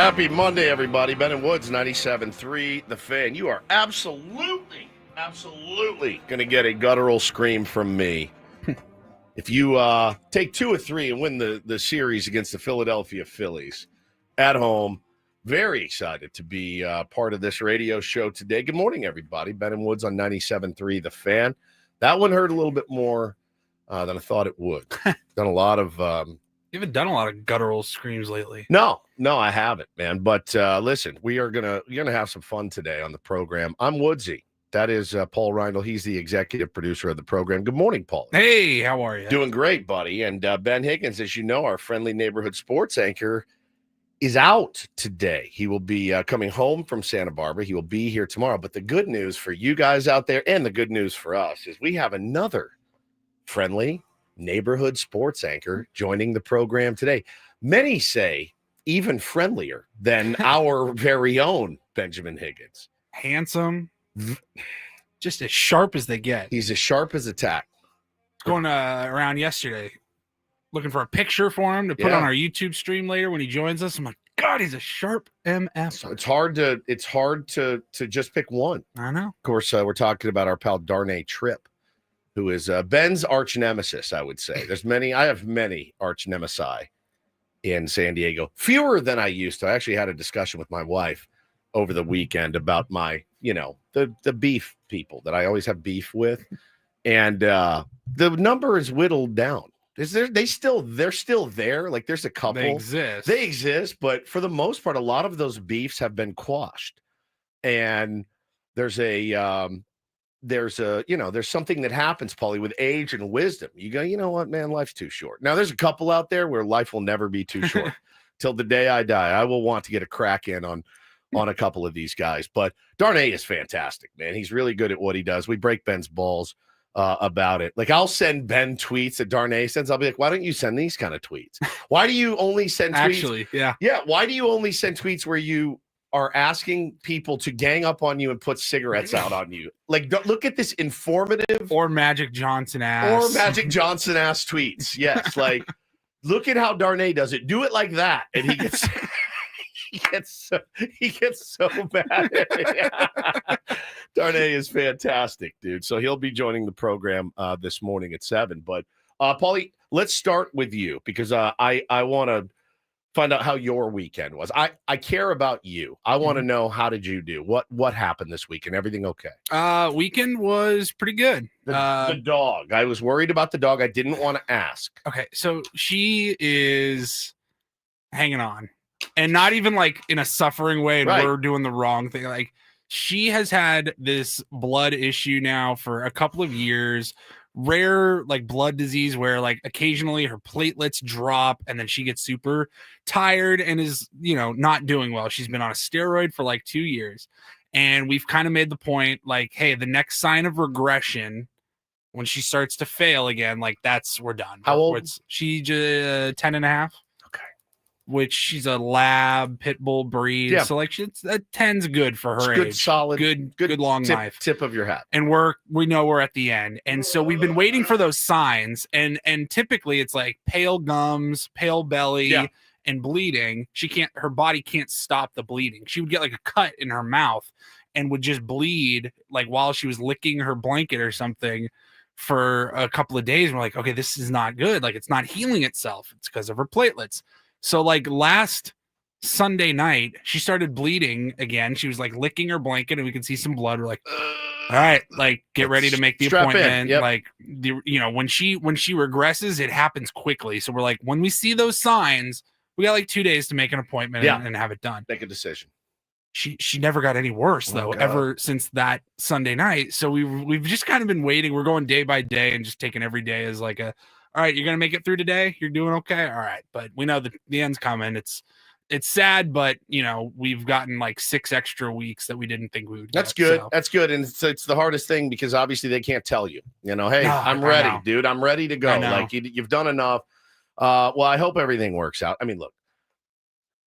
Happy Monday, everybody. Ben and Woods, 97.3, The Fan. You are absolutely going to get a guttural scream from me if you take 2 or 3 and win the series against the Philadelphia Phillies at home. Very excited to be part of this radio show today. Good morning, everybody. Ben and Woods on 97.3, The Fan. That one hurt a little bit more than I thought it would. Done a lot of... You haven't done a lot of guttural screams lately. No, I haven't, man. But listen, you're gonna have some fun today on the program. I'm Woodsy. That is Paul Reindl. He's the executive producer of the program. Good morning, Paul. Hey, how are you? Doing great, buddy. And Ben Higgins, as you know, our friendly neighborhood sports anchor, is out today. He will be coming home from Santa Barbara. He will be here tomorrow. But the good news for you guys out there and the good news for us is we have another friendly neighborhood sports anchor joining the program today. Many say even friendlier than our very own Benjamin Higgins. Handsome, just as sharp as they get. He's as sharp as a tack. Going around yesterday, looking for a picture for him to put on our YouTube stream later when he joins us. I'm like, God, he's a sharp MF. So it's hard to just pick one. I know. Of course, we're talking about our pal Darnay Tripp, who is Ben's arch nemesis, I would say. I have many arch nemesi in San Diego. Fewer than I used to. I actually had a discussion with my wife over the weekend about my, the beef people that I always have beef with. And the number is whittled down. They're still there. Like there's a couple. They exist, but for the most part, a lot of those beefs have been quashed. And there's something that happens, Paulie, with age and wisdom. You go, you know what, man, life's too short. Now, there's a couple out there where life will never be too short. Till the day I die, I will want to get a crack in on a couple of these guys. But Darnay is fantastic, man. He's really good at what he does. We break Ben's balls about it. Like, I'll send Ben tweets that Darnay sends. I'll be like, why don't you send these kind of tweets? Why do you only send tweets? Actually, yeah. Yeah, why do you only send tweets where you are asking people to gang up on you and put cigarettes out on you? Like, look at this informative or Magic Johnson ass tweets. Yes, like look at how Darnay does it. Do it like that, and he gets he gets so bad. Darnay is fantastic, dude. So he'll be joining the program this morning at 7. But Paulie, let's start with you because I want to find out how your weekend was. I care about you. I want to know, how did you do? What happened this weekend? Everything okay? Weekend was pretty good. The dog. I was worried about the dog. I didn't want to ask. Okay, so she is hanging on. And not even like in a suffering way and we're doing the wrong thing. Like she has had this blood issue now for a couple of years. Rare like blood disease where like occasionally her platelets drop and then she gets super tired and is not doing well. She's been on a steroid for like 2 years, and we've kind of made the point like, hey, the next sign of regression when she starts to fail again, like we're done. How old? She 10 and a half. Which she's a lab pit bull breed. Yeah. So like 10's good for her age. Good, solid, good long life. Tip of your hat. And we know we're at the end. And so we've been waiting for those signs. And typically it's like pale gums, pale belly, and bleeding. Her body can't stop the bleeding. She would get like a cut in her mouth and would just bleed like while she was licking her blanket or something for a couple of days. And we're like, okay, this is not good. Like it's not healing itself. It's because of her platelets. So like last Sunday night, she started bleeding again. She was like licking her blanket and we could see some blood. We're like, all right, like get ready to make the appointment. Yep. Like when she regresses, it happens quickly. So we're like, when we see those signs, we got like 2 days to make an appointment and have it done. Make a decision. She never got any worse though, ever since that Sunday night. So we've just kind of been waiting. We're going day by day and just taking every day as like all right, you're going to make it through today. You're doing okay. All right. But we know that the end's coming. It's sad, but we've gotten like 6 extra weeks that we didn't think we would. That's good. So. That's good. And it's the hardest thing because obviously they can't tell you, hey, I'm ready, dude. I'm ready to go. Like you've done enough. Well, I hope everything works out. I mean, look,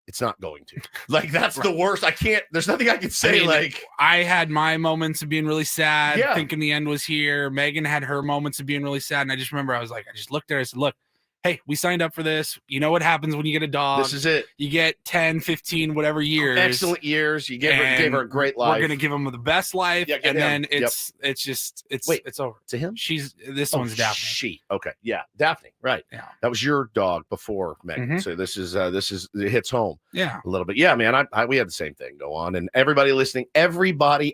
it's not going to. Like, that's the worst. There's nothing I can say. I had my moments of being really sad, thinking the end was here. Megan had her moments of being really sad. And I just remember I just looked at her. I said, look, hey, we signed up for this. You know what happens when you get a dog. This is it. You get 10, 15, whatever years. Excellent years. You gave her a great life. We're going to give him the best life. Yeah, and then Wait, it's over. To him? This one's Daphne. She. Okay. Yeah. Daphne. Right. Yeah. That was your dog before Megan. So this is it hits home. Yeah. A little bit. Yeah, man. We had the same thing go on. And everybody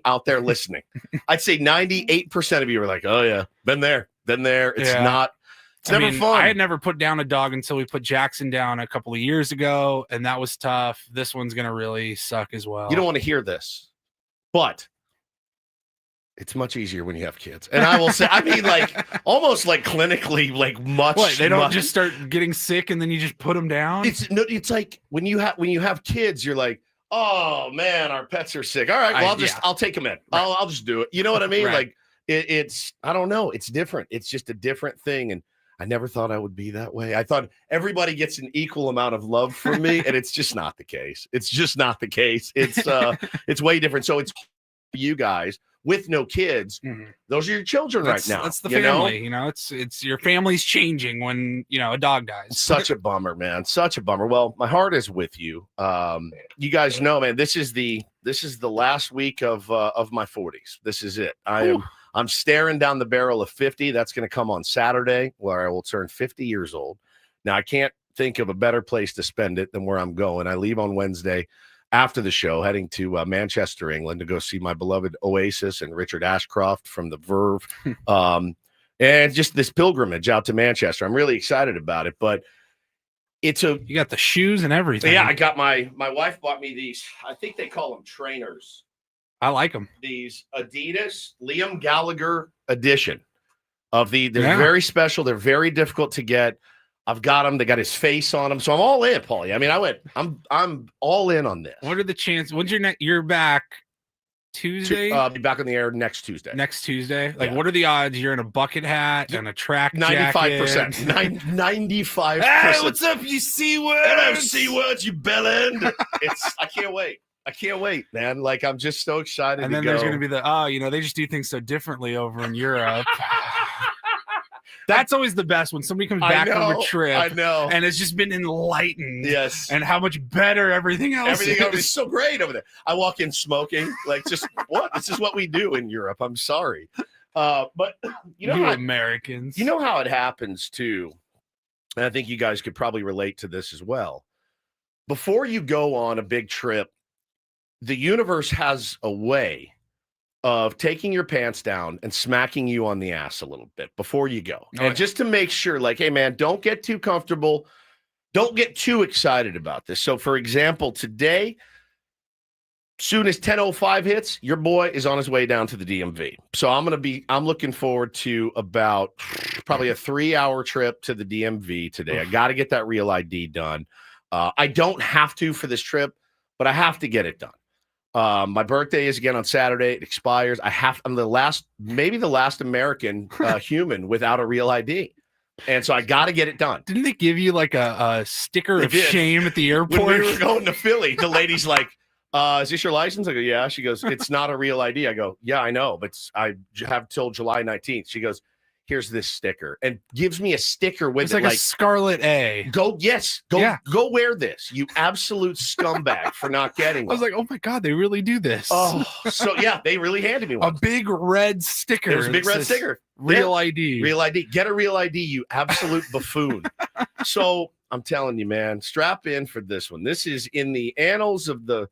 out there listening, I'd say 98% of you were like, oh yeah, been there. It's not. It's never fun. I had never put down a dog until we put Jackson down a couple of years ago, and that was tough. This one's gonna really suck as well. You don't want to hear this, but it's much easier when you have kids. And I will say, I mean, like almost like clinically, like much. What, they don't just start getting sick and then you just put them down? It's like when you have kids, you're like, oh man, our pets are sick. All right, well, I'll take them in. Right. I'll just do it. You know what I mean? Right. Like it's I don't know. It's different. It's just a different thing. And I never thought I would be that way. I thought everybody gets an equal amount of love from me, and it's just not the case. It's just not the case. It's way different. So it's you guys with no kids. Mm-hmm. Those are your children right now. That's the family. You know, it's your family's changing when a dog dies. Such a bummer, man. Such a bummer. Well, my heart is with you. You guys know, man. This is the last week of my 40s. This is it. I'm staring down the barrel of 50. That's going to come on Saturday, where I will turn 50 years old. Now, I can't think of a better place to spend it than where I'm going. I leave on Wednesday after the show, heading to Manchester, England, to go see my beloved Oasis and Richard Ashcroft from The Verve. And just this pilgrimage out to Manchester. I'm really excited about it, but you got the shoes and everything. Yeah, I got my wife bought me these. I think they call them trainers. I like them. These Adidas Liam Gallagher edition they're very special. They're very difficult to get. I've got them. They got his face on them. So I'm all in, Paulie. I mean, I'm all in on this. What are the chances? When's you're back Tuesday? I'll be back on the air next Tuesday. Next Tuesday? Like, what are the odds you're in a bucket hat and a track 95%. 95%. Hey, what's up, you C-words? Hello, C-words, you bellend. I can't wait. I can't wait, man. Like, I'm just so excited. And then there's going to be they just do things so differently over in Europe. That's always the best when somebody comes back from a trip. I know. And it's just been enlightened. Yes. And how much better everything else is so great over there. I walk in smoking, like, just what? This is what we do in Europe. I'm sorry. But you Americans. You know how it happens too. And I think you guys could probably relate to this as well. Before you go on a big trip, the universe has a way of taking your pants down and smacking you on the ass a little bit before you go. And just to make sure, like, hey, man, don't get too comfortable. Don't get too excited about this. So, for example, today, soon as 10:05 hits, your boy is on his way down to the DMV. So I'm looking forward to about probably a 3-hour trip to the DMV today. I got to get that real ID done. I don't have to for this trip, but I have to get it done. My birthday is again on Saturday. It expires. I'm maybe the last American human without a real ID. And so I got to get it done. Didn't they give you like a sticker of shame at the airport? When we were going to Philly, the lady's like, is this your license? I go, yeah. She goes, it's not a real ID. I go, yeah, I know, but I have till July 19th. She goes, here's this sticker, and gives me a sticker with it's like a Scarlet A. Go wear this, you absolute scumbag, for not getting one. I was like, oh my God, they really do this. Oh, so yeah, they really handed me one. A big red sticker. There's a big red sticker. Real ID. Real ID. Get a real ID, you absolute buffoon. So I'm telling you, man, strap in for this one. This is in the annals of the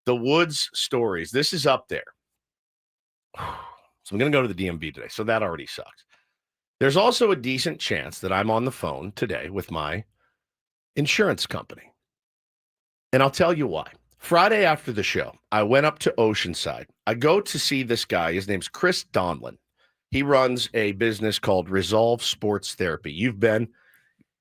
Woods stories. This is up there. So I'm going to go to the DMV today. So that already sucks. There's also a decent chance that I'm on the phone today with my insurance company. And I'll tell you why. Friday after the show, I went up to Oceanside. I go to see this guy. His name's Chris Donlin. He runs a business called Resolve Sports Therapy. You've been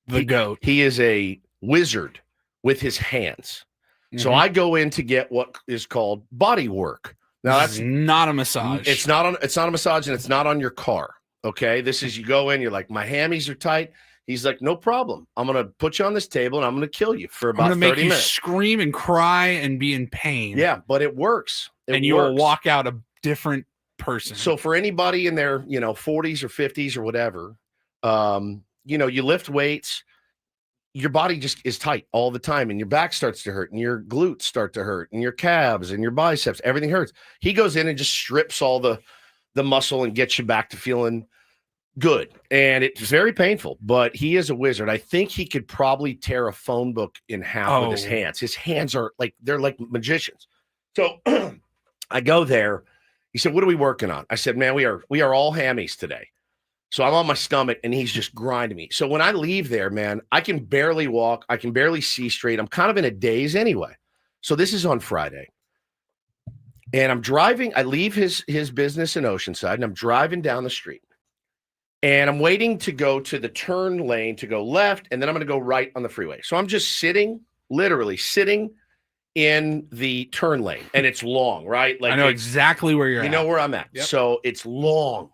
the GOAT. He is a wizard with his hands. Mm-hmm. So I go in to get what is called body work. Now that's not a massage. It's not a massage, and it's not on your car. Okay, this is, you go in, you're like, my hammies are tight. He's like, no problem. I'm going to put you on this table, and I'm going to kill you for about 30 minutes. I'm going to make you scream and cry and be in pain. Yeah, but it works. You'll walk out a different person. So for anybody in their 40s or 50s or whatever, you lift weights, your body just is tight all the time, and your back starts to hurt, and your glutes start to hurt, and your calves and your biceps, everything hurts. He goes in and just strips all the muscle and gets you back to feeling good. And it's very painful, but he is a wizard. I think he could probably tear a phone book in half with his hands. His hands are they're like magicians. So I go there. He said, "What are we working on?" I said, "Man, we are all hammies today." So I'm on my stomach, and he's just grinding me. So when I leave there, man, I can barely walk. I can barely see straight. I'm kind of in a daze anyway. So this is on Friday. And I'm driving. I leave his business in Oceanside, and I'm driving down the street. And I'm waiting to go to the turn lane to go left, and then I'm going to go right on the freeway. So I'm just literally sitting in the turn lane, and it's long, right? I know exactly where you're at. You know where I'm at. Yep. So it's long.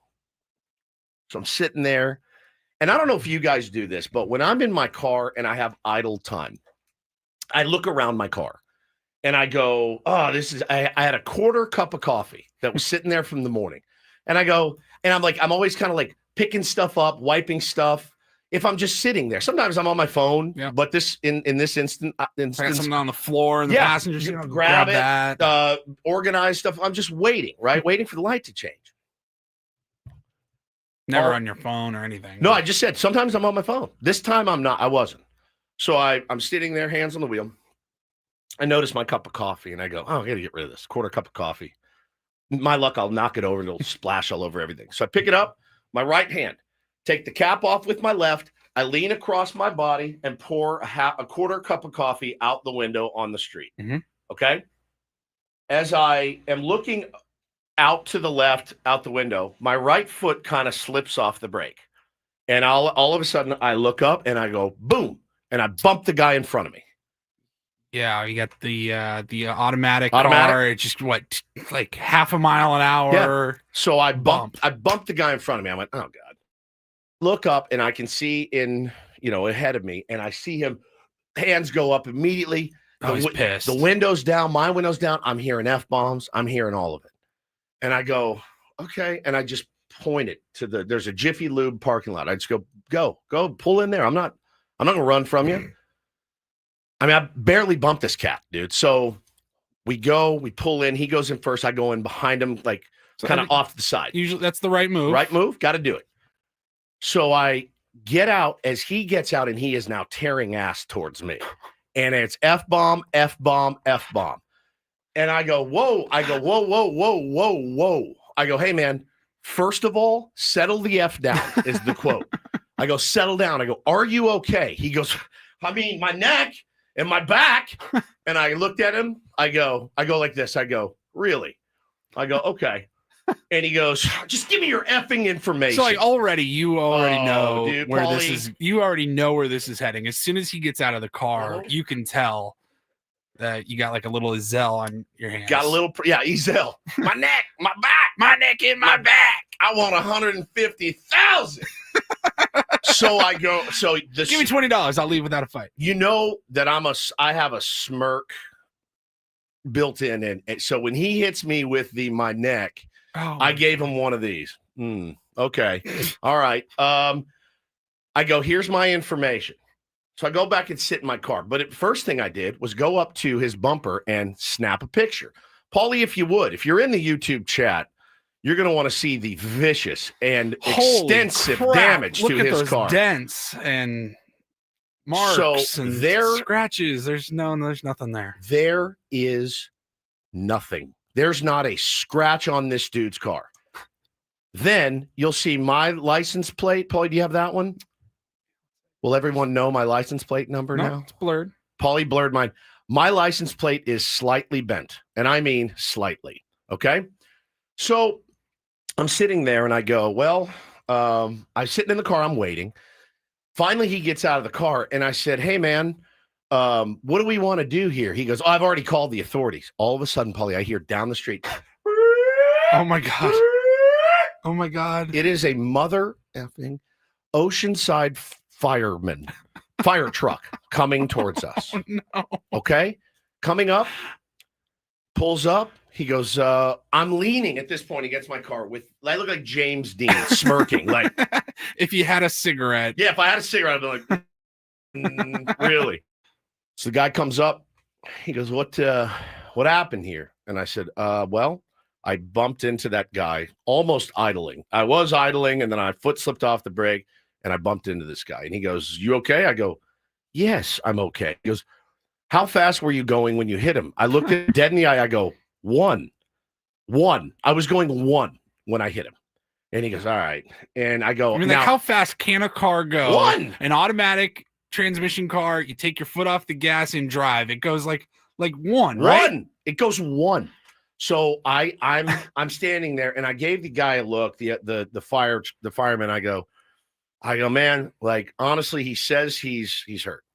So I'm sitting there, and I don't know if you guys do this, but when I'm in my car and I have idle time, I look around my car and I go, "Oh, I had a quarter cup of coffee that was sitting there from the morning." And I go, and I'm always kind of like picking stuff up, wiping stuff. If I'm just sitting there, sometimes I'm on my phone, but this in this instance, I got something on the floor in the passenger seat. Grab it, organize stuff. I'm just waiting, right? Waiting for the light to change. Never on your phone or anything. No, I just said sometimes I'm on my phone. This time I'm not. I wasn't. So I'm sitting there, hands on the wheel. I notice my cup of coffee, and I go, "Oh, I got to get rid of this quarter cup of coffee." My luck, I'll knock it over, and it'll splash all over everything. So I pick it up, my right hand, take the cap off with my left. I lean across my body and pour a quarter cup of coffee out the window on the street. Mm-hmm. Okay? As I am looking out to the left, out the window, my right foot kind of slips off the brake. And all of a sudden, I look up and I go, boom, and I bump the guy in front of me. Yeah, you got the automatic car. It's just like half a mile an hour. Yeah. So I bumped the guy in front of me. I went, "Oh God." Look up, and I can see ahead of me, and I see him, hands go up immediately. He's pissed. The window's down, my window's down. I'm hearing F-bombs. I'm hearing all of it. And I go, "Okay." And I just pointed to there's a Jiffy Lube parking lot. I just go, pull in there. I'm not going to run from you. I mean, I barely bumped this cat, dude. So we pull in. He goes in first. I go in behind him, kind of off the side. Usually that's the right move. Right move. Got to do it. So I get out as he gets out, and he is now tearing ass towards me. And it's F-bomb, F-bomb, F-bomb. And I go, whoa. I go, whoa, whoa, whoa, whoa, whoa. I go, "Hey, man, first of all, settle the F down," is the quote. I go, "Settle down." I go, "Are you okay?" He goes, "I mean, my neck and my back." And I looked at him. I go like this. I go, "Really?" I go, "Okay." And he goes, "Just give me your effing information." So you already know dude, where Paulie, this is. You already know where this is heading. As soon as he gets out of the car, you can tell that you got like a little Ezell on your hands. Got a little, Ezell. My neck, my back, my neck and my back. I want 150,000. So I go. So give me $20. I'll leave without a fight. You know that I have a smirk built in, and so when he hits me with my neck, I gave him one of these. Okay, all right. I go, "Here's my information." So I go back and sit in my car. But the first thing I did was go up to his bumper and snap a picture. Paulie, if you're in the YouTube chat, you're going to want to see the vicious and extensive damage to his car. Dents and marks and scratches. There's nothing there. There is nothing. There's not a scratch on this dude's car. Then you'll see my license plate. Paulie, do you have that one? Will everyone know my license plate number now? It's blurred. Paulie blurred mine. My license plate is slightly bent, and I mean slightly. Okay? So I'm sitting there, and I go, well, I'm sitting in the car. I'm waiting. Finally, he gets out of the car, and I said, "Hey, man, what do we want to do here?" He goes, "Oh, I've already called the authorities." All of a sudden, Paulie, I hear down the street. Oh, my God. Oh, my God. It is a mother effing Oceanside fire truck coming towards us. Oh, no. Okay? Coming up, pulls up. He goes, I'm leaning at this point against my car I look like James Dean smirking. Like, if you had a cigarette. Yeah, if I had a cigarette, I'd be like, really? So the guy comes up. He goes, what happened here? And I said, well, I bumped into that guy almost idling. I was idling, and then I foot slipped off the brake, and I bumped into this guy. And he goes, you okay? I go, yes, I'm okay. He goes, how fast were you going when you hit him? I looked at dead in the eye. I go, one. I was going 1 when I hit him. And he goes, all right. And I go, I mean, like, how fast can a car go? 1. An automatic transmission car, you take your foot off the gas and drive. It goes like 1, right? 1. It goes 1. So I'm standing there, and I gave the guy a look, the fireman. I go, man, like, honestly, he says he's hurt.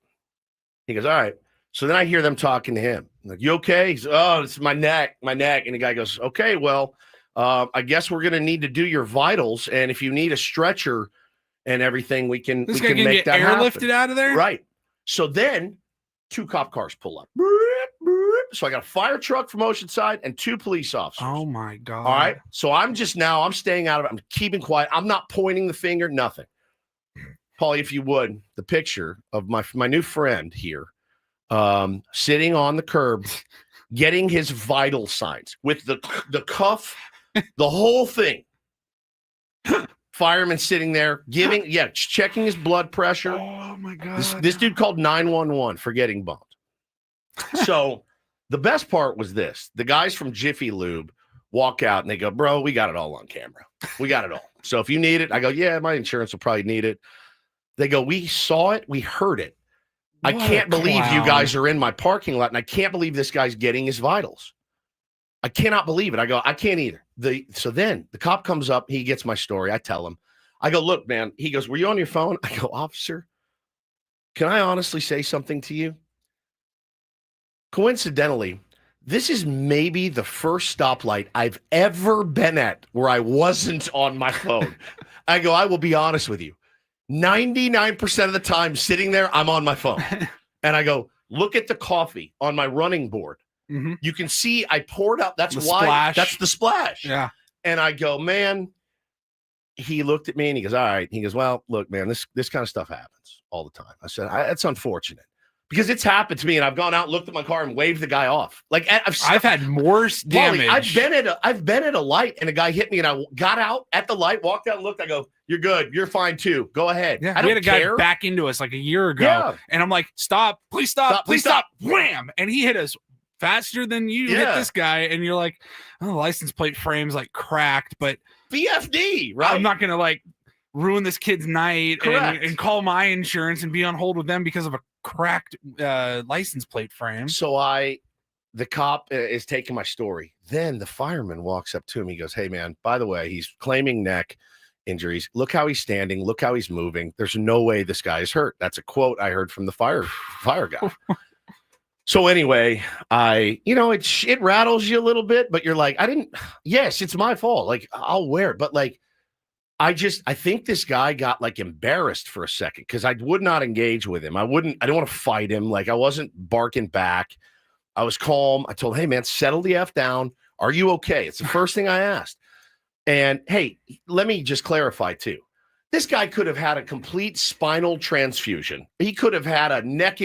He goes, all right. So then I hear them talking to him. I'm like, you okay? He's, oh, it's my neck. And the guy goes, okay, well, I guess we're going to need to do your vitals. And if you need a stretcher and everything, we can make that airlifted out of there. Right. So then 2 cop cars pull up. So I got a fire truck from Oceanside and 2 police officers. Oh my God. All right. So I'm staying out of it. I'm keeping quiet. I'm not pointing the finger, nothing. Paulie, if you would, the picture of my new friend here, sitting on the curb, getting his vital signs with the cuff, the whole thing. Fireman sitting there checking his blood pressure. Oh my God. This dude called 911 for getting bumped. So the best part was this. The guys from Jiffy Lube walk out and they go, bro, we got it all on camera. We got it all. So if you need it, I go, yeah, my insurance will probably need it. They go, we saw it. We heard it. I can't believe you guys are in my parking lot, and I can't believe this guy's getting his vitals. I cannot believe it. I go, I can't either. So then the cop comes up. He gets my story. I tell him. I go, look, man. He goes, were you on your phone? I go, officer, can I honestly say something to you? Coincidentally, this is maybe the first stoplight I've ever been at where I wasn't on my phone. I go, I will be honest with you. 99% of the time sitting there, I'm on my phone. And I go, look at the coffee on my running board. Mm-hmm. You can see I poured out. That's the why. Splash. That's the splash. Yeah. And I go, man, he looked at me and he goes, all right. He goes, well, look, man, this kind of stuff happens all the time. I said, that's unfortunate. Because it's happened to me, and I've gone out and looked at my car and waved the guy off. Like I've had more damage. Paulie, I've been at a light, and a guy hit me, and I got out at the light, walked out, and looked. I go, "You're good. You're fine too. Go ahead." Yeah, I don't we had a guy care. back into us like a year ago, and I'm like, "Stop! Please stop! Please stop!" Wham! And he hit us faster than you hit this guy, and you're like, "Oh, the license plate frame's like cracked," but BFD, right? I'm not gonna like ruin this kid's night and call my insurance and be on hold with them because of a cracked license plate frame. So the cop is taking my story. Then the fireman walks up to him. He goes, hey man, by the way, he's claiming neck injuries. Look how he's standing. Look how he's moving. There's no way this guy is hurt. That's a quote I heard from the fire guy. So anyway, it rattles you a little bit, but you're like, yes, it's my fault. Like, I'll wear it. But like, I think this guy got like embarrassed for a second because I would not engage with him. I don't want to fight him. Like, I wasn't barking back. I was calm. I told him, hey man, settle the F down. Are you okay? It's the first thing I asked. And hey, let me just clarify too. This guy could have had a complete spinal transfusion. He could have had a neck.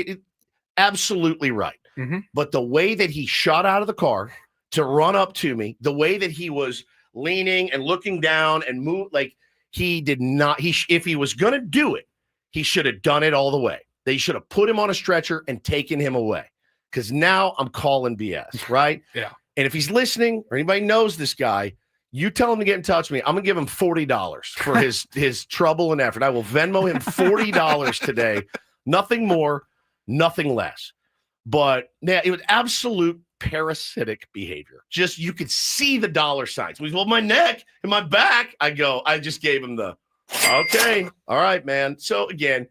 Absolutely right. Mm-hmm. But the way that he shot out of the car to run up to me, the way that he was leaning and looking down and move, like he did not, if he was going to do it, he should have done it all the way. They should have put him on a stretcher and taken him away. Because now I'm calling BS, right? Yeah. And if he's listening or anybody knows this guy, you tell him to get in touch with me. I'm going to give him $40 for his trouble and effort. I will Venmo him $40 today. Nothing more, nothing less. But yeah, it was absolute parasitic behavior. Just, you could see the dollar signs. Well, my neck and my back. I just gave him the, okay, all right, man. So again,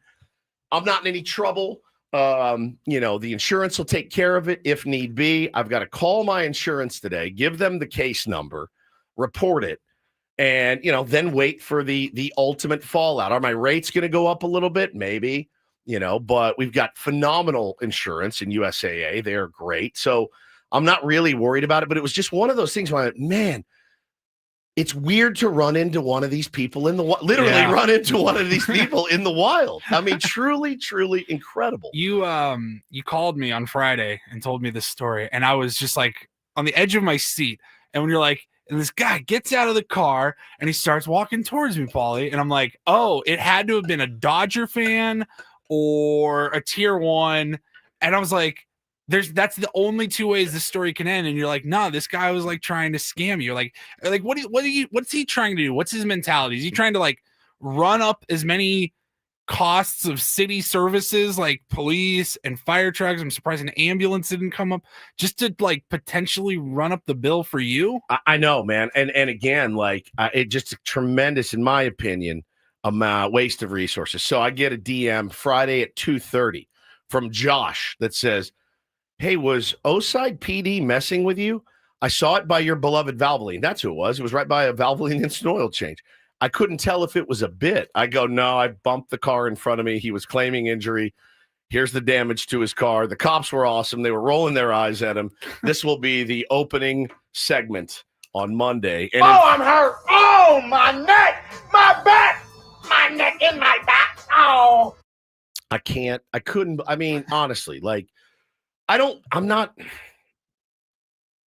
I'm not in any trouble. The insurance will take care of it if need be. I've got to call my insurance today, give them the case number, report it, and, then wait for the ultimate fallout. Are my rates going to go up a little bit? Maybe. But we've got phenomenal insurance in USAA. They're great. So I'm not really worried about it, but it was just one of those things where I went, man, it's weird to run into one of these people in the run into one of these people in the wild. I mean, truly, truly incredible. You called me on Friday and told me this story, and I was just like on the edge of my seat. And when you're like, and this guy gets out of the car and he starts walking towards me, Paulie, and I'm like, oh, it had to have been a Dodger fan or a tier 1. And I was like, that's the only two ways this story can end. And you're like, no, this guy was like trying to scam you. Like what's he trying to do? What's his mentality? Is he trying to like run up as many costs of city services like police and fire trucks? I'm surprised an ambulance didn't come up just to like potentially run up the bill for you. I know, man. And again, like it just a tremendous, in my opinion, waste of resources. So I get a DM Friday at 2:30 from Josh that says, hey, was Oside PD messing with you? I saw it by your beloved Valvoline. That's who it was. It was right by a Valvoline instant oil change. I couldn't tell if it was a bit. I go, no, I bumped the car in front of me. He was claiming injury. Here's the damage to his car. The cops were awesome. They were rolling their eyes at him. This will be the opening segment on Monday. And I'm hurt. Oh, my neck, my back, my neck and my back. Oh. I couldn't. I mean, honestly, like, I'm not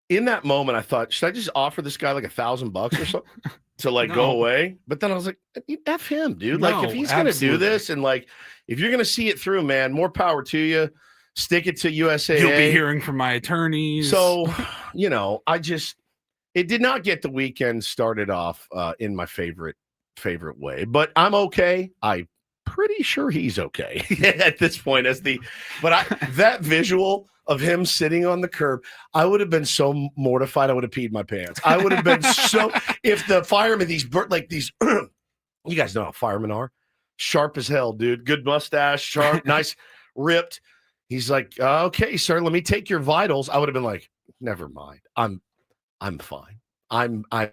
in that moment. I thought, should I just offer this guy like $1,000 or something to like go away? But then I was like, F him, dude. No, like if he's going to do this and like, if you're going to see it through, man, more power to you. Stick it to USAA. You'll be hearing from my attorneys. So, it did not get the weekend started off in my favorite way, but I'm okay. I'm pretty sure he's okay at this point that visual of him sitting on the curb, I would have been so mortified. I would have peed my pants. I would have been so, if the firemen, these, you guys know how firemen are, sharp as hell, dude. Good mustache, sharp, nice, ripped. He's like, okay, sir, let me take your vitals. I would have been like, never mind. I'm fine. I'm okay.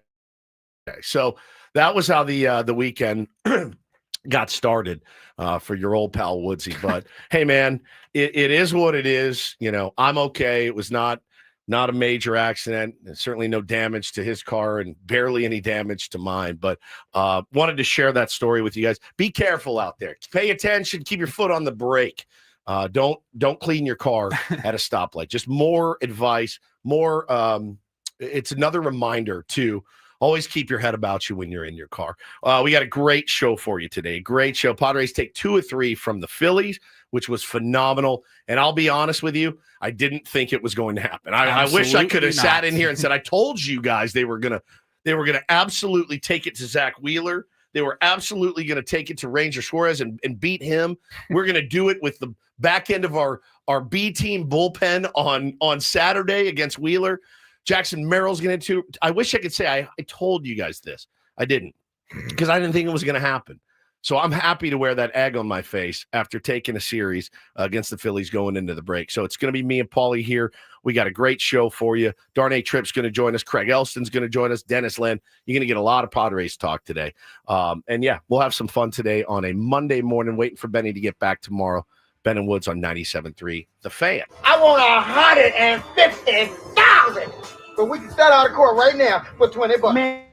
So that was how the weekend got started for your old pal Woodsy. But hey, man, it is what it is. I'm okay. It was not a major accident. Certainly no damage to his car and barely any damage to mine. But wanted to share that story with you guys. Be careful out there. Pay attention. Keep your foot on the brake. Don't clean your car at a stoplight. Just more advice. More. It's another reminder to always keep your head about you when you're in your car. We got a great show for you today. Great show. Padres take 2 of 3 from the Phillies, which was phenomenal. And I'll be honest with you, I didn't think it was going to happen. I wish I could have sat in here and said, I told you guys they were gonna absolutely take it to Zach Wheeler. They were absolutely going to take it to Ranger Suarez and beat him. We're going to do it with the back end of our B team bullpen on Saturday against Wheeler. Jackson Merrill's going to. I wish I could say I told you guys this. I didn't, because I didn't think it was going to happen. So I'm happy to wear that egg on my face after taking a series against the Phillies going into the break. So it's going to be me and Paulie here. We got a great show for you. Darnay Tripp's going to join us. Craig Elsten's going to join us. Dennis Len. You're going to get a lot of Padres talk today. And yeah, we'll have some fun today on a Monday morning, waiting for Benny to get back tomorrow. Ben and Woods on 97.3 The Fan. I want 150,000. But we can start out of court right now for $20. Man.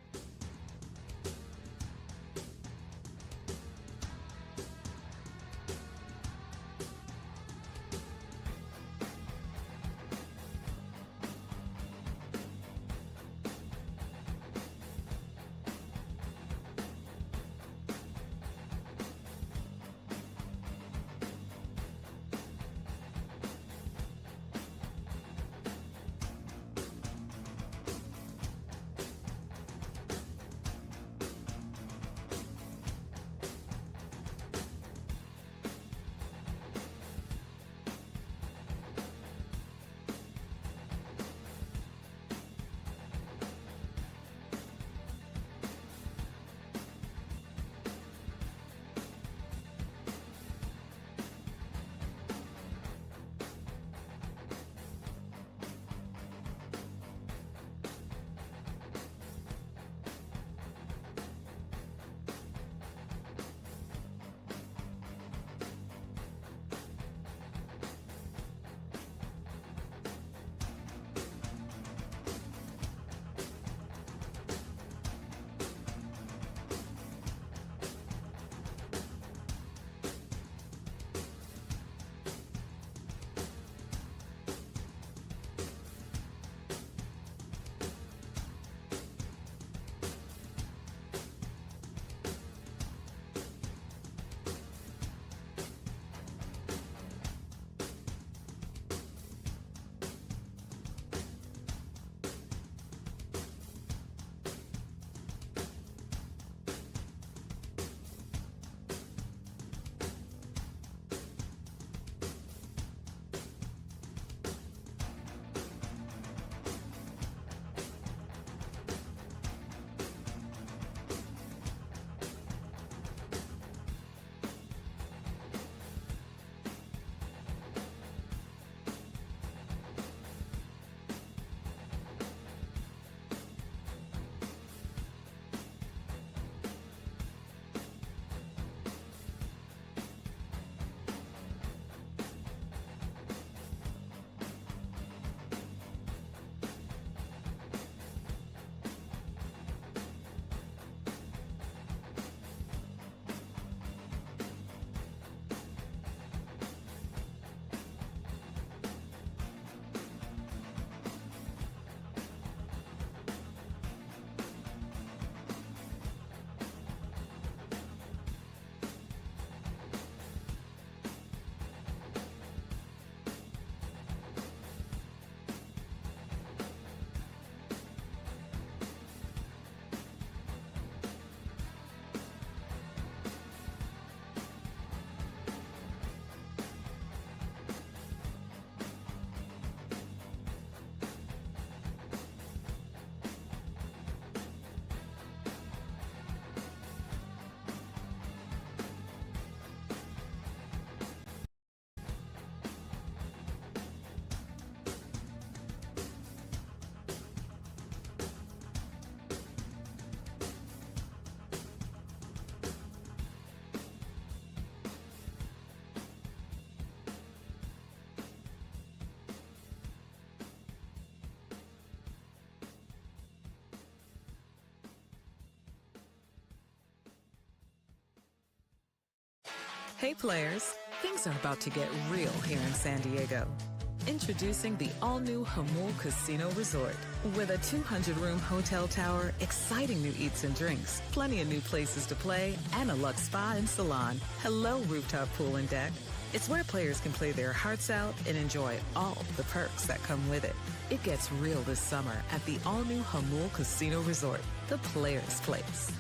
Hey players, things are about to get real here in San Diego. Introducing the all-new Hamul Casino Resort. With a 200-room hotel tower, exciting new eats and drinks, plenty of new places to play, and a luxe spa and salon. Hello, rooftop pool and deck. It's where players can play their hearts out and enjoy all the perks that come with it. It gets real this summer at the all-new Hamul Casino Resort, the players' place.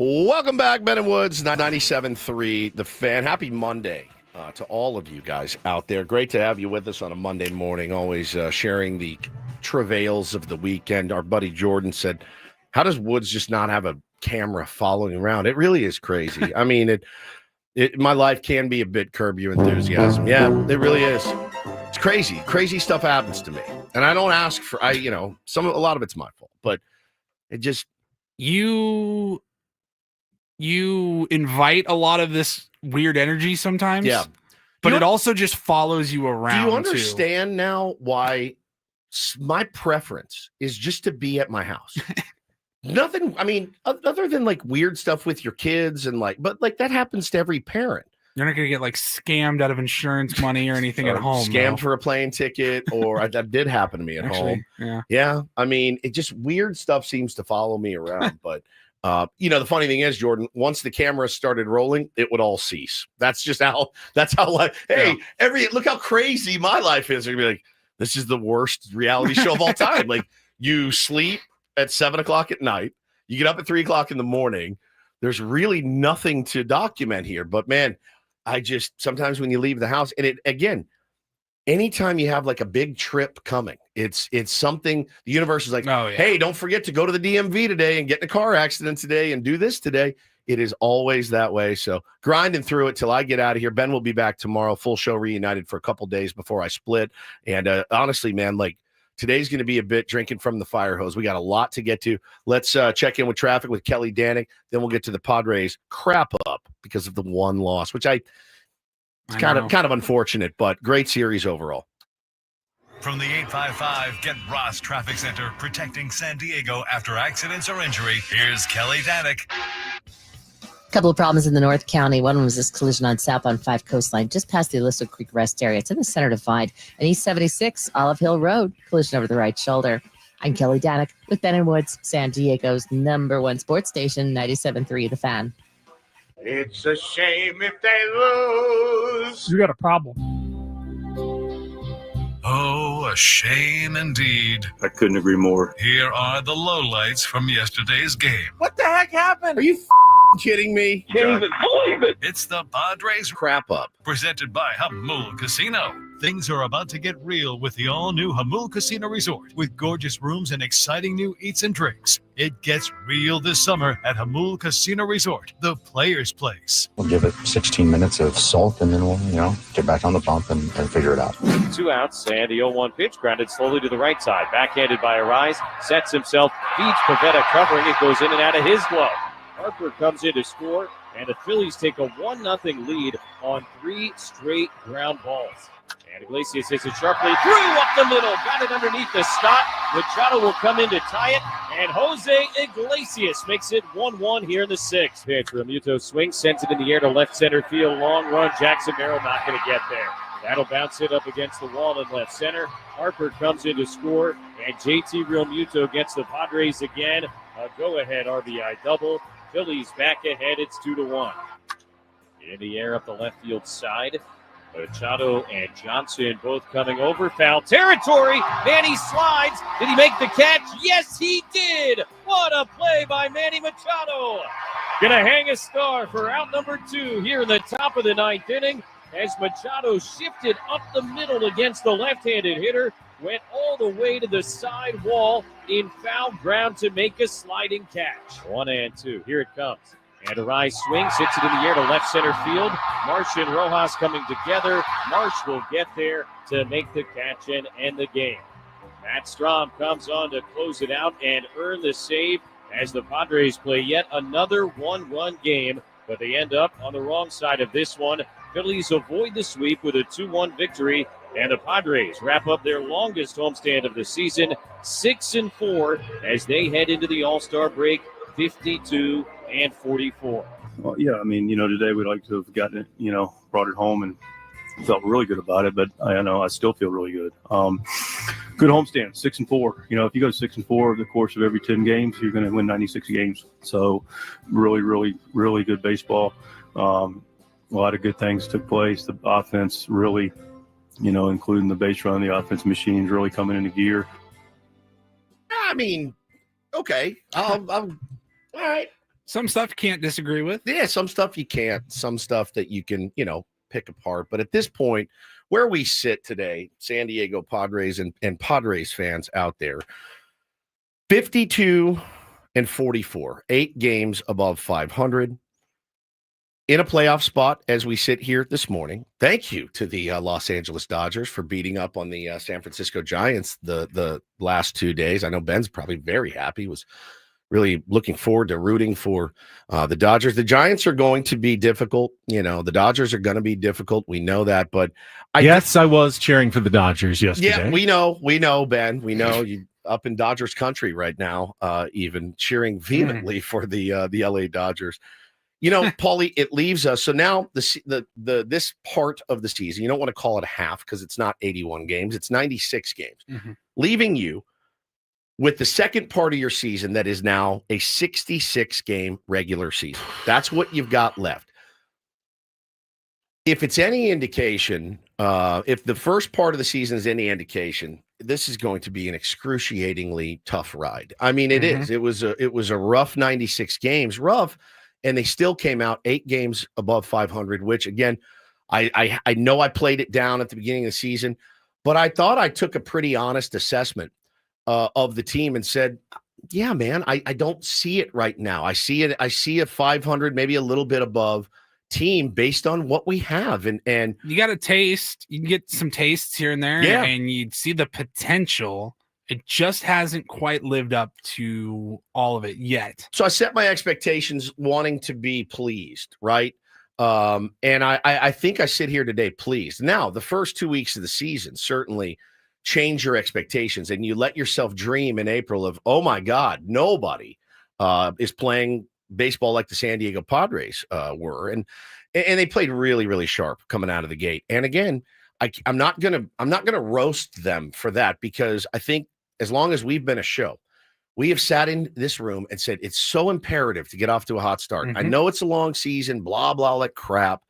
Welcome back, Ben and Woods, 97.3, The Fan. Happy Monday to all of you guys out there. Great to have you with us on a Monday morning, always sharing the travails of the weekend. Our buddy Jordan said, how does Woods just not have a camera following around? It really is crazy. I mean, my life can be a bit Curb Your Enthusiasm. Yeah, it really is. It's crazy. Crazy stuff happens to me. And I don't ask for, a lot of it's my fault, but it just. You invite a lot of this weird energy sometimes. Yeah. But it also just follows you around. Do you understand now why my preference is just to be at my house? Nothing, I mean, other than like weird stuff with your kids and but that happens to every parent. You're not going to get like scammed out of insurance money or anything at home. Scammed for a plane ticket, or that did happen to me at home. Yeah. I mean, it just weird stuff seems to follow me around. But the funny thing is, Jordan, once the cameras started rolling, it would all cease. That's how life. Hey, look how crazy my life is. You're gonna be like, this is the worst reality show of all time. Like, you sleep at 7:00 at night, you get up at 3:00 in the morning. There's really nothing to document here. But man, sometimes when you leave the house, and anytime you have like a big trip coming, it's something the universe is like, hey, don't forget to go to the DMV today and get in a car accident today and do this today. It is always that way. So grinding through it till I get out of here. Ben will be back tomorrow, full show reunited for a couple days before I split. And honestly, man, like, today's going to be a bit drinking from the fire hose. We got a lot to get to. Let's check in with traffic with Kelly Danek. Then we'll get to the Padres crap up because of the one loss, which it's kind of unfortunate, but great series overall. From the 855 Get Ross Traffic Center, protecting San Diego after accidents or injury, here's Kelly Danek. Couple of problems in the North County. One was this collision on southbound 5 Coastline, just past the Aliso Creek Rest area. It's in the center divide. And East 76, Olive Hill Road, collision over the right shoulder. I'm Kelly Danek with Ben & Woods, San Diego's #1 sports station, 97.3 The Fan. It's a shame if they lose. You got a problem. Oh, a shame indeed. I couldn't agree more. Here are the lowlights from yesterday's game. What the heck happened? Are you kidding me? Can't even believe it. It's the Padres Crap up. presented by Hamul Casino. Things are about to get real with the all-new Hamul Casino Resort with gorgeous rooms and exciting new eats and drinks. It gets real this summer at Hamul Casino Resort, the player's place. We'll give it 16 minutes of salt, and then we'll, get back on the bump and figure it out. 2 outs, and the 0-1 pitch grounded slowly to the right side. Backhanded by Arise, sets himself, feeds Pavetta covering. It goes in and out of his glove. Harper comes in to score, and the Phillies take a 1-0 lead on 3 straight ground balls. And Iglesias hits it sharply through up the middle. Got it underneath the stop. Machado will come in to tie it. And Jose Iglesias makes it 1-1 here in the 6th. Pitch. Realmuto swings, sends it in the air to left center field. Long run. Jackson Merrill not going to get there. That'll bounce it up against the wall in left center. Harper comes in to score. And JT Realmuto gets the Padres again. A go-ahead RBI double. Phillies back ahead. It's 2-1. In the air up the left field side. Machado and Johnson both coming over. Foul territory. Manny slides. Did he make the catch? Yes, he did. What a play by Manny Machado. Gonna hang a star for out number 2 here in the top of the 9th inning as Machado shifted up the middle against the left-handed hitter. Went all the way to the side wall in foul ground to make a sliding catch. 1-2. Here it comes. And Arise swings, hits it in the air to left center field. Marsh and Rojas coming together. Marsh will get there to make the catch and end the game. Matt Strahm comes on to close it out and earn the save as the Padres play yet another 1-run game, but they end up on the wrong side of this one. Phillies avoid the sweep with a 2-1 victory, and the Padres wrap up their longest homestand of the season, 6-4, as they head into the All-Star break, 52-44. Well, yeah, I mean, today we'd like to have gotten it, brought it home and felt really good about it, but I still feel really good. Good homestand, 6-4. If you go 6-4 over the course of every 10 games, you're going to win 96 games. So really, really, really good baseball. A lot of good things took place. The offense really, including the base run, the offense machines really coming into gear. I mean, okay. All right. Some stuff you can't disagree with. Yeah, some stuff you can't. Some stuff that you can, pick apart. But at this point, where we sit today, San Diego Padres and Padres fans out there, 52-44, 8 games above 500. In a playoff spot as we sit here this morning. Thank you to the Los Angeles Dodgers for beating up on the San Francisco Giants the last 2 days. I know Ben's probably very happy, was really looking forward to rooting for the Dodgers. The Giants are going to be difficult. The Dodgers are going to be difficult. We know that, but I was cheering for the Dodgers yesterday. Yeah, we know, Ben. We know you up in Dodgers country right now, even cheering vehemently for the LA Dodgers. Paulie, it leaves us. So now this part of the season, you don't want to call it a half because it's not 81 games. It's 96 games, leaving you with the second part of your season that is now a 66-game regular season. That's what you've got left. If it's any indication, if the first part of the season is any indication, this is going to be an excruciatingly tough ride. I mean, it is. It was a rough 96 games, and they still came out 8 games above 500, which, again, I know I played it down at the beginning of the season, but I thought I took a pretty honest assessment of the team and said, yeah, man, I don't see it right now. I see a 500, maybe a little bit above team based on what we have. And you got a taste. You can get some tastes here and there, and you'd see the potential. It just hasn't quite lived up to all of it yet. So I set my expectations wanting to be pleased, right? And I think I sit here today pleased. Now, the first 2 weeks of the season certainly change your expectations, and you let yourself dream in April of, oh my God, nobody is playing baseball like the San Diego Padres were, and they played really, really sharp coming out of the gate. And again, I'm not gonna roast them for that, because I think as long as we've been a show, we have sat in this room and said it's so imperative to get off to a hot start. I know it's a long season, blah blah, like crap.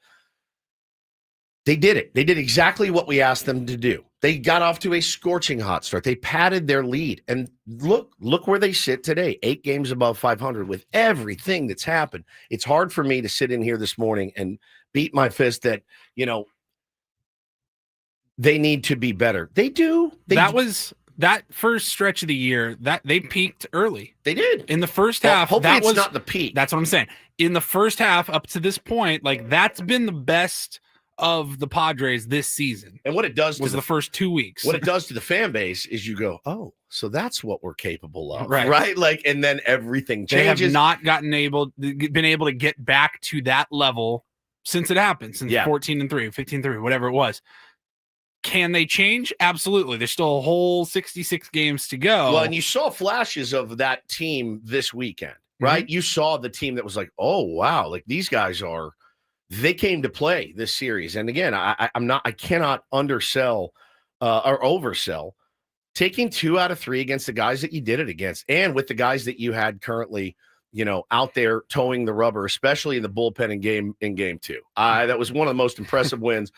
They did it. They did exactly what we asked them to do. They got off to a scorching hot start. They padded their lead. And look where they sit today, 8 games above 500 with everything that's happened. It's hard for me to sit in here this morning and beat my fist that, they need to be better. They do. That first stretch of the year that they peaked early. They did in the first half. Hopefully that it's was not the peak. That's what I'm saying. In the first half up to this point, like that's been the best of the Padres this season. And what it does was the first 2 weeks. What it does to the fan base is you go, oh, so that's what we're capable of, right? Like, and then everything changes. They have not been able to get back to that level since it happened, since 14-3, 15-3, whatever it was. Can they change? Absolutely. There's still a whole 66 games to go. Well, and you saw flashes of that team this weekend, right? You saw the team that was like, oh, wow, like these guys they came to play this series. And again, I cannot undersell or oversell taking 2 out of 3 against the guys that you did it against, and with the guys that you had currently, out there towing the rubber, especially in the bullpen in game 2. That was one of the most impressive wins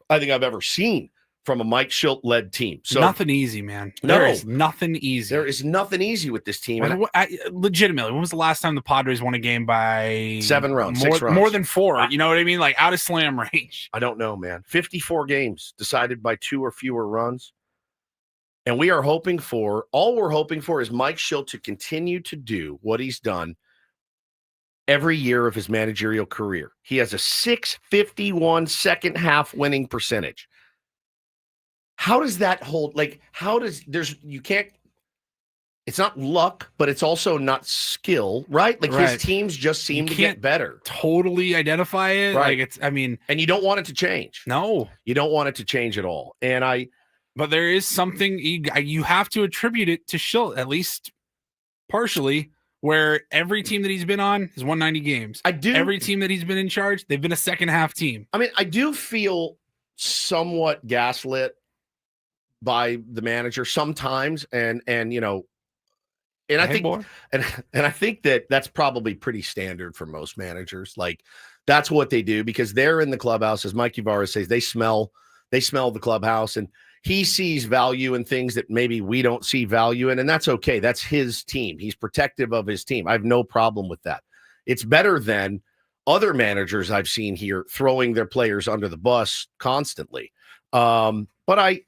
I think I've ever seen from a Mike Schilt-led team. So nothing easy, man. No. There is nothing easy. There is nothing easy with this team. Legitimately, when was the last time the Padres won a game by 7 runs, 6 runs? More than 4. You know what I mean? Like out of slam range. I don't know, man. 54 games decided by 2 or fewer runs. And all we're hoping for is Mike Schilt to continue to do what he's done every year of his managerial career. He has a .651 second half winning percentage. How does that hold? Like, it's not luck, but it's also not skill, right? Like his teams just seem to get better. Totally identify it. Right. Like and you don't want it to change. No, you don't want it to change at all. But there is something you have to attribute it to Schilt, at least partially, where every team that he's been on is 190 games. Every team that he's been in charge, they've been a second half team. I mean, I do feel somewhat gaslit by the manager sometimes, and I think that's probably pretty standard for most managers. Like that's what they do because they're in the clubhouse, as Mike Ybarra says. They smell the clubhouse, and he sees value in things that maybe we don't see value in, and that's okay. That's his team. He's protective of his team. I have no problem with that. It's better than other managers I've seen here throwing their players under the bus constantly. But I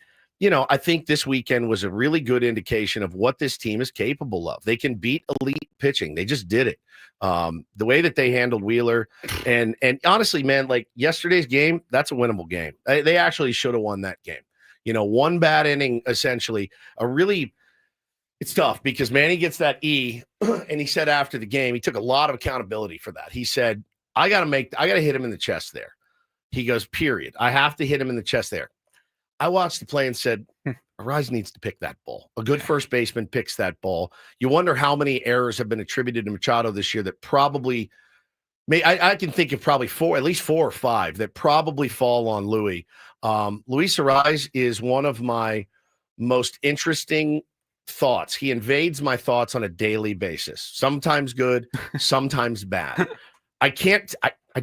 think this weekend was a really good indication of what this team is capable of. They can beat elite pitching. They just did it. The way that they handled Wheeler and honestly, man, like yesterday's game, that's a winnable game. They actually should have won that game. One bad inning, essentially. It's tough because Manny gets that E, and he said after the game, he took a lot of accountability for that. He said, I got to hit him in the chest there. He goes, period. I have to hit him in the chest there. I watched the play and said, Arise needs to pick that ball. A good first baseman picks that ball. You wonder how many errors have been attributed to Machado this year that probably I can think of probably at least four or five that probably fall on Louis. Luis Arise is one of my most interesting thoughts. He invades my thoughts on a daily basis, sometimes good, sometimes bad. I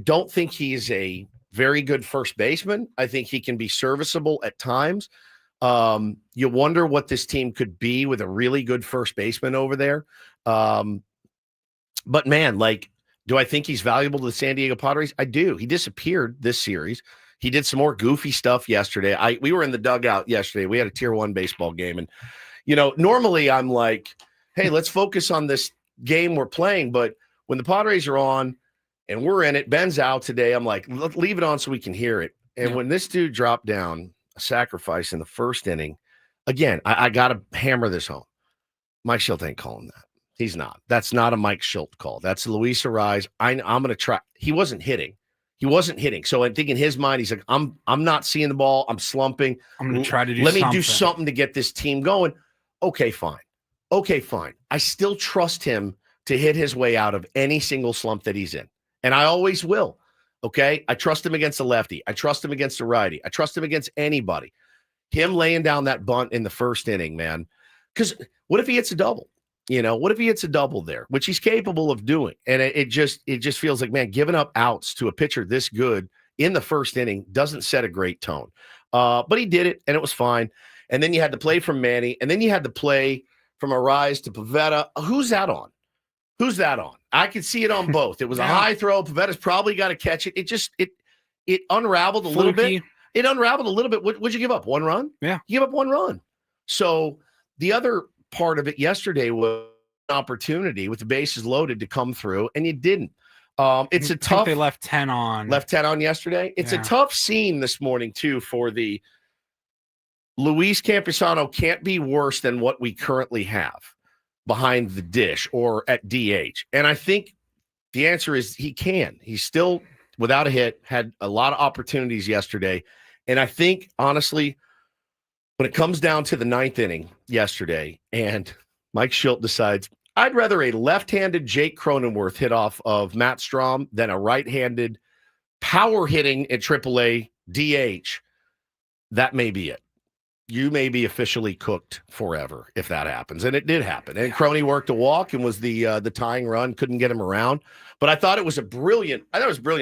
don't think he is a very good first baseman. I think he can be serviceable at times. You wonder what this team could be with a really good first baseman over there. But man, do I think he's valuable to the San Diego Padres? I do. He disappeared this series. He did some more goofy stuff yesterday. We were in the dugout yesterday. We had a tier 1 baseball game. And, normally I'm like, hey, let's focus on this game we're playing. But when the Padres are on and we're in it, Ben's out today. I'm like, leave it on so we can hear it. And when this dude dropped down a sacrifice in the first inning, again, I got to hammer this home. Mike Schilt ain't calling that. He's not. That's not a Mike Schilt call. That's Luis Arise. I'm going to try. He wasn't hitting. So I think in his mind, he's like, I'm not seeing the ball. I'm slumping. I'm going to try to do Let something. me do something to get this team going. Okay, fine. I still trust him to hit his way out of any single slump that he's in. And I always will. Okay. I trust him against a lefty. I trust him against a righty. I trust him against anybody. Him laying down that bunt in the first inning, man. Because what if he hits a double? What if he hits a double there, which he's capable of doing? And it just feels like, man, giving up outs to a pitcher this good in the first inning doesn't set a great tone. But he did it, and it was fine. And then you had the play from Manny, and then you had the play from Arise to Pivetta. Who's that on? I could see it on both. It was a high throw. Pavetta's probably got to catch it. It unraveled a little bit. It unraveled a little bit. What'd you give up? 1 run? Yeah. You give up 1 run. So the other part of it yesterday was an opportunity with the bases loaded to come through, and you didn't. It's a tough. They left 10 on. Left 10 on yesterday. It's a tough scene this morning too for the Luis Campusano. Can't be worse than what we currently have behind the dish or at DH. And I think the answer is he can. He's still without a hit. Had a lot of opportunities yesterday, and I think honestly, when it comes down to the 9th inning yesterday, and Mike Schilt decides, I'd rather a left-handed Jake Cronenworth hit off of Matt Strom than a right-handed power hitting at AAA DH. That may be it. You may be officially cooked forever if that happens. And it did happen. And Croney worked a walk and was the tying run, couldn't get him around. But I thought it was a brilliant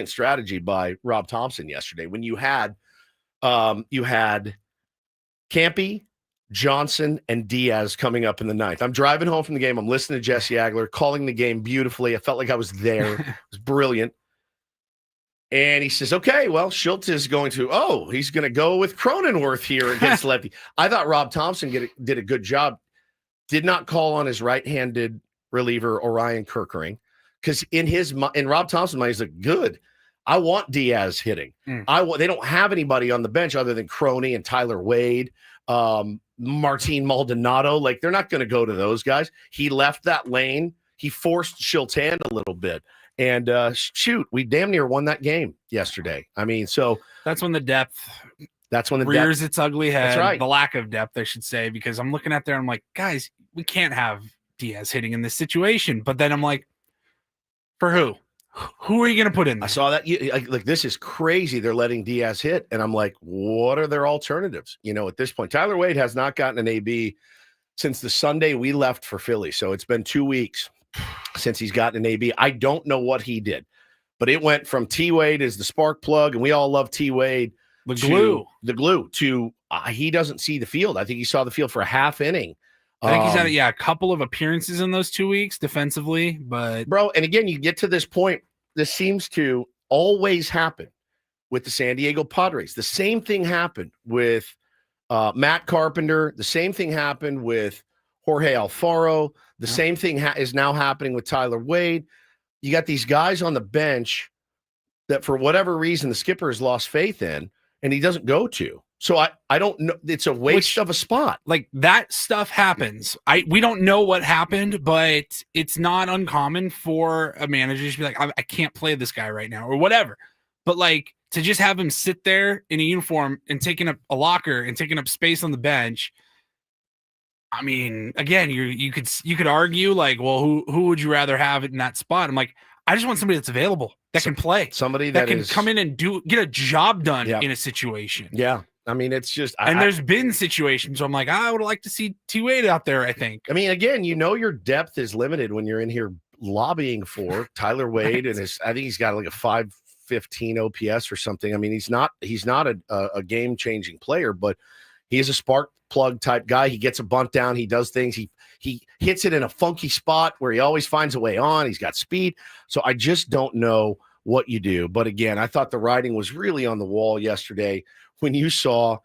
strategy by Rob Thompson yesterday when you had Campy, Johnson, and Diaz coming up in the 9th. I'm driving home from the game. I'm listening to Jesse Agler calling the game beautifully. I felt like I was there. It was brilliant. And he says, okay, well, Schilt is he's going to go with Cronenworth here against lefty. I thought Rob Thompson did a good job. Did not call on his right-handed reliever, Orion Kirkering, because in Rob Thompson's mind, he's like, good. I want Diaz hitting. They don't have anybody on the bench other than Croney and Tyler Wade, Martin Maldonado. They're not going to go to those guys. He left that lane. He forced Schilt's hand a little bit. And we damn near won that game yesterday. I mean, so that's when the depth rears its ugly head. That's right. The lack of depth, I should say, because I'm looking at there. I'm like, guys, we can't have Diaz hitting in this situation. But then I'm like, for who? Who are you going to put in there? I saw that. This is crazy. They're letting Diaz hit. And I'm like, what are their alternatives? At this point, Tyler Wade has not gotten an AB since the Sunday we left for Philly. So it's been 2 weeks since he's gotten an AB. I don't know what he did, but it went from T Wade as the spark plug. And we all love T Wade. The glue to he doesn't see the field. I think he saw the field for a half inning. I think he's had a couple of appearances in those 2 weeks defensively, but bro. And again, you get to this point. This seems to always happen with the San Diego Padres. The same thing happened with Matt Carpenter. The same thing happened with Jorge Alfaro. The same thing is now happening with Tyler Wade. You got these guys on the bench that for whatever reason the skipper has lost faith in, and he doesn't go to. So I don't know. It's a waste of a spot. That stuff happens. We don't know what happened, but it's not uncommon for a manager to be like, I can't play this guy right now or whatever. But to just have him sit there in a uniform and taking up a locker and taking up space on the bench. I mean, again, you could argue well, who would you rather have in that spot? I'm like, I just want somebody that's available. that can play, somebody that can come in and get a job done in a situation. Yeah. I mean, it's just, there's been situations where I'm like, I would like to see 2-8 out there. I think. I mean, again, your depth is limited when you're in here lobbying for Tyler Wade, and I think he's got like a 515 OPS or something. I mean, he's not a game changing player, but he is a spark plug type guy. He gets a bunt down. He does things. He hits it in a funky spot where he always finds a way on. He's got speed. So I just don't know what you do. But again, I thought the writing was really on the wall yesterday when you saw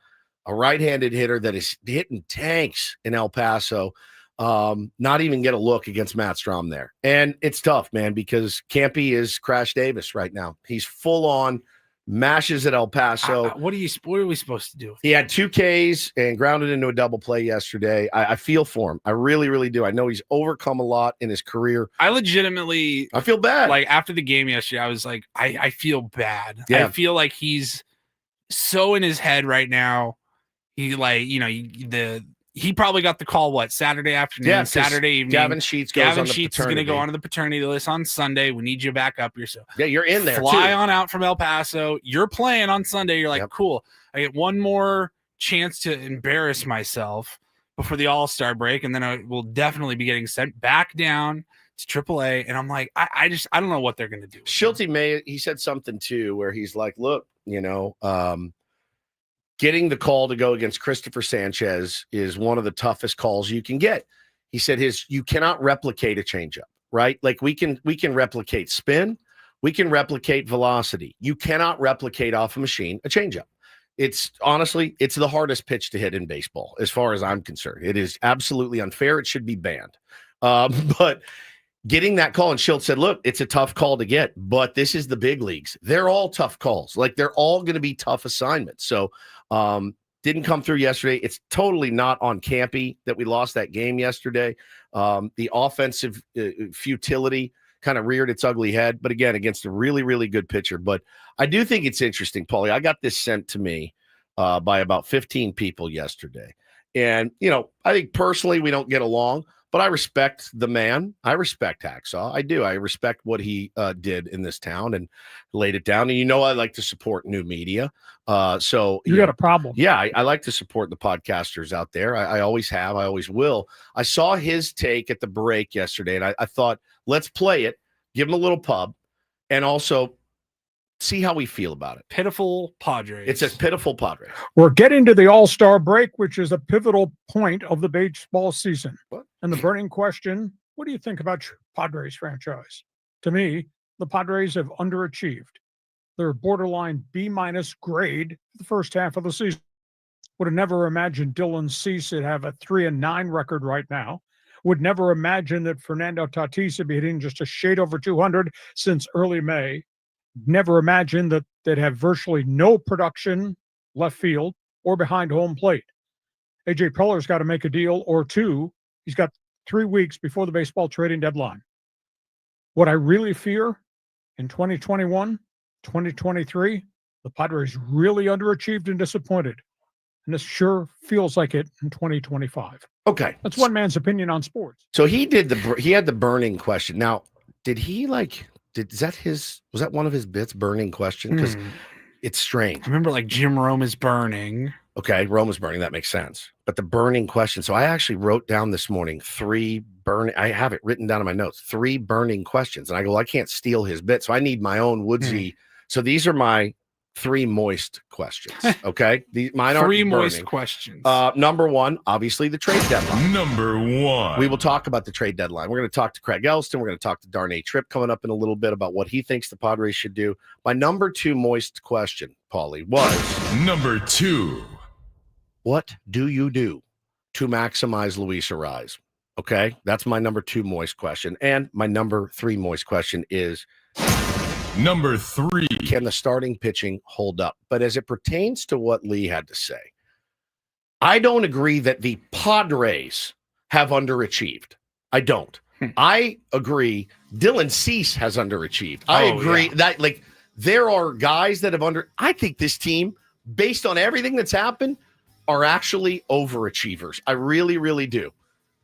a right-handed hitter that is hitting tanks in El Paso, not even get a look against Matt Strom there. And it's tough, man, because Campy is Crash Davis right now. He's full on mashes at El Paso. What are we supposed to do? He had 2 Ks and grounded into a double play yesterday. I feel for him. I really, really do. I know he's overcome a lot in his career. I feel bad. Like after the game yesterday, I was like, I feel bad. Yeah. I feel like he's so in his head right now. He he probably got the call Saturday afternoon, Saturday evening. Gavin Sheets is going to go onto the paternity list on Sunday. We need you back up yourself. Yeah, you're in there. Fly on out from El Paso. You're playing on Sunday. You're like, cool. I get one more chance to embarrass myself before the All-Star break, and then I will definitely be getting sent back down to AAA. And I'm like, I don't know what they're going to do. Schulte he said something too, where he's like, look, getting the call to go against Christopher Sanchez is one of the toughest calls you can get. He said you cannot replicate a changeup, right? Like we can replicate spin, we can replicate velocity. You cannot replicate off a machine a changeup. It's the hardest pitch to hit in baseball, as far as I'm concerned. It is absolutely unfair. It should be banned. But getting that call, and Schultz said, look, it's a tough call to get, but this is the big leagues. They're all tough calls. Like they're all going to be tough assignments. So didn't come through yesterday. It's totally not on Campy that we lost that game yesterday. The offensive futility kind of reared its ugly head, but again, against a really, really good pitcher. But I do think it's interesting, Paulie. I got this sent to me by about 15 people yesterday. And, I think personally we don't get along, but I respect the man. I respect Hacksaw. I do. I respect what he did in this town and laid it down. And I like to support new media. So you got a problem. Yeah, I like to support the podcasters out there. I always have. I always will. I saw his take at the break yesterday, and I thought, let's play it, give him a little pub, and also see how we feel about it. Pitiful Padres. It says pitiful Padres. We're getting to the All-Star break, which is a pivotal point of the baseball season. What? And the burning question, what do you think about your Padres franchise? To me, the Padres have underachieved. They're borderline B- grade the first half of the season. Would have never imagined Dylan Cease would have a 3-9 record right now. Would never imagine that Fernando Tatis would be hitting just a shade over 200 since early May. Never imagined that they'd have virtually no production left field or behind home plate. A.J. Preller's got to make a deal or two. He's got 3 weeks before the baseball trading deadline. What I really fear in 2021, 2023, the Padres really underachieved and disappointed. And this sure feels like it in 2025. Okay. That's one man's opinion on sports. So he had the burning question. Now, was that one of his bits, burning question? Because it's strange. I remember Jim Rome is burning. Okay, Rome is burning. That makes sense. But the burning question. So I actually wrote down this morning I have it written down in my notes, 3 burning questions. And I go, well, I can't steal his bit. So I need my own woodsy. So these are my 3 moist questions. Okay. Mine are 3 moist questions. Number 1, obviously the trade deadline. Number 1. We will talk about the trade deadline. We're going to talk to Craig Elsten. We're going to talk to Darnay Tripp coming up in a little bit about what he thinks the Padres should do. My number 2 moist question, Paulie, was number 2. What do you do to maximize Luis Arraez? Okay. That's my number 2 moist question. And my number 3 moist question is number 3. Can the starting pitching hold up? But as it pertains to what Lee had to say, I don't agree that the Padres have underachieved. I don't. I agree Dylan Cease has underachieved. I agree that there are guys that have I think this team, based on everything that's happened, are actually overachievers. I really, really do.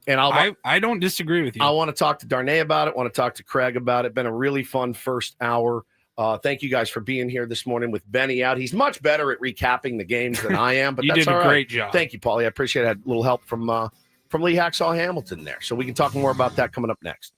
And I don't disagree with you. I want to talk to Darnay about it. Want to talk to Craig about it. Been a really fun first hour. Thank you guys for being here this morning with Benny out. He's much better at recapping the games than I am, but You that's did a all right. great job. Thank you, Paulie. I appreciate it. I had a little help from Lee Hacksaw Hamilton there. So we can talk more about that coming up next.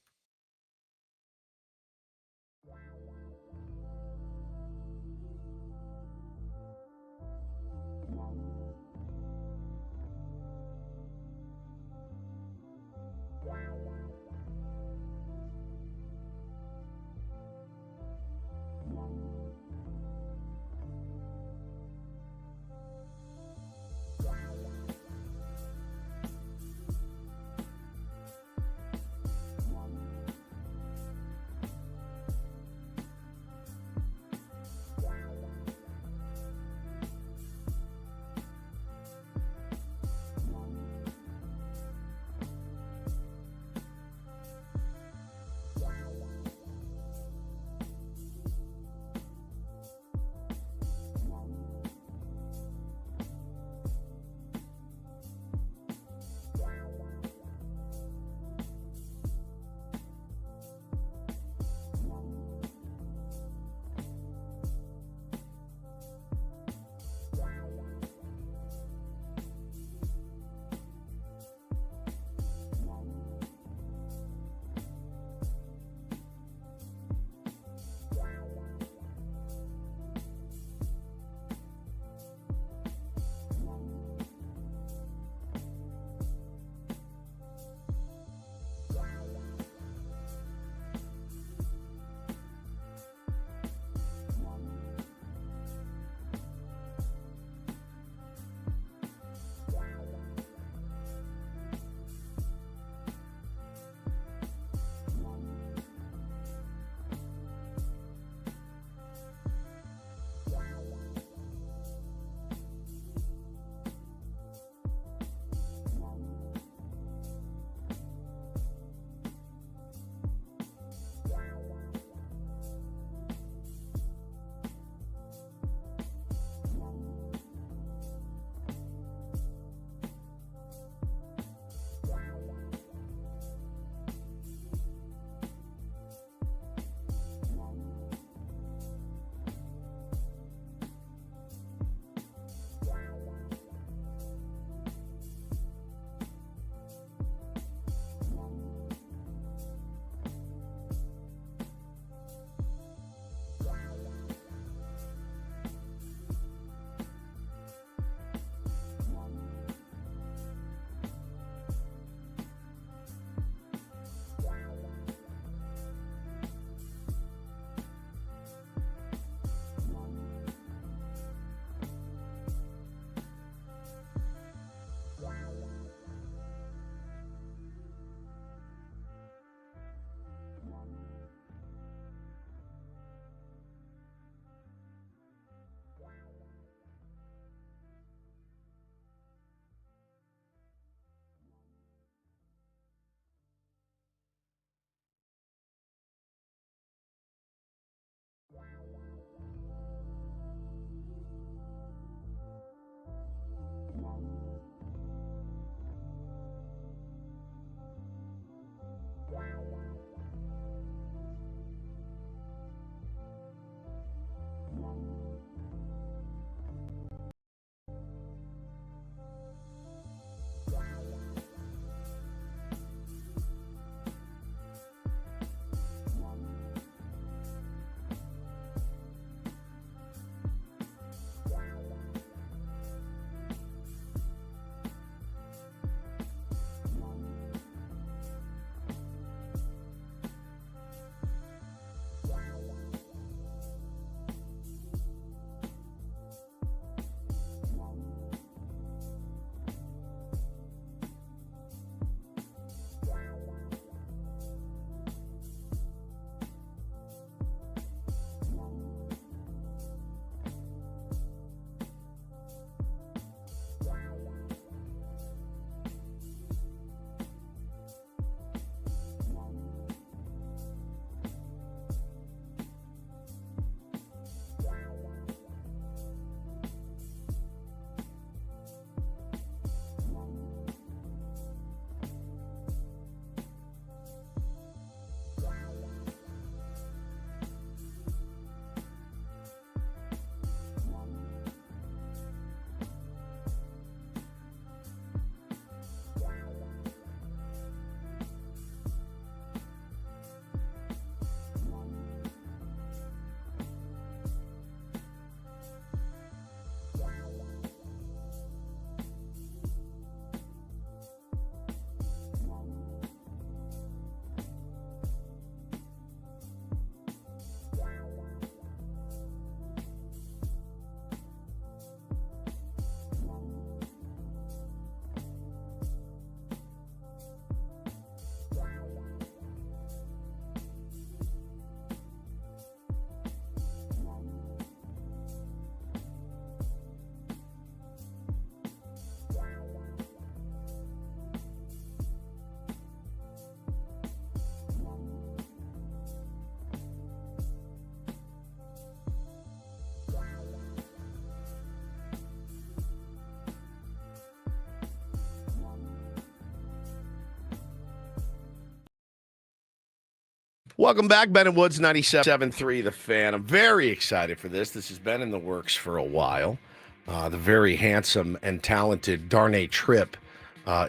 Welcome back, Ben and Woods, 97.3 The Fan. I'm very excited for this. This has been in the works for a while. The very handsome and talented Darnay Tripp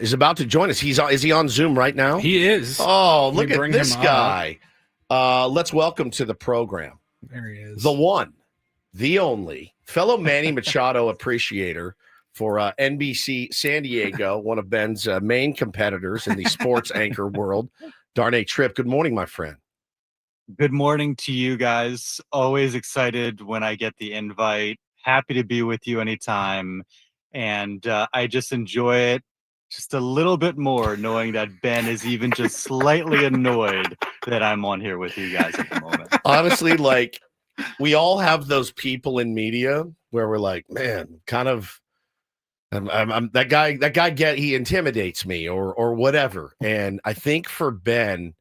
is about to join us. Is he on Zoom right now? He is. Oh, look at this guy. Let's welcome to the program. There he is. The one, the only, fellow Manny Machado appreciator for NBC San Diego, one of Ben's main competitors in the sports anchor world, Darnay Tripp. Good morning, my friend. Good morning to you guys. Always excited when I get the invite. Happy to be with you anytime. And I just enjoy it just a little bit more knowing that Ben is even just slightly annoyed that I'm on here with you guys at the moment. Honestly, like, we all have those people in media where we're like, man, kind of, I'm that guy he intimidates me or whatever. And I think for Ben,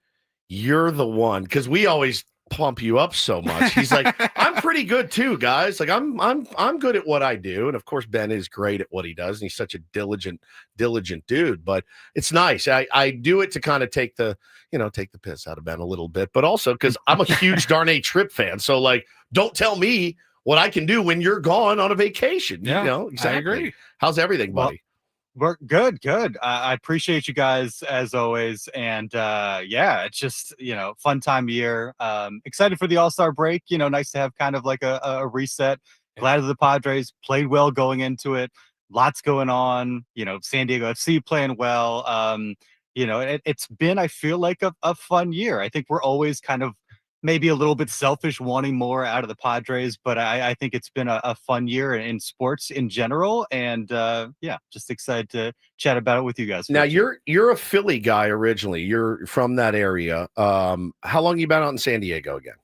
you're the one, because we always pump you up so much. He's like, I'm pretty good too, guys. Like, I'm good at what I do. And of course, Ben is great at what he does. And he's such a diligent dude. But it's nice. I do it to kind of take the piss out of Ben a little bit, but also because I'm a huge Darnay Tripp fan. So, like, don't tell me what I can do when you're gone on a vacation. Yeah, exactly. I agree. How's everything, buddy? We're good. I appreciate you guys as always. And yeah, it's just, fun time of year. Excited for the All-Star break. Nice to have kind of like a reset. Glad that the Padres played well going into it. Lots going on. San Diego FC playing well. It's been, I feel like, a fun year. I think we're always kind of maybe a little bit selfish, wanting more out of the Padres, but I think it's been a fun year in sports in general, and yeah, just excited to chat about it with you guys. Now, you're a Philly guy originally. You're from that area. How long you been out in San Diego again?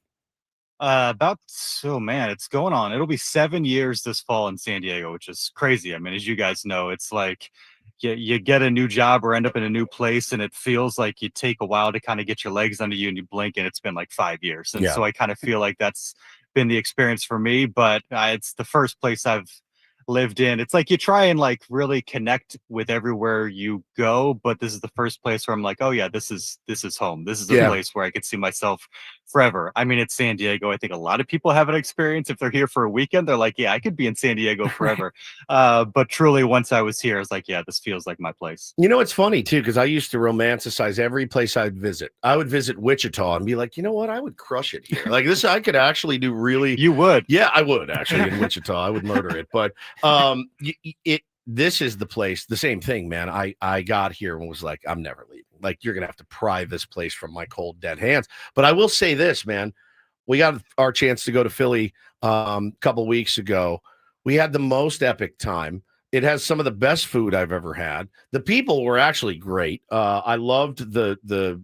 It's going on. It'll be 7 years this fall in San Diego, which is crazy. I mean, as you guys know, it's like you get a new job or end up in a new place, and it feels like you take a while to kind of get your legs under you, and you blink and it's been like 5 years. And so I kind of feel like that's been the experience for me, but it's the first place I've lived in. It's like you try and like really connect with everywhere you go, but this is the first place where I'm like, oh yeah, this is home. This is a place where I could see myself forever. I mean, it's San Diego. I think a lot of people have an experience. If they're here for a weekend, they're like, yeah, I could be in San Diego forever. But truly, once I was here, I was like, yeah, this feels like my place. It's funny too, because I used to romanticize every place I'd visit. I would visit Wichita and be like, you know what, I would crush it here. Like this, I could actually do really. You would? Yeah, I would actually in Wichita. I would murder it. But this is the place. The same thing, man. I got here and was like, I'm never leaving. Like, you're gonna have to pry this place from my cold dead hands. But I will say this, man. We got our chance to go to Philly a couple weeks ago. We had the most epic time. It has some of the best food I've ever had. The people were actually great. I loved the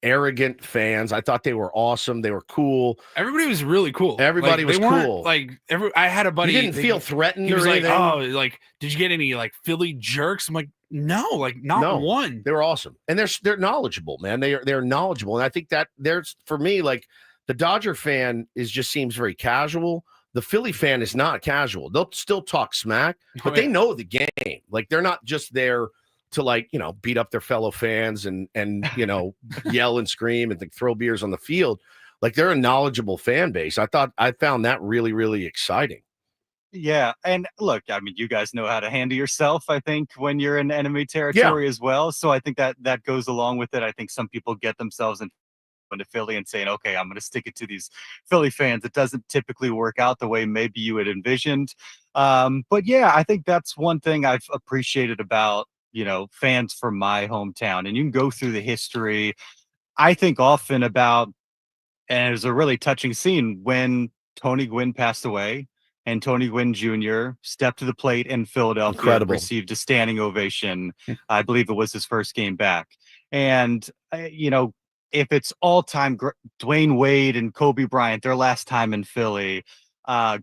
arrogant fans. I thought they were awesome. They were cool. Everybody was really cool. Everybody was cool. I had a buddy. You didn't feel threatened. He was or like, anything? "Oh, like, did you get any like Philly jerks?" I'm like, "No, like not one." They were awesome, and they're knowledgeable, man. They're knowledgeable, and I think that there's for me like the Dodger fan just seems very casual. The Philly fan is not casual. They'll still talk smack, but they know the game. Like they're not just there to beat up their fellow fans and yell and scream and throw beers on the field. Like they're a knowledgeable fan base. I found that really, really exciting. Yeah. And look, I mean, you guys know how to handle yourself, I think, when you're in enemy territory as well. So I think that goes along with it. I think some people get themselves into Philly and saying, okay, I'm going to stick it to these Philly fans. It doesn't typically work out the way maybe you had envisioned. But yeah, I think that's one thing I've appreciated about fans from my hometown. And you can go through the history. I think often about, and it was a really touching scene when Tony Gwynn passed away and Tony Gwynn Jr. stepped to the plate in Philadelphia, received a standing ovation. I believe it was his first game back. And, if it's all-time Dwayne Wade and Kobe Bryant, their last time in Philly,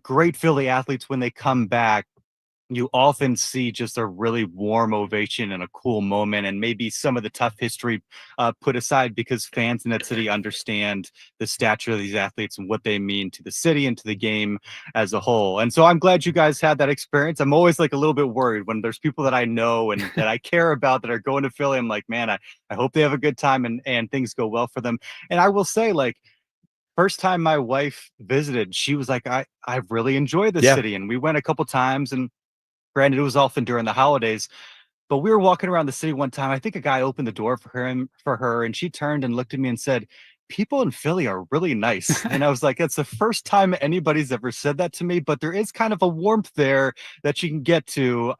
great Philly athletes when they come back, you often see just a really warm ovation and a cool moment, and maybe some of the tough history put aside, because fans in that city understand the stature of these athletes and what they mean to the city and to the game as a whole. And so I'm glad you guys had that experience. I'm always like a little bit worried when there's people that I know and that I care about that are going to Philly. I'm like, man, I hope they have a good time and things go well for them. And I will say, like, first time my wife visited, she was like, I really enjoy this city. And we went a couple times, and granted, it was often during the holidays, but we were walking around the city one time. I think a guy opened the door for her, and she turned and looked at me and said, "People in Philly are really nice." And I was like, "It's the first time anybody's ever said that to me." But there is kind of a warmth there that you can get to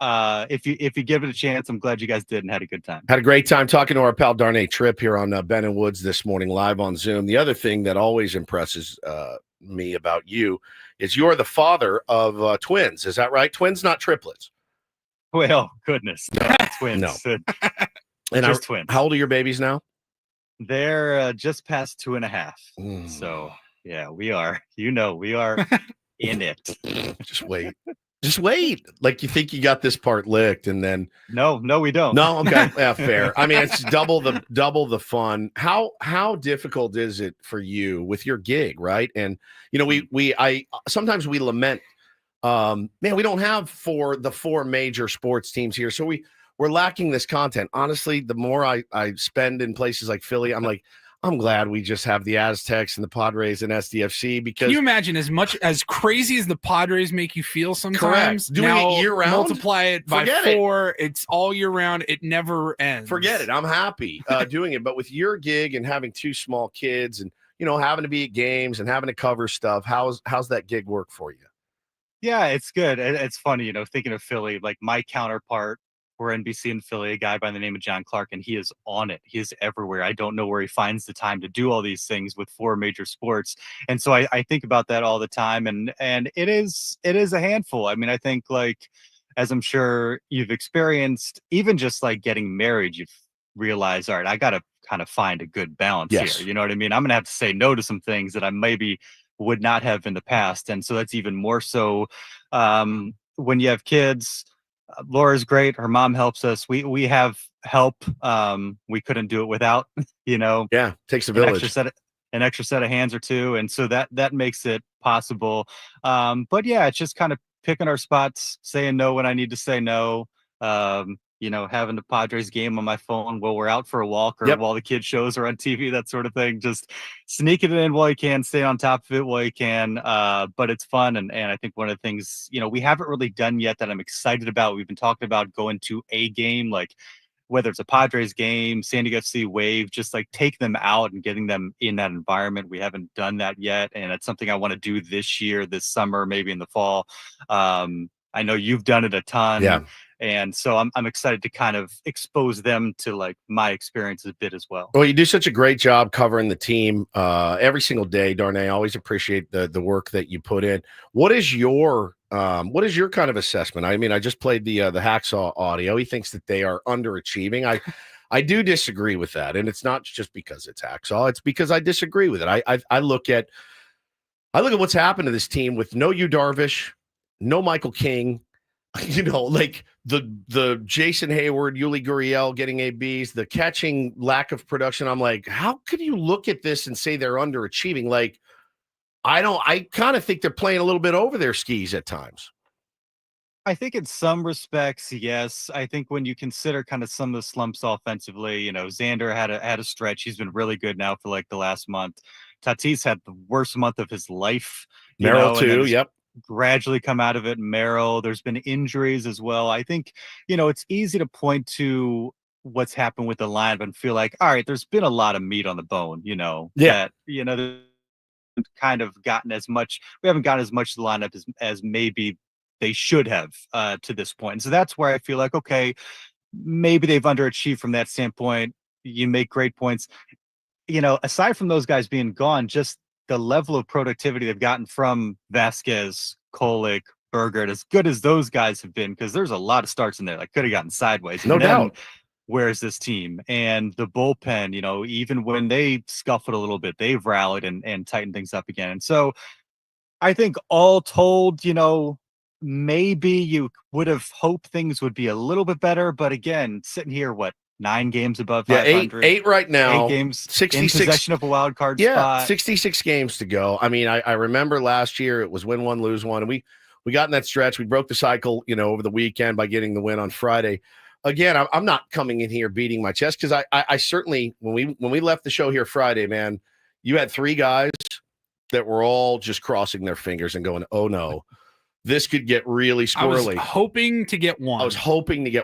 if you give it a chance. I'm glad you guys did and had a good time. Had a great time talking to our pal Darnay Tripp here on Ben and Woods this morning, live on Zoom. The other thing that always impresses me about you is you're the father of twins. Is that right? Twins, not triplets. Well, goodness, no, twins. No. And Just twins. How old are your babies now? They're just past 2.5. So yeah, we are. We are in it. Just wait. Just wait. Like, you think you got this part licked, and then no, we don't. No, okay, yeah, fair. I mean, it's double the fun. How difficult is it for you with your gig, right? And I sometimes we lament, man, we don't have the four major sports teams here, so we're lacking this content. Honestly, the more I spend in places like Philly, I'm glad we just have the Aztecs and the Padres and SDFC, because can you imagine, as crazy as the Padres make you feel sometimes? Correct. Doing it year round, multiply it by 4. It's all year round. It never ends. Forget it. I'm happy doing it. But with your gig and having 2 small kids and having to be at games and having to cover stuff, how's that gig work for you? Yeah, it's good. It's funny, thinking of Philly, like my counterpart for NBC in Philly, a guy by the name of John Clark, and he is on it. He is everywhere. I don't know where he finds the time to do all these things with 4 major sports. And so I think about that all the time, and it is a handful. I mean, I think, like, as I'm sure you've experienced, even just like getting married, you've realized, all right, I got to kind of find a good balance here. You know what I mean? I'm going to have to say no to some things that I maybe would not have in the past. And so that's even more so when you have kids. Laura's great. Her mom helps us. We have help. We couldn't do it without, Yeah, takes a village. An extra set of hands or two. And so that makes it possible. But yeah, it's just kind of picking our spots, saying no when I need to say no. Having the Padres game on my phone while we're out for a walk or while the kid shows are on TV, that sort of thing. Just sneaking it in while you can, stay on top of it while you can. But it's fun. And I think one of the things, we haven't really done yet that I'm excited about, we've been talking about going to a game, like whether it's a Padres game, San Diego FC Wave, just like take them out and getting them in that environment. We haven't done that yet. And it's something I want to do this year, this summer, maybe in the fall. I know you've done it a ton. Yeah. And so I'm excited to kind of expose them to like my experience a bit as well. Well, you do such a great job covering the team every single day, Darnay. I always appreciate the work that you put in. What is your kind of assessment? I mean, I just played the Hacksaw audio. He thinks that they are underachieving. I do disagree with that, and it's not just because it's Hacksaw. It's because I disagree with it. I look at what's happened to this team with no Yu Darvish, no Michael King. Like the Jason Hayward, Yuli Gurriel getting ABs, the catching lack of production. I'm like, how could you look at this and say they're underachieving? Like, I kind of think they're playing a little bit over their skis at times. I think in some respects, yes. I think when you consider kind of some of the slumps offensively, Xander had a stretch. He's been really good now for like the last month. Tatis had the worst month of his life. Merrill too. Yep. Gradually come out of it. Merrill, there's been injuries as well. I think, it's easy to point to what's happened with the lineup and feel like, all right, there's been a lot of meat on the bone, that, kind of gotten as much, we haven't gotten as much of the lineup as maybe they should have to this point. And so that's where I feel like, okay, maybe they've underachieved from that standpoint. You make great points. Aside from those guys being gone, just the level of productivity they've gotten from Vasquez, Kolek, Bergert, as good as those guys have been, because there's a lot of starts in there that could have gotten sideways. No doubt. Where's this team? And the bullpen, even when they scuffled a little bit, they've rallied and tightened things up again. And so I think all told, maybe you would have hoped things would be a little bit better, but again, sitting here, 9 games above 500? Eight right now. 8 games 66 in possession of a wild card spot. 66 games to go. I mean, I remember last year it was win one, lose one, and we got in that stretch. We broke the cycle, over the weekend by getting the win on Friday. Again, I'm not coming in here beating my chest because I certainly when we left the show here Friday, man, you had 3 guys that were all just crossing their fingers and going, "Oh no, this could get really squirrely." I was hoping to get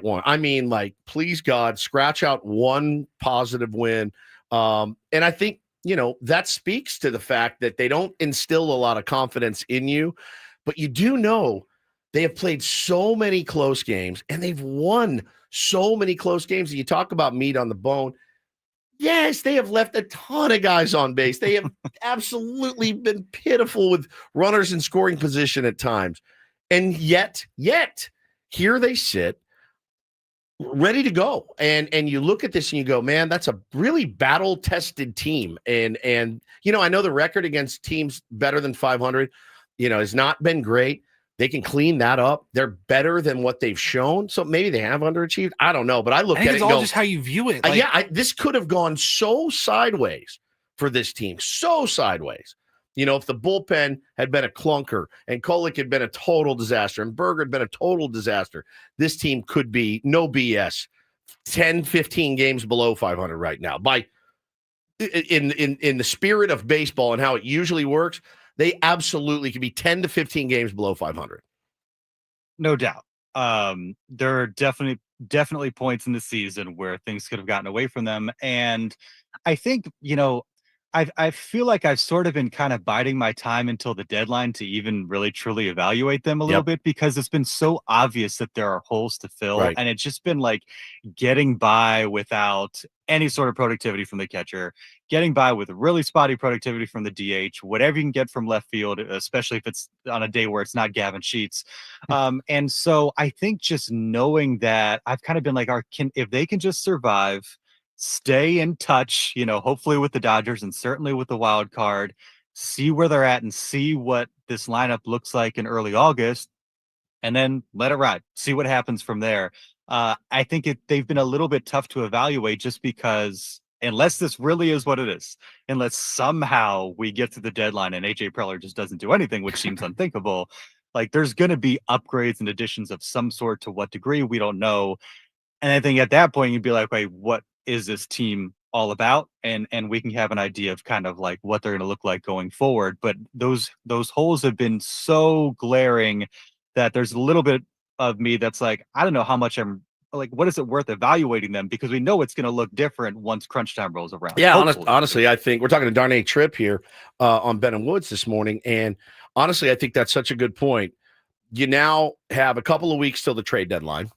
one. I mean, like, please God, scratch out one positive win. And I think, that speaks to the fact that they don't instill a lot of confidence in you, but you do know they have played so many close games and they've won so many close games. You talk about meat on the bone. Yes, they have left a ton of guys on base. They have absolutely been pitiful with runners in scoring position at times. And yet, here they sit ready to go. And you look at this and you go, man, that's a really battle-tested team. And I know the record against teams better than 500, has not been great. They can clean that up. They're better than what they've shown. So maybe they have underachieved. I don't know. But I look at it it's and all go, just how you view it. This could have gone so sideways for this team. So sideways. If the bullpen had been a clunker and Kolek had been a total disaster and Berger had been a total disaster, this team could be, no BS, 10, 15 games below 500 right now. In the spirit of baseball and how it usually works, they absolutely could be 10 to 15 games below 500. No doubt. There are definitely points in the season where things could have gotten away from them. And I think, I feel like I've sort of been kind of biding my time until the deadline to even really truly evaluate them a little bit, because it's been so obvious that there are holes to fill. Right. And it's just been like getting by without any sort of productivity from the catcher, getting by with really spotty productivity from the DH, whatever you can get from left field, especially if it's on a day where it's not Gavin Sheets. And so I think just knowing that, I've kind of been like, if they can just survive, stay in touch, hopefully with the Dodgers and certainly with the wild card, see where they're at and see what this lineup looks like in early August, and then let it ride, see what happens from there. I think they've been a little bit tough to evaluate just because unless this really is what it is, unless somehow we get to the deadline and AJ Preller just doesn't do anything, which seems unthinkable, like there's going to be upgrades and additions of some sort. To what degree, we don't know. And I think at that point you'd be like, wait, what is this team all about? And we can have an idea of kind of like what they're going to look like going forward. But those holes have been so glaring that there's a little bit of me that's like, I don't know how much I'm like, what is it worth evaluating them? Because we know it's going to look different once crunch time rolls around. Yeah, honestly, I think we're talking to Darnay Tripp here on Ben and Woods this morning. And honestly, I think that's such a good point. You now have a couple of weeks till the trade deadline.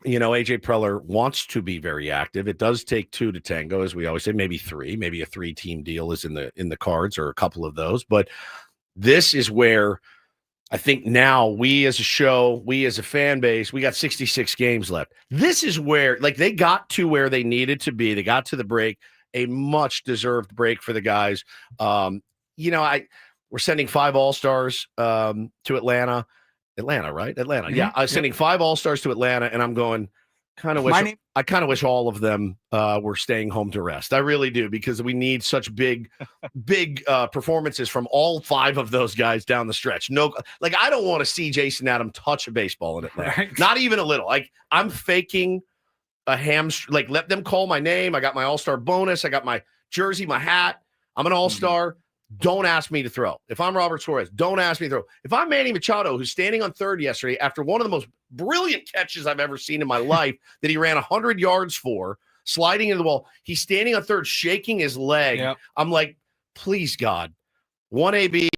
AJ Preller wants to be very active. It does take 2 to tango, as we always say, maybe 3, maybe a 3-team deal is in the cards, or a couple of those. But this is where I think now we as a show, we as a fan base, we got 66 games left. This is where, like, they got to where they needed to be. They got to the break, a much deserved break for the guys. We're sending 5 All-Stars to Atlanta. Atlanta, right? Atlanta. Yeah. I was sending 5 All-Stars to Atlanta, and I'm going, I kind of wish all of them were staying home to rest. I really do, because we need such big performances from all 5 of those guys down the stretch. No, like, I don't want to see Jason Adam touch a baseball in Atlanta. Right. Not even a little. Like, I'm faking a hamstring. Like, let them call my name. I got my All-Star bonus. I got my jersey, my hat. I'm an All-Star. Mm-hmm. Don't ask me to throw. If I'm Robert Suarez, don't ask me to throw. If I'm Manny Machado, who's standing on third yesterday after one of the most brilliant catches I've ever seen in my life that he ran 100 yards for, sliding into the wall, he's standing on third, shaking his leg. Yep. I'm like, please, God, 1 AB,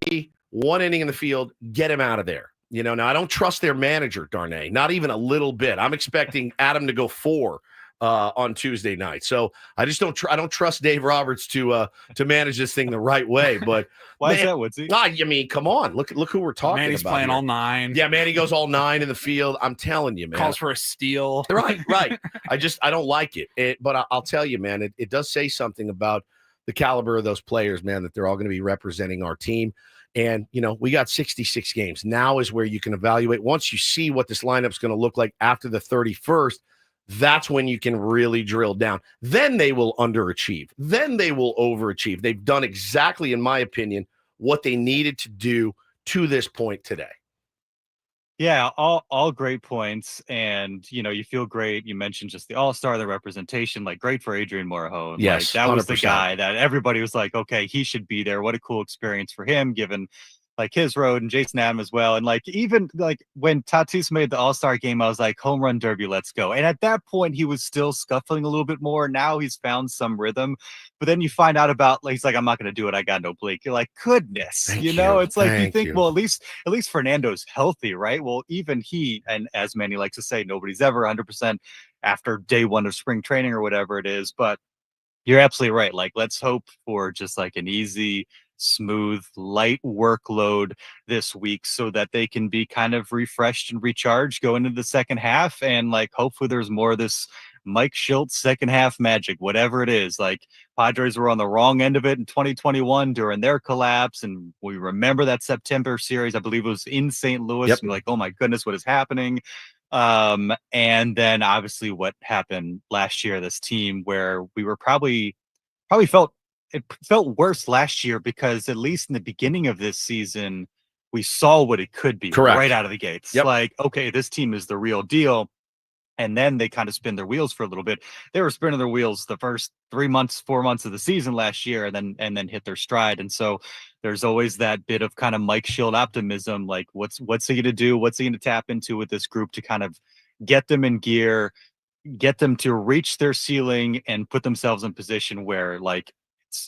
1 inning in the field, get him out of there. Now I don't trust their manager, Darnay, not even a little bit. I'm expecting Adam to go 4 on Tuesday night. So I just don't trust Dave Roberts to manage this thing the right way. But why is that, Woodsy? I mean, come on, look who we're talking Manny's about. Manny's playing here. all 9. Yeah, Manny goes all 9 in the field. I'm telling you, man. Calls for a steal. Right. I don't like it. But I'll tell you, man, it does say something about the caliber of those players, man, that they're all going to be representing our team. And, we got 66 games. Now is where you can evaluate. Once you see what this lineup's going to look like after the 31st, that's when you can really drill down. Then they will underachieve. Then they will overachieve. They've done exactly, in my opinion, what they needed to do to this point today. Yeah, all great points. And, you feel great. You mentioned just the all-star, the representation, like great for Adrian Morejon. Yes, like, that was the 100%. guy that everybody was like, okay, he should be there. What a cool experience for him, given like his road, and Jason Adam as well. And like, even like when Tatis made the all-star game, I was like, home run derby, let's go. And at that point, he was still scuffling a little bit more. Now he's found some rhythm. But then you find out about, like, he's like, I'm not going to do it. I got no Blake. You're like, goodness, Thank it's like, Thank you think, you. well, at least Fernando's healthy, right? Well, even he, and as Manny likes to say, nobody's ever 100% after day one of spring training or whatever it is. But you're absolutely right. Like, let's hope for just like an easy, smooth, light workload this week so that they can be kind of refreshed and recharged going into the second half. And like, hopefully there's more of this Mike Schultz second half magic, whatever it is. Like, Padres were on the wrong end of it in 2021 during their collapse. And we remember that September series, I believe it was in St. Louis. Yep. And like, oh my goodness, what is happening? And then obviously what happened last year, this team where we were probably felt worse last year, because at least in the beginning of this season, we saw what it could be. Correct. Right out of the gates. Yep. Like, okay, this team is the real deal. And then they kind of spin their wheels for a little bit. They were spinning their wheels the first 4 months of the season last year, and then hit their stride. And so there's always that bit of kind of Mike Schilt optimism. Like, what's he going to do? What's he going to tap into with this group to kind of get them in gear, get them to reach their ceiling, and put themselves in position where like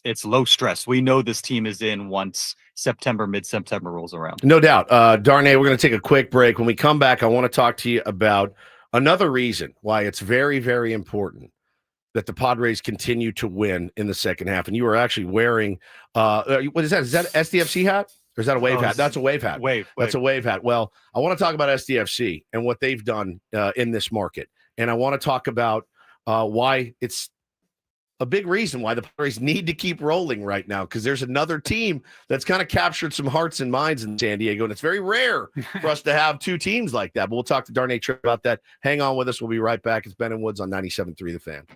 it's low stress. We know this team is in once mid-September rolls around. No doubt. Darnay, we're going to take a quick break. When we come back, I want to talk to you about another reason why it's very, very important that the Padres continue to win in the second half. And you were actually wearing, what is that? Is that an SDFC hat? Or is that a wave hat? That's a wave hat. That's a wave hat. Well, I want to talk about SDFC and what they've done in this market. And I want to talk about why it's a big reason why the Padres need to keep rolling right now, because there's another team that's kind of captured some hearts and minds in San Diego, and it's very rare for us to have two teams like that. But we'll talk to Darnay Tripp about that. Hang on with us. We'll be right back. It's Ben and Woods on 97.3 The Fan.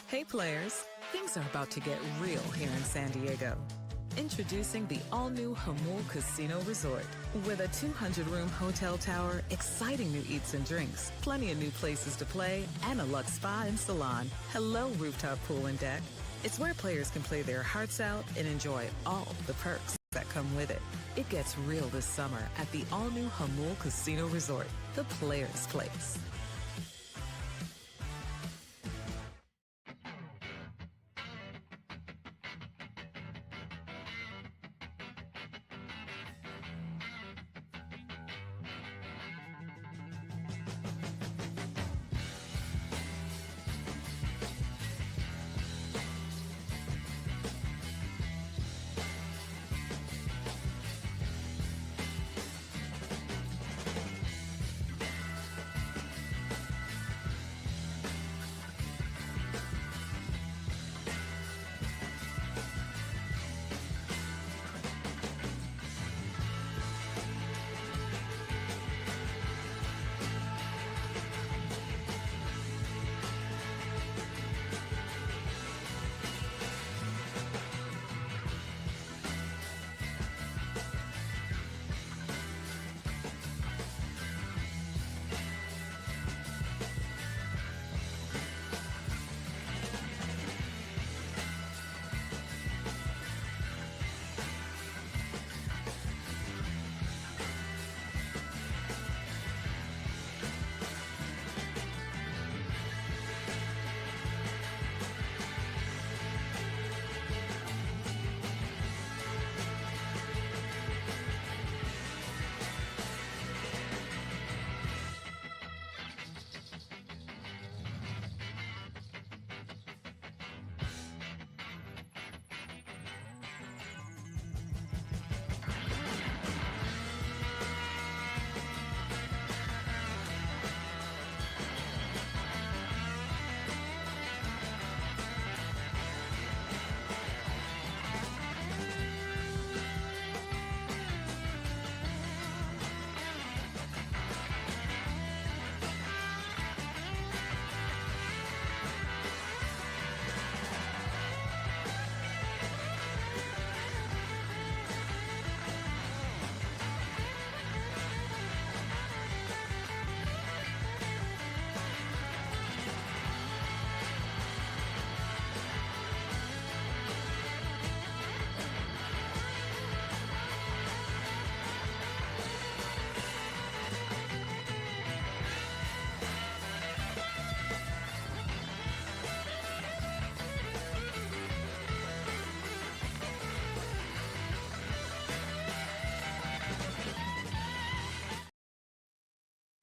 Hey players, things are about to get real here in San Diego. Introducing the all-new Hamul Casino Resort. With a 200-room hotel tower, exciting new eats and drinks, plenty of new places to play, and a luxe spa and salon. Hello, rooftop pool and deck. It's where players can play their hearts out and enjoy all the perks that come with it. It gets real this summer at the all-new Hamul Casino Resort, the players' place.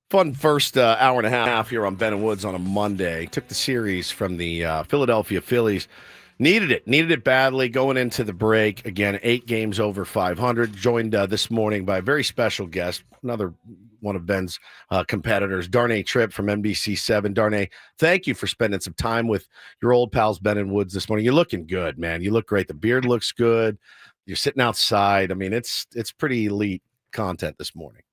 Fun first hour and a half here on Ben and Woods on a Monday. Took the series from the Philadelphia Phillies. Needed it badly going into the break. Again, 8 games over 500. Joined this morning by a very special guest, another one of Ben's competitors, Darnay Tripp from NBC7. Darnay, thank you for spending some time with your old pals Ben and Woods this morning. You're looking good, man. You look great. The beard looks good. You're sitting outside. I mean, it's pretty elite content this morning.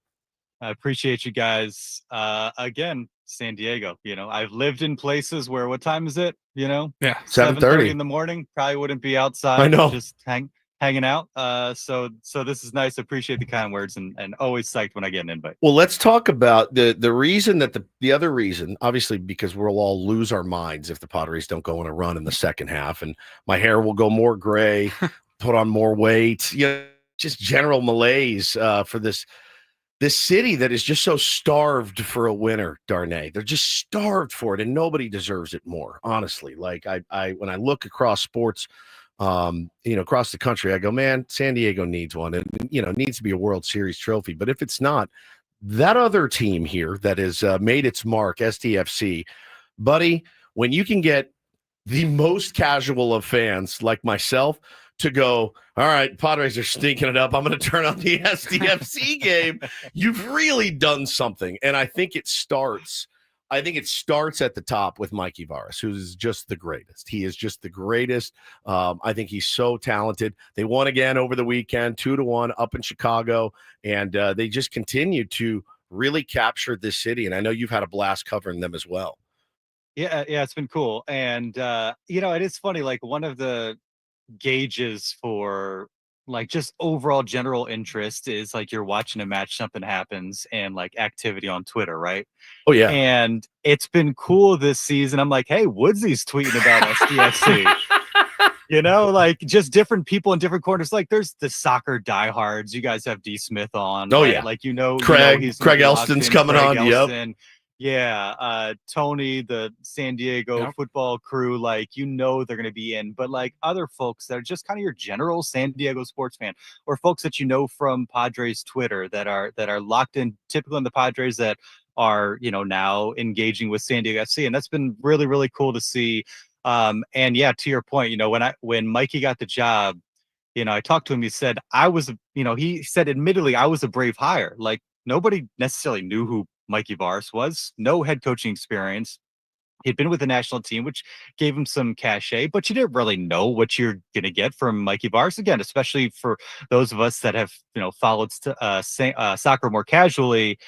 I appreciate you guys. Again, San Diego, I've lived in places where, what time is it? Yeah. 7:30 in the morning. Probably wouldn't be outside. I know. Just hanging out. So this is nice. Appreciate the kind words and always psyched when I get an invite. Well, let's talk about the reason that the other reason, obviously, because we'll all lose our minds if the Padres don't go on a run in the second half, and my hair will go more gray, put on more weight, just general malaise for this city that is just so starved for a winner, Darnay. They're just starved for it, and nobody deserves it more, honestly. Like I when I look across sports, across the country, I go, man, San Diego needs one, and needs to be a World Series trophy. But if it's not, that other team here that has made its mark, SDFC, buddy, when you can get the most casual of fans like myself to go, all right, Padres are stinking it up, I'm going to turn on the SDFC game, you've really done something. And I think it starts at the top with Mikey Varas, who's just the greatest. He is just the greatest. I think he's so talented. They won again over the weekend, 2-1 up in Chicago, and they just continue to really capture this city. And I know you've had a blast covering them as well. Yeah, it's been cool. And it is funny, like one of the gauges for like just overall general interest is like you're watching a match, something happens, and like activity on Twitter, right? Oh yeah. And it's been cool this season. I'm like, hey, Woodsy's tweeting about SDFC. Like just different people in different corners. Like there's the soccer diehards. You guys have D Smith on. Oh right? Yeah. Like Craig he's Elsten's coming on. Yep. Yeah, Tony, the San Diego football crew, like they're going to be in, but like other folks that are just kind of your general San Diego sports fan, or folks that from Padres Twitter that are locked in, typically in the Padres that are now engaging with San Diego FC, and that's been really really cool to see. And yeah, to your point, when Mikey got the job, I talked to him. He said he said admittedly I was a brave hire. Like nobody necessarily knew who Mikey Varis was, no head coaching experience. He'd been with the national team, which gave him some cachet, but you didn't really know what you're going to get from Mikey Varis. Again, especially for those of us that have, followed soccer more casually.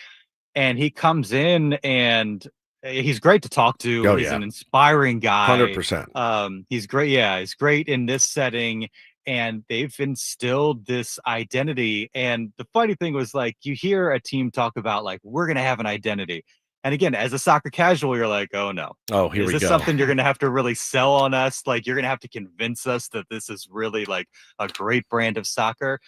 And he comes in and he's great to talk to. Oh, he's an inspiring guy. 100%. He's great. Yeah, he's great in this setting. And they've instilled this identity. And the funny thing was, like, you hear a team talk about, like, we're going to have an identity. And again, as a soccer casual, you're like, oh no. Oh, here we go. Is this something you're going to have to really sell on us? Like, you're going to have to convince us that this is really like a great brand of soccer.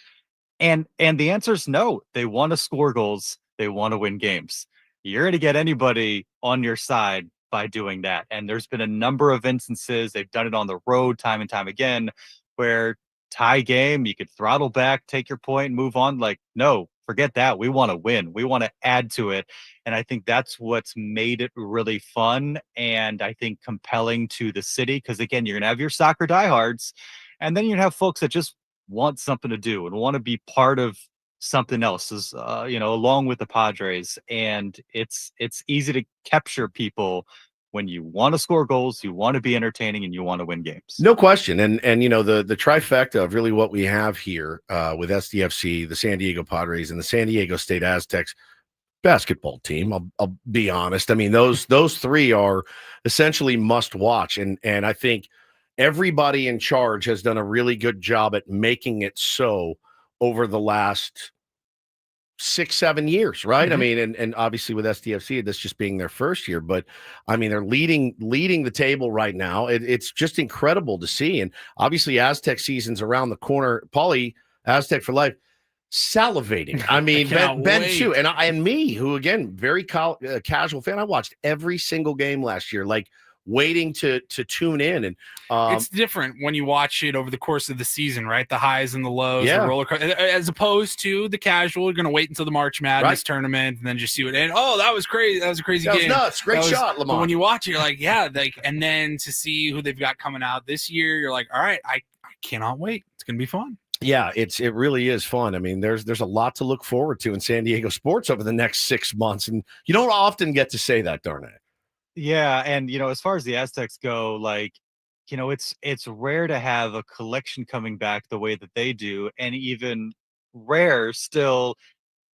And the answer is no. They want to score goals. They want to win games. You're going to get anybody on your side by doing that. And there's been a number of instances, they've done it on the road time and time again, where tie game, you could throttle back, take your point, move on. Like, no, forget that. We want to win. We want to add to it. And I think that's what's made it really fun and I think compelling to the city. Because again, you're going to have your soccer diehards, and then you have folks that just want something to do and want to be part of something else, along with the Padres. And it's easy to capture people when you want to score goals, you want to be entertaining, and you want to win games. No question. And the trifecta of really what we have here with SDFC, the San Diego Padres, and the San Diego State Aztecs basketball team. I'll be honest. I mean, those three are essentially must watch. And I think everybody in charge has done a really good job at making it so over the last 6-7 years, right? I mean, and obviously with SDFC, this just being their first year, but I mean, they're leading the table right now. It's just incredible to see. And obviously Aztec season's around the corner. Paulie, Aztec for life, salivating. I mean, Ben too. And me, who again, very casual fan. I watched every single game last year, like waiting to tune in. And it's different when you watch it over the course of the season, right? The highs and the lows, the roller coaster, as opposed to the casual. You're going to wait until the March Madness tournament and then just see what. And that was crazy. That was a crazy game. That was nuts. Great shot, Lamont. But when you watch it, you're like, and then to see who they've got coming out this year, you're like, all right, I cannot wait. It's going to be fun. Yeah, it really is fun. I mean, there's a lot to look forward to in San Diego sports over the next 6 months, and you don't often get to say that, Darnay. Yeah, and as far as the Aztecs go, like, it's rare to have a collection coming back the way that they do, and even rare still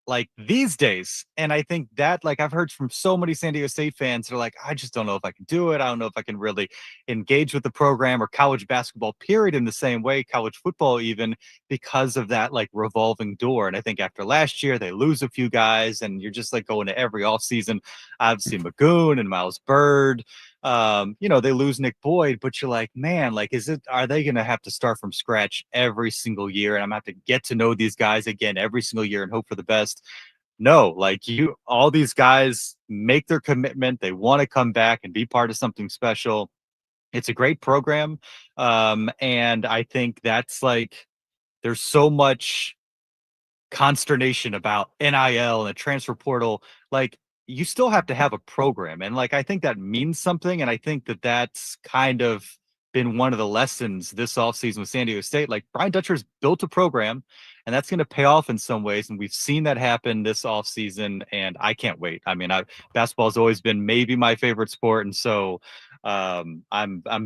like these days. And I think that, like, I've heard from so many San Diego State fans that are like, I just don't know if I can do it. I don't know if I can really engage with the program or college basketball period in the same way, college football even, because of that like revolving door. And I think after last year, they lose a few guys and you're just like going to every offseason. Obviously Magoon and Miles Bird, they lose Nick Boyd, but you're like, man, like, are they going to have to start from scratch every single year? And I'm going to have to get to know these guys again every single year and hope for the best. No, like all these guys make their commitment. They want to come back and be part of something special. It's a great program. And I think that's like, there's so much consternation about NIL and a transfer portal. Like, you still have to have a program. And like, I think that means something. And I think that that's kind of been one of the lessons this offseason with San Diego State. Like, Brian Dutcher's built a program and that's going to pay off in some ways. And we've seen that happen this offseason and I can't wait. I mean, basketball has always been maybe my favorite sport. And so I'm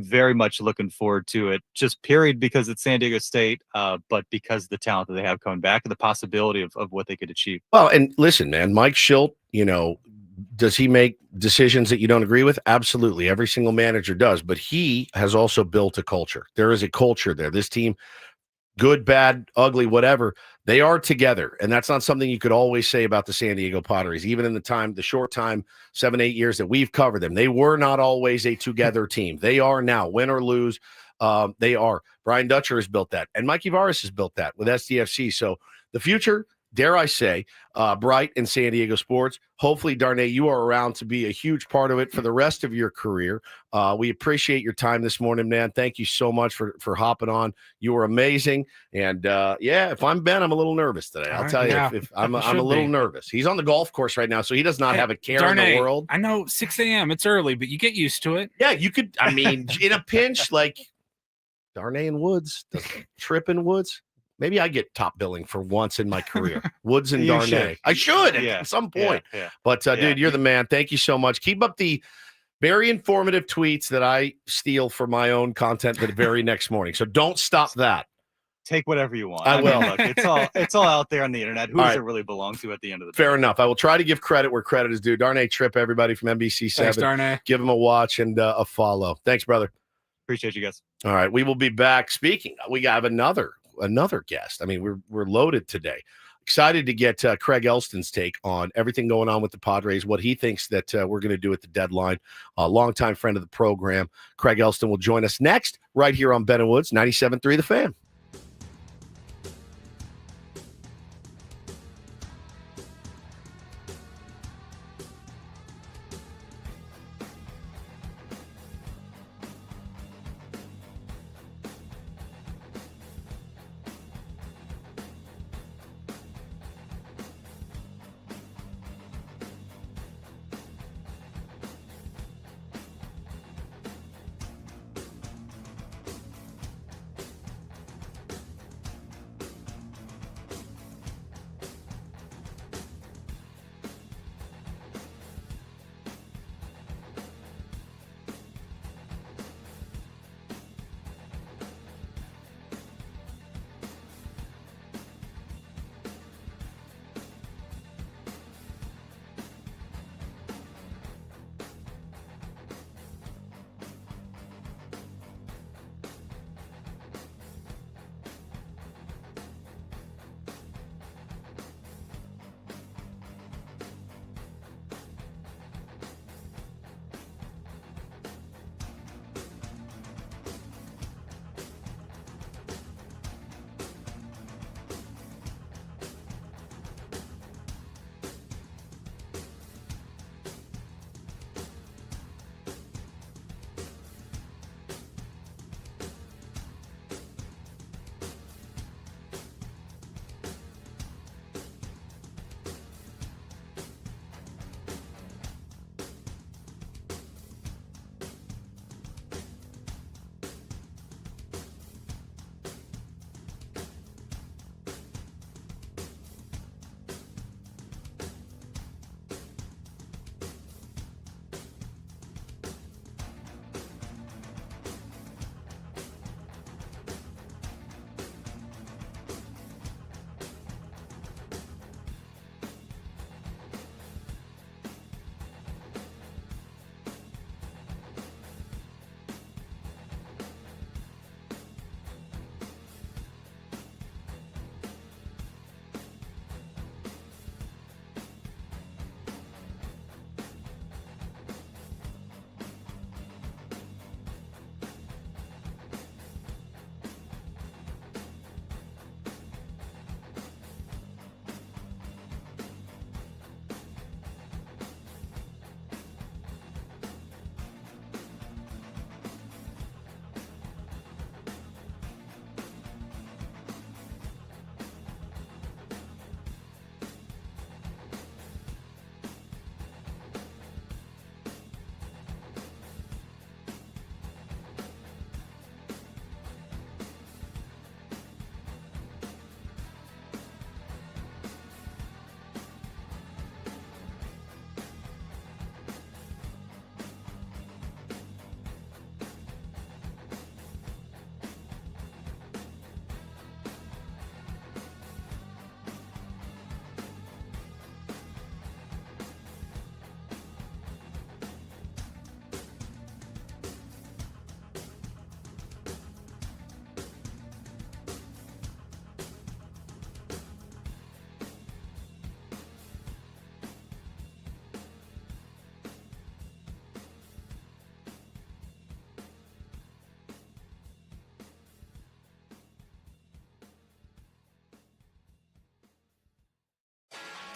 very much looking forward to it, just period, because it's San Diego State, but because of the talent that they have coming back and the possibility of what they could achieve. Well, and listen, man, Mike Schilt, Does he make decisions that you don't agree with? Absolutely. Every single manager does. But he has also built a culture. There is a culture there. This team, good, bad, ugly, whatever, they are together. And that's not something you could always say about the San Diego Padres. Even in the short time, 7-8 years that we've covered them, they were not always a together team. They are now, win or lose. They are. Brian Dutcher has built that. And Mikey Varas has built that with SDFC. So the future, dare I say, bright in San Diego sports. Hopefully, Darnay, you are around to be a huge part of it for the rest of your career. We appreciate your time this morning, man. Thank you so much for hopping on. You were amazing. And if I'm Ben, I'm a little nervous today. I'll tell you, if I'm a little nervous. He's on the golf course right now, so he does not have a care Darnay, in the world. I know 6 a.m. It's early, but you get used to it. Yeah, you could. I mean, in a pinch, like Darnay and Woods, Tripp and Woods. Maybe I get top billing for once in my career. Woods and Darnay. I should at some point. Yeah. But, dude, you're the man. Thank you so much. Keep up the very informative tweets that I steal for my own content the very next morning. So don't stop that. Take whatever you want. I will. Mean, look, it's all out there on the internet. Who does it really belong to at the end of the day? Fair enough. I will try to give credit where credit is due. Darnay Tripp, everybody from NBC7. Thanks, Darnay. Give him a watch and a follow. Thanks, brother. Appreciate you guys. All right. We will be back. Speaking, we have another guest. I mean, we're loaded today. Excited to get Craig Elsten's take on everything going on with the Padres, what he thinks that we're going to do at the deadline. A longtime friend of the program, Craig Elsten, will join us next right here on Ben and Woods, 97.3 The Fan.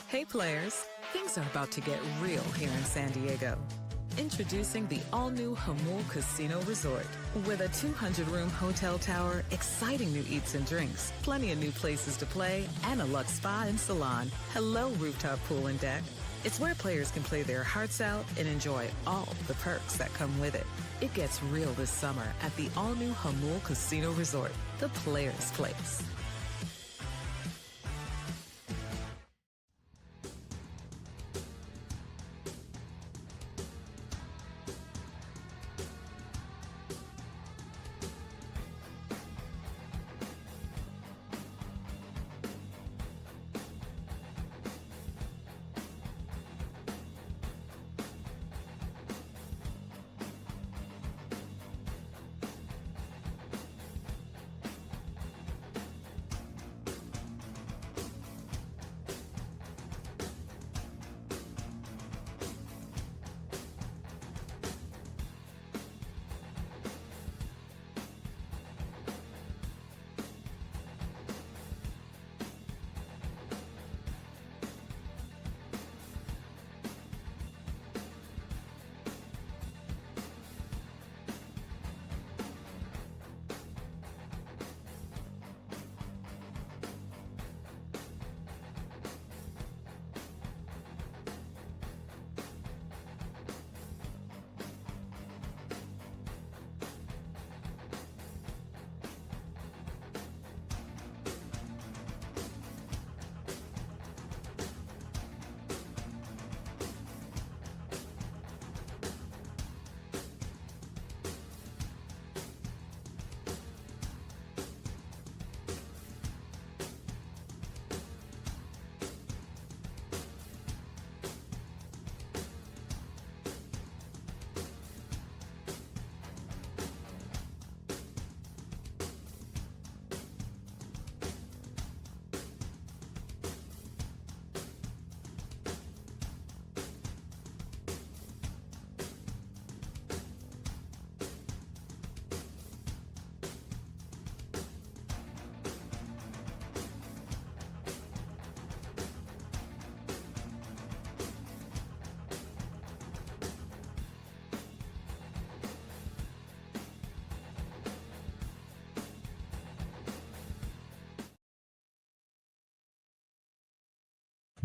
Hey players, things are about to get real here in San Diego. Introducing the all-new Hamul Casino Resort. With a 200-room hotel tower, exciting new eats and drinks, plenty of new places to play, and a luxe spa and salon. Hello, rooftop pool and deck. It's where players can play their hearts out and enjoy all the perks that come with it. It gets real this summer at the all-new Hamul Casino Resort, the players' place.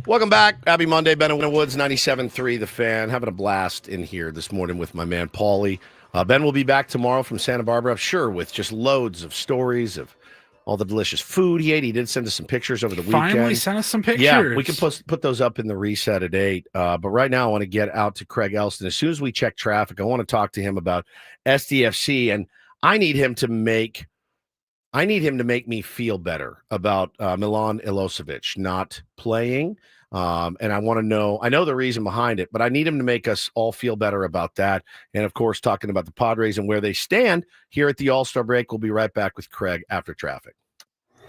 Welcome back. Happy Monday. Ben and Woods, 97.3 The Fan. Having a blast in here this morning with my man, Paulie. Ben will be back tomorrow from Santa Barbara, I'm sure, with just loads of stories of all the delicious food he ate. He did send us some pictures over the weekend. Finally sent us some pictures. Yeah, we can put those up in the reset at 8. But right now I want to get out to Craig Elsten. As soon as we check traffic, I want to talk to him about SDFC, and I need him to make me feel better about Milan Ilosevic not playing. And I want to know, I know the reason behind it, but I need him to make us all feel better about that. And of course, talking about the Padres and where they stand here at the All-Star break. We'll be right back with Craig after traffic.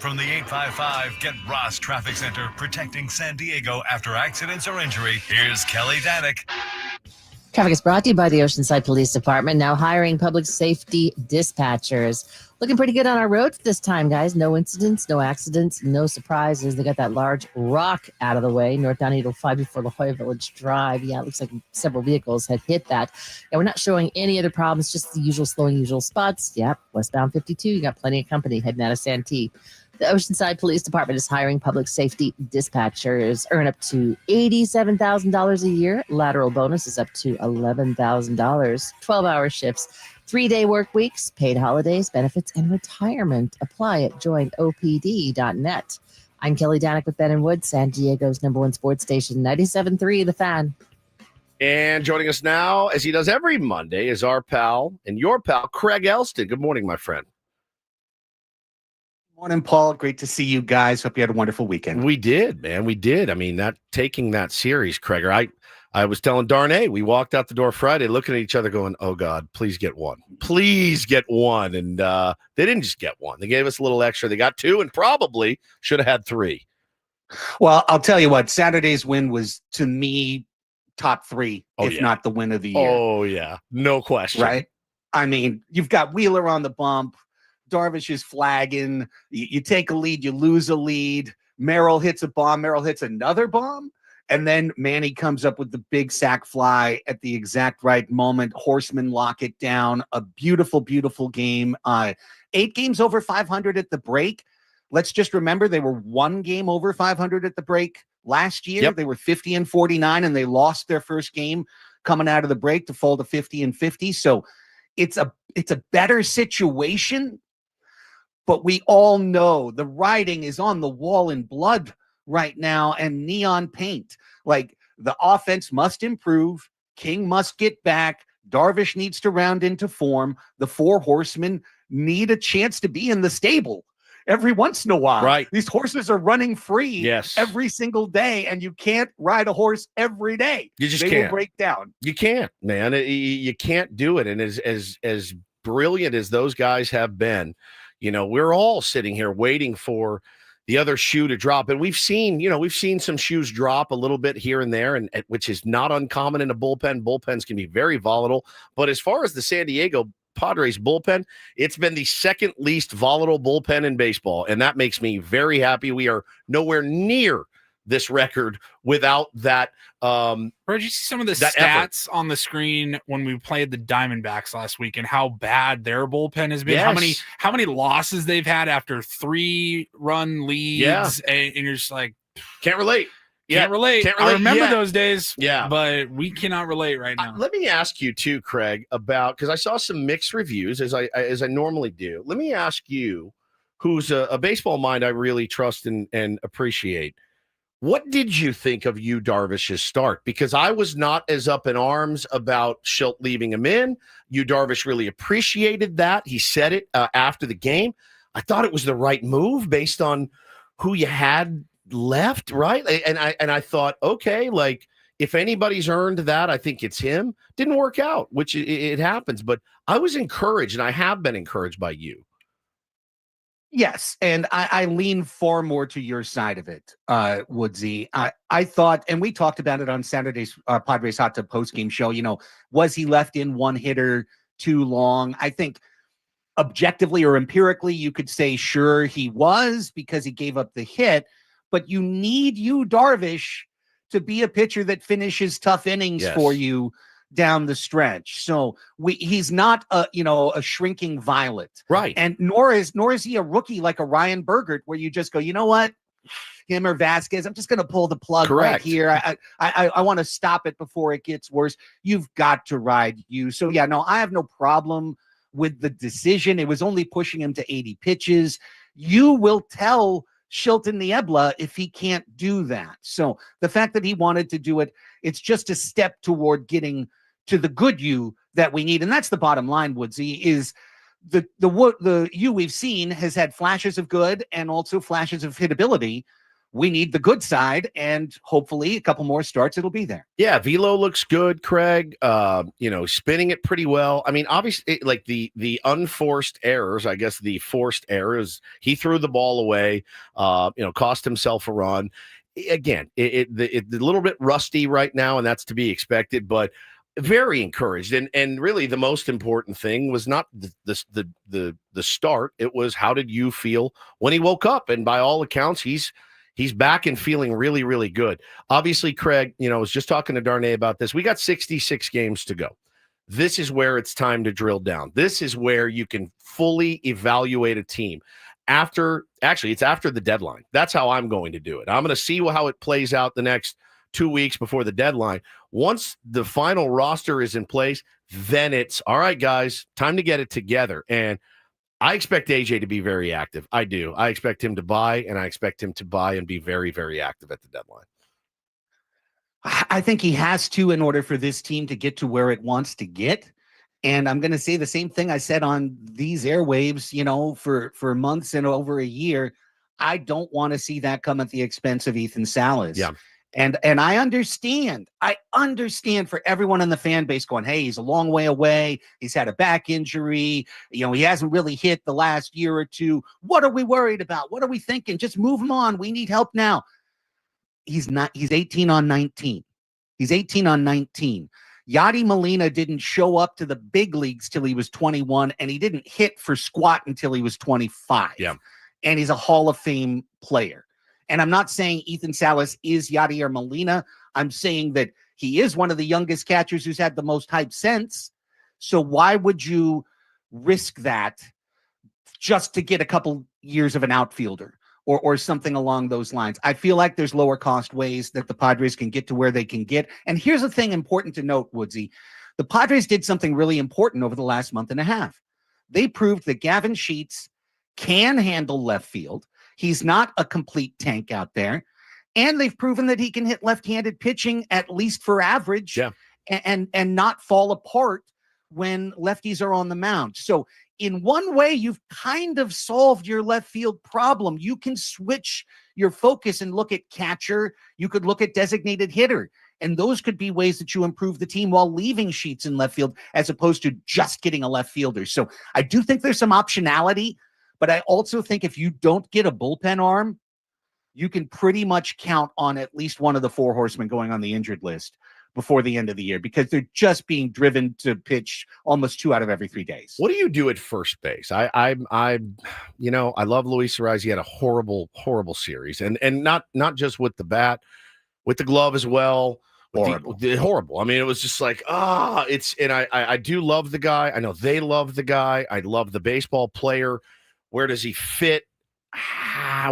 From the 855 Get Ross Traffic Center, protecting San Diego after accidents or injury, here's Kelly Danick. Traffic is brought to you by the Oceanside Police Department, now hiring public safety dispatchers. Looking pretty good on our roads this time, guys. No incidents, no accidents, no surprises. They got that large rock out of the way, north down 805 before La Jolla Village Drive. Yeah, it looks like several vehicles had hit that. And we're not showing any other problems, just the usual slowing, usual spots. Yep, westbound 52, you got plenty of company heading out of Santee. The Oceanside Police Department is hiring public safety dispatchers. Earn up to $87,000 a year. Lateral bonus is up to $11,000. 12-hour shifts, 3-day work weeks, paid holidays, benefits, and retirement. Apply at joinopd.net. I'm Kelly Danick with Ben and Wood, San Diego's #1 sports station, 97.3 The Fan. And joining us now, as he does every Monday, is our pal and your pal, Craig Elsten. Good morning, my friend. Morning, Paul. Great to see you guys. Hope you had a wonderful weekend. We did, man. We did. I mean, taking that series, Craig, I was telling Darnay, we walked out the door Friday looking at each other going, oh, God, please get one. Please get one. And they didn't just get one. They gave us a little extra. They got 2 and probably should have had 3. Well, I'll tell you what, Saturday's win was, to me, top 3, not the win of the year. Oh, yeah. No question. Right? I mean, you've got Wheeler on the bump. Darvish is flagging. You take a lead, you lose a lead. Merrill hits a bomb. Merrill hits another bomb. And then Manny comes up with the big sack fly at the exact right moment. Horsemen lock it down. A beautiful, beautiful game. 8 games over 500 at the break. Let's just remember they were 1 game over 500 at the break last year. Yep. They were 50-49, and they lost their first game coming out of the break to fall to 50-50. So it's a better situation, but we all know the writing is on the wall in blood right now and neon paint. Like, the offense must improve. King must get back. Darvish needs to round into form. The 4 horsemen need a chance to be in the stable every once in a while. Right. These horses are running free every single day, and you can't ride a horse every day. You just they can't. will break down. You can't, man. You can't do it. And as brilliant as those guys have been, we're all sitting here waiting for the other shoe to drop. And we've seen some shoes drop a little bit here and there, and which is not uncommon in a bullpen. Bullpens can be very volatile. But as far as the San Diego Padres bullpen, it's been the second least volatile bullpen in baseball, and that makes me very happy. We are nowhere near this record without that. Bro, did you see some of the stats effort on the screen when we played the Diamondbacks last week and how bad their bullpen has been? Yes. How many losses they've had after 3-run leads, and you're just like, can't relate. Can't relate. I remember those days. Yeah, but we cannot relate right now. Let me ask you too, Craig, about, because I saw some mixed reviews as I normally do. Let me ask you, who's a baseball mind I really trust and appreciate. What did you think of Darvish's start? Because I was not as up in arms about Schilt leaving him in. Darvish really appreciated that. He said it after the game. I thought it was the right move based on who you had left, right? And I thought, okay, like, if anybody's earned that, I think it's him. Didn't work out, which it happens. But I was encouraged, and I have been encouraged by you. Yes, and I lean far more to your side of it, Woodsy. I thought, and we talked about it on Saturday's Padres Hot Tub postgame show, was he left in one hitter too long? I think objectively or empirically, you could say, sure, he was, because he gave up the hit. But you need Darvish to be a pitcher that finishes tough innings for you down the stretch. So he's not a shrinking violet, right? And nor is he a rookie like a Ryan Bergert, where you just go, you know what, him or Vasquez, I'm just going to pull the plug right here. I want to stop it before it gets worse. You've got to ride you. So yeah, no, I have no problem with the decision. It was only pushing him to 80 pitches. You will tell Shilton Niebla if he can't do that. So the fact that he wanted to do it, it's just a step toward getting to the good you that we need. And that's the bottom line, Woodsy, is the you we've seen has had flashes of good and also flashes of hitability. We need the good side, and hopefully a couple more starts, it'll be there. Yeah, velo looks good, Craig. Spinning it pretty well. I mean, obviously, like the unforced errors, I guess the forced errors, he threw the ball away, cost himself a run. Again, it's a little bit rusty right now, and that's to be expected, but very encouraged. And really the most important thing was not the start. It was, how did you feel when he woke up? And by all accounts, he's back and feeling really, really good. Obviously, Craig, I was just talking to Darnay about this. We got 66 games to go. This is where it's time to drill down. This is where you can fully evaluate a team. It's after the deadline. That's how I'm going to do it. I'm going to see how it plays out the next 2 weeks before the deadline. Once the final roster is in place, then it's, all right, guys, time to get it together. And I expect AJ to be very active. I do. I expect him to buy, and I expect him to buy and be very, very active at the deadline. I think he has to, in order for this team to get to where it wants to get. And I'm going to say the same thing I said on these airwaves, for months and over a year. I don't want to see that come at the expense of Ethan Salas. Yeah. And I understand for everyone in the fan base going, hey, he's a long way away. He's had a back injury. He hasn't really hit the last year or two. What are we worried about? What are we thinking? Just move him on. We need help now. He's not. He's 18 on 19. He's 18 on 19. Yadi Molina didn't show up to the big leagues till he was 21, and he didn't hit for squat until he was 25. Yeah. And he's a Hall of Fame player. And I'm not saying Ethan Salas is Yadier Molina. I'm saying that he is one of the youngest catchers who's had the most hype since. So why would you risk that just to get a couple years of an outfielder or something along those lines? I feel like there's lower cost ways that the Padres can get to where they can get. And here's the thing important to note, Woodsy. The Padres did something really important over the last month and a half. They proved that Gavin Sheets can handle left field. He's not a complete tank out there. And they've proven that he can hit left-handed pitching, at least for average, and not fall apart when lefties are on the mound. So in one way, you've kind of solved your left field problem. You can switch your focus and look at catcher. You could look at designated hitter. And those could be ways that you improve the team while leaving Sheets in left field as opposed to just getting a left fielder. So I do think there's some optionality, but I also think if you don't get a bullpen arm, you can pretty much count on at least one of the four horsemen going on the injured list before the end of the year because they're just being driven to pitch almost 2 out of every 3 days. What do you do at first base? I love Luis Ariz. He had a horrible series, and not just with the bat, with the glove as well. Horrible. I mean, it was just like, I do love the guy. I know they love the guy. I love the baseball player. Where does he fit?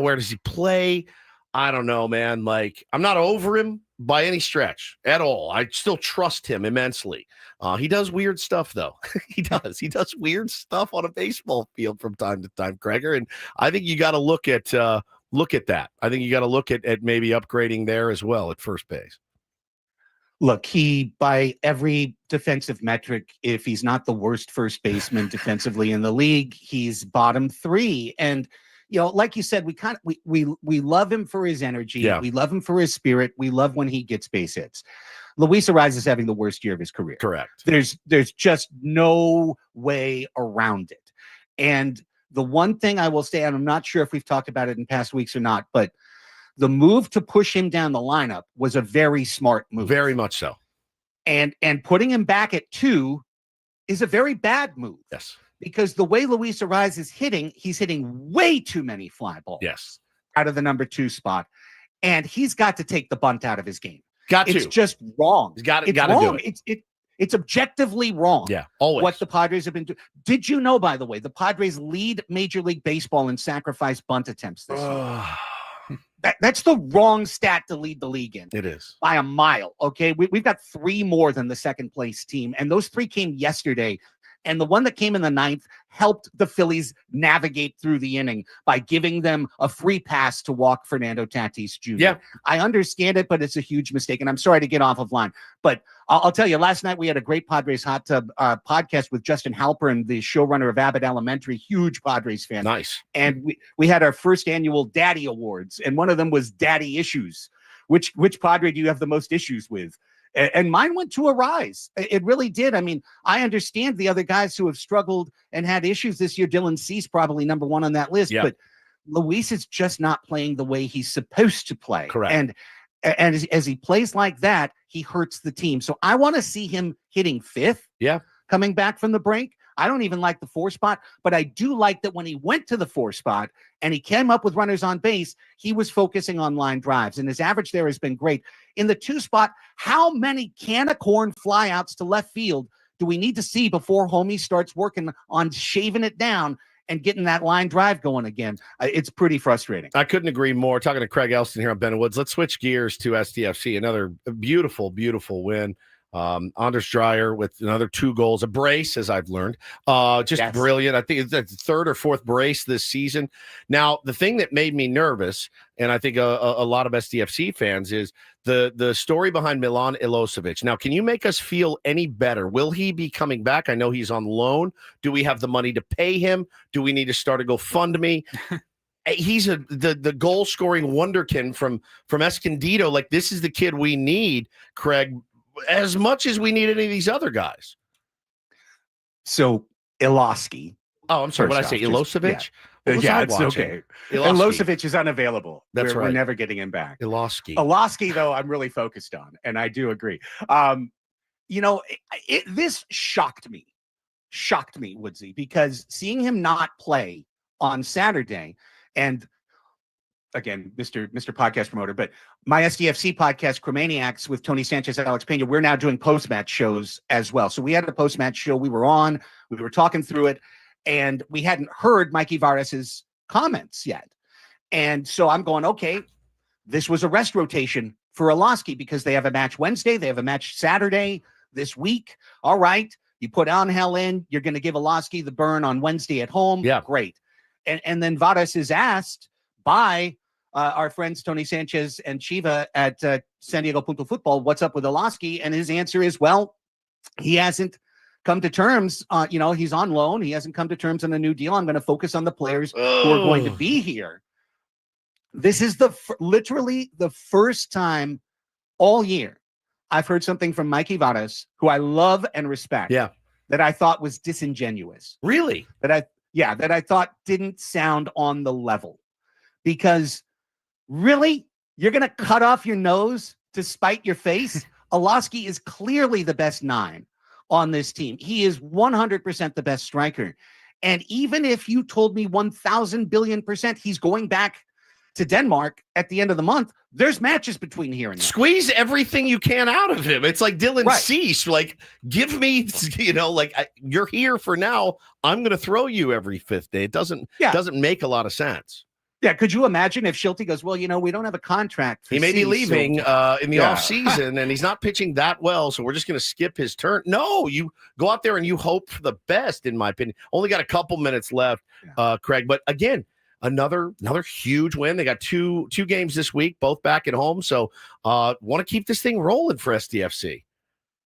Where does he play? I don't know, man. Like, I'm not over him by any stretch at all. I still trust him immensely. He does weird stuff, though. He does weird stuff on a baseball field from time to time, Gregor. And I think you got to look at that. I think you got to look at maybe upgrading there as well at first base. Look, he, by every defensive metric, if he's not the worst first baseman defensively in the league, he's bottom 3. And, like you said, we love him for his energy. Yeah. We love him for his spirit. We love when he gets base hits. Luis Ariz is having the worst year of his career. Correct. There's just no way around it. And the one thing I will say, and I'm not sure if we've talked about it in past weeks or not, but the move to push him down the lineup was a very smart move. Very much so. And putting him back at 2 is a very bad move. Yes. Because the way Luis Ariz is hitting, he's hitting way too many fly balls. Yes. Out of the number 2 spot. And he's got to take the bunt out of his game. It's just wrong. He's got to do it. It's objectively wrong. Yeah, always. What the Padres have been doing. Did you know, by the way, the Padres lead Major League Baseball in sacrifice bunt attempts this year? That's the wrong stat to lead the league in. It is. By a mile, okay? We've got 3 more than the second place team, and those 3 came yesterday. And the one that came in the 9th helped the Phillies navigate through the inning by giving them a free pass to walk Fernando Tatis Jr. Yeah. I understand it, but it's a huge mistake. And I'm sorry to get off of line. But I'll tell you, last night we had a great Padres Hot Tub podcast with Justin Halpern, the showrunner of Abbott Elementary, huge Padres fan. Nice. And we had our first annual Daddy Awards, and one of them was Daddy Issues. Which Padre do you have the most issues with? And mine went to Ariz. It really did. I mean, I understand the other guys who have struggled and had issues this year. Dylan Cease probably number 1 on that list. Yeah. But Luis is just not playing the way he's supposed to play. Correct. And as he plays like that, he hurts the team. So I want to see him hitting 5th. Yeah. Coming back from the break. I don't even like the 4 spot, but I do like that when he went to the 4 spot and he came up with runners on base, he was focusing on line drives, and his average there has been great. In the 2 spot, how many can of corn flyouts to left field do we need to see before Homie starts working on shaving it down and getting that line drive going again? It's pretty frustrating. I couldn't agree more. Talking to Craig Elsten here on Ben Woods. Let's switch gears to SDFC. Another beautiful, beautiful win. Anders Dreyer with another 2 goals, a brace, as I've learned. Just brilliant. I think it's the 3rd or 4th brace this season. Now, the thing that made me nervous, and I think a lot of SDFC fans, is the story behind Milan Ilosevic. Now, can you make us feel any better? Will he be coming back? I know he's on loan. Do we have the money to pay him? Do we need to start a GoFundMe? He's the goal scoring wonderkin from Escondido. Like, this is the kid we need, Craig, as much as we need any of these other guys. So Iloski. Oh, I'm sorry. What did I say? Ilosevic? Yeah, it's okay. Ilosevic is unavailable. That's right. We're never getting him back. Iloski, though, I'm really focused on, and I do agree. This shocked me, Woodsy, because seeing him not play on Saturday, and again, Mr. Podcast Promoter, but my SDFC podcast, Cremaniacs, with Tony Sanchez and Alex Pena, we're now doing post-match shows as well. So we had a post-match show. We were talking through it, and we hadn't heard Mikey Vares's comments yet. And so I'm going, okay, this was a rest rotation for Orlovsky because they have a match Wednesday. They have a match Saturday this week. All right. You put Angel in, you're going to give Orlovsky the burn on Wednesday at home. Yeah. Great. And then Vares is asked by our friends Tony Sanchez and Chiva at San Diego Punto Football, what's up with Orlovsky? And his answer is, well, he hasn't come to terms. He's on loan. He hasn't come to terms on a new deal. I'm going to focus on the players who are going to be here. This is literally the first time all year I've heard something from Mikey Vares, who I love and respect, that I thought was disingenuous. Really? That I thought didn't sound on the level. Because really, you're going to cut off your nose to spite your face? Orlovsky is clearly the best 9 on this team. He is 100% the best striker. And even if you told me 1,000 billion% he's going back to Denmark at the end of the month, there's matches between here and there. Squeeze everything you can out of him. It's like Dylan Cease. Like, give me, you're here for now. I'm going to throw you every 5th day. It doesn't make a lot of sense. Yeah, could you imagine if Schulte goes, well, we don't have a contract. He may be leaving in the offseason, and he's not pitching that well, so we're just going to skip his turn. No, you go out there and you hope for the best, in my opinion. Only got a couple minutes left, Craig. But again, another huge win. They got two games this week, both back at home. So want to keep this thing rolling for SDFC.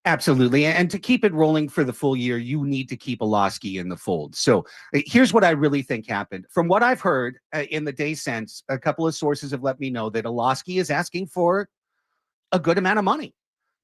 Absolutely. And to keep it rolling for the full year, you need to keep Orlovsky in the fold. So here's what I really think happened. From what I've heard in the day since, a couple of sources have let me know that Orlovsky is asking for a good amount of money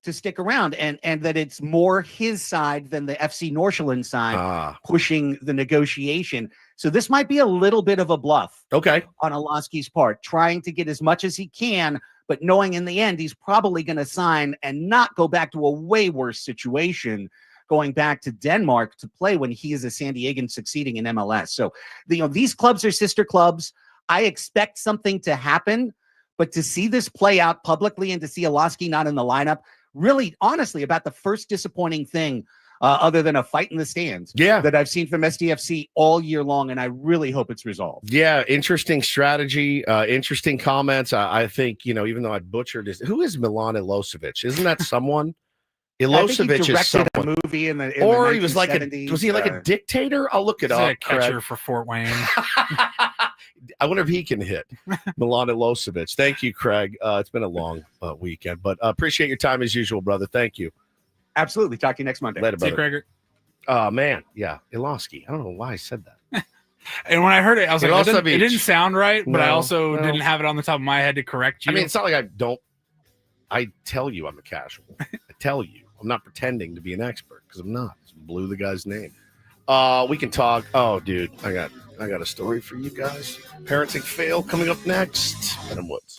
to stick around, and that it's more his side than the FC Nordsjælland side pushing the negotiation. So this might be a little bit of a bluff on Orlovsky's part, trying to get as much as he can, but knowing in the end he's probably going to sign and not go back to a way worse situation going back to Denmark to play when he is a San Diegan succeeding in MLS. So these clubs are sister clubs. I expect something to happen, but to see this play out publicly and to see Orlovsky not in the lineup, really, honestly, about the first disappointing thing other than a fight in the stands that I've seen from SDFC all year long, and I really hope it's resolved. Yeah, interesting strategy, interesting comments. I think, even though I butchered his, who is Milan Ilosevic? Isn't that someone? Ilosevic is someone. A movie in the he was like a dictator? I'll look it up. A catcher for Fort Wayne. I wonder if he can hit. Milan Ilosevic. Thank you, Craig. It's been a long weekend, but appreciate your time as usual, brother. Thank you. Absolutely. Talk to you next Monday. Later, brother. See you, Craig. Man. Yeah. Ilosky. I don't know why I said that. And when I heard it, I was like, it didn't sound right, but I also didn't have it on the top of my head to correct you. I mean, it's not like I tell you I'm a casual. I tell you. I'm not pretending to be an expert because I'm not. I just blew the guy's name. We can talk. Oh, dude, I got a story for you guys. Parenting fail coming up next. Adam Woods.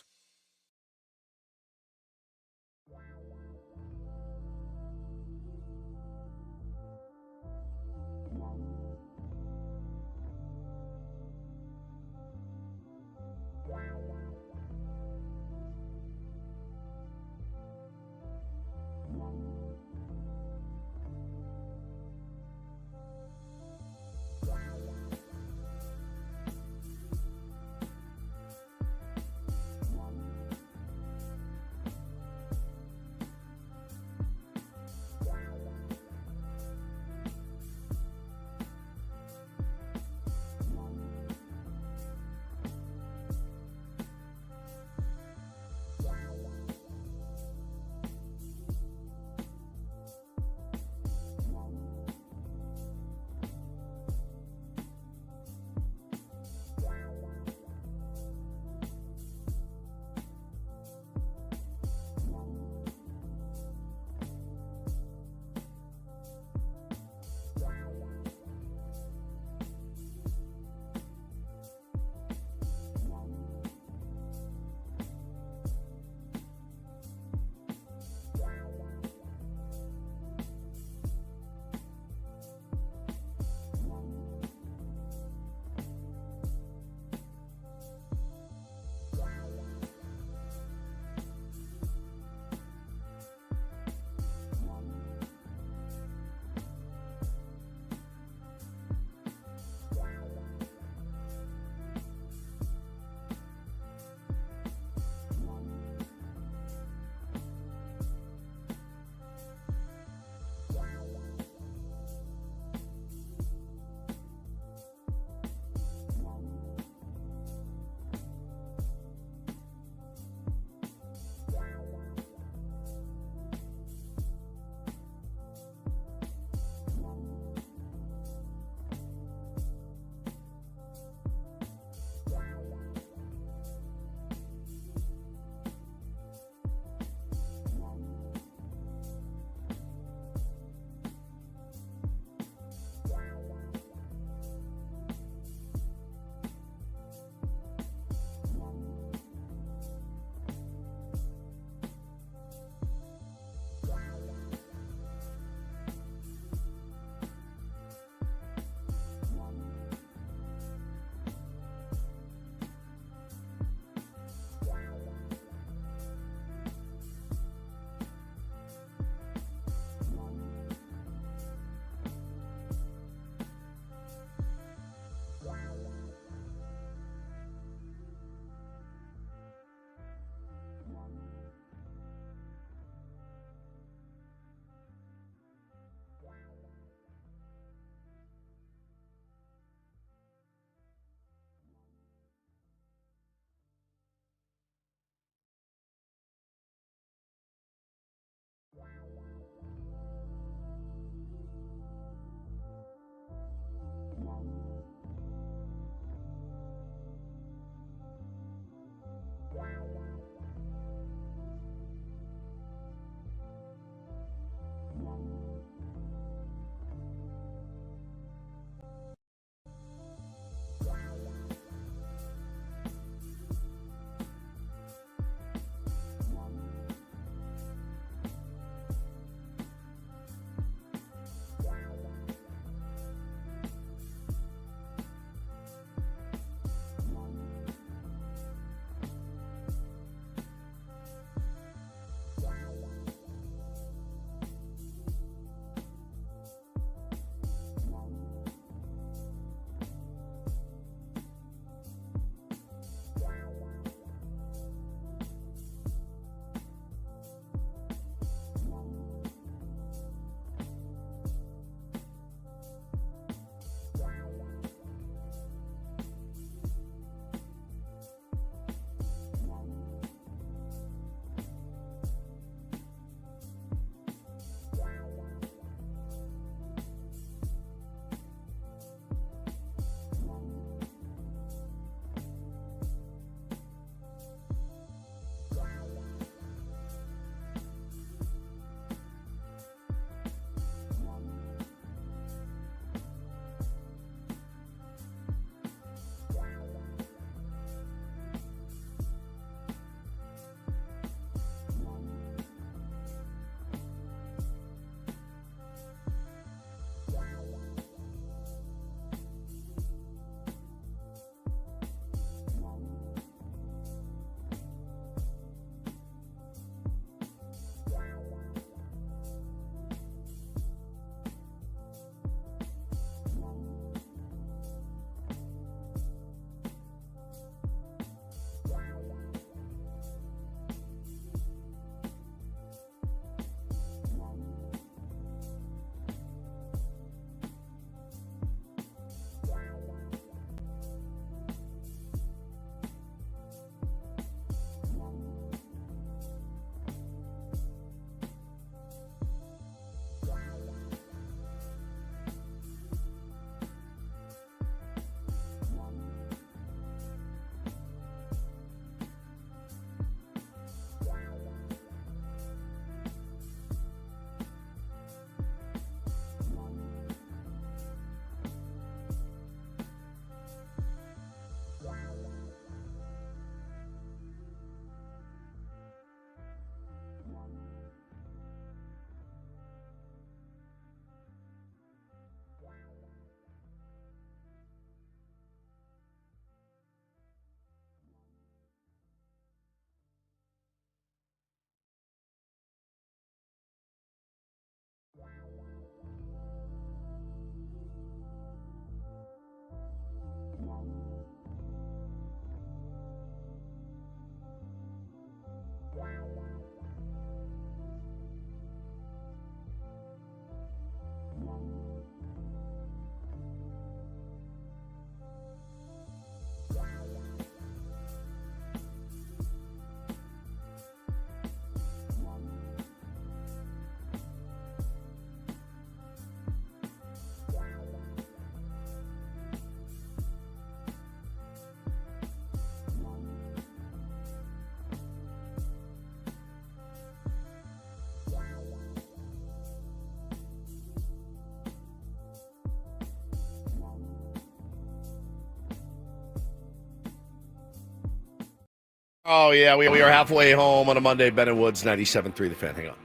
Oh, yeah, we are halfway home on a Monday. Ben and Woods, 97.3 The Fan. Hang on.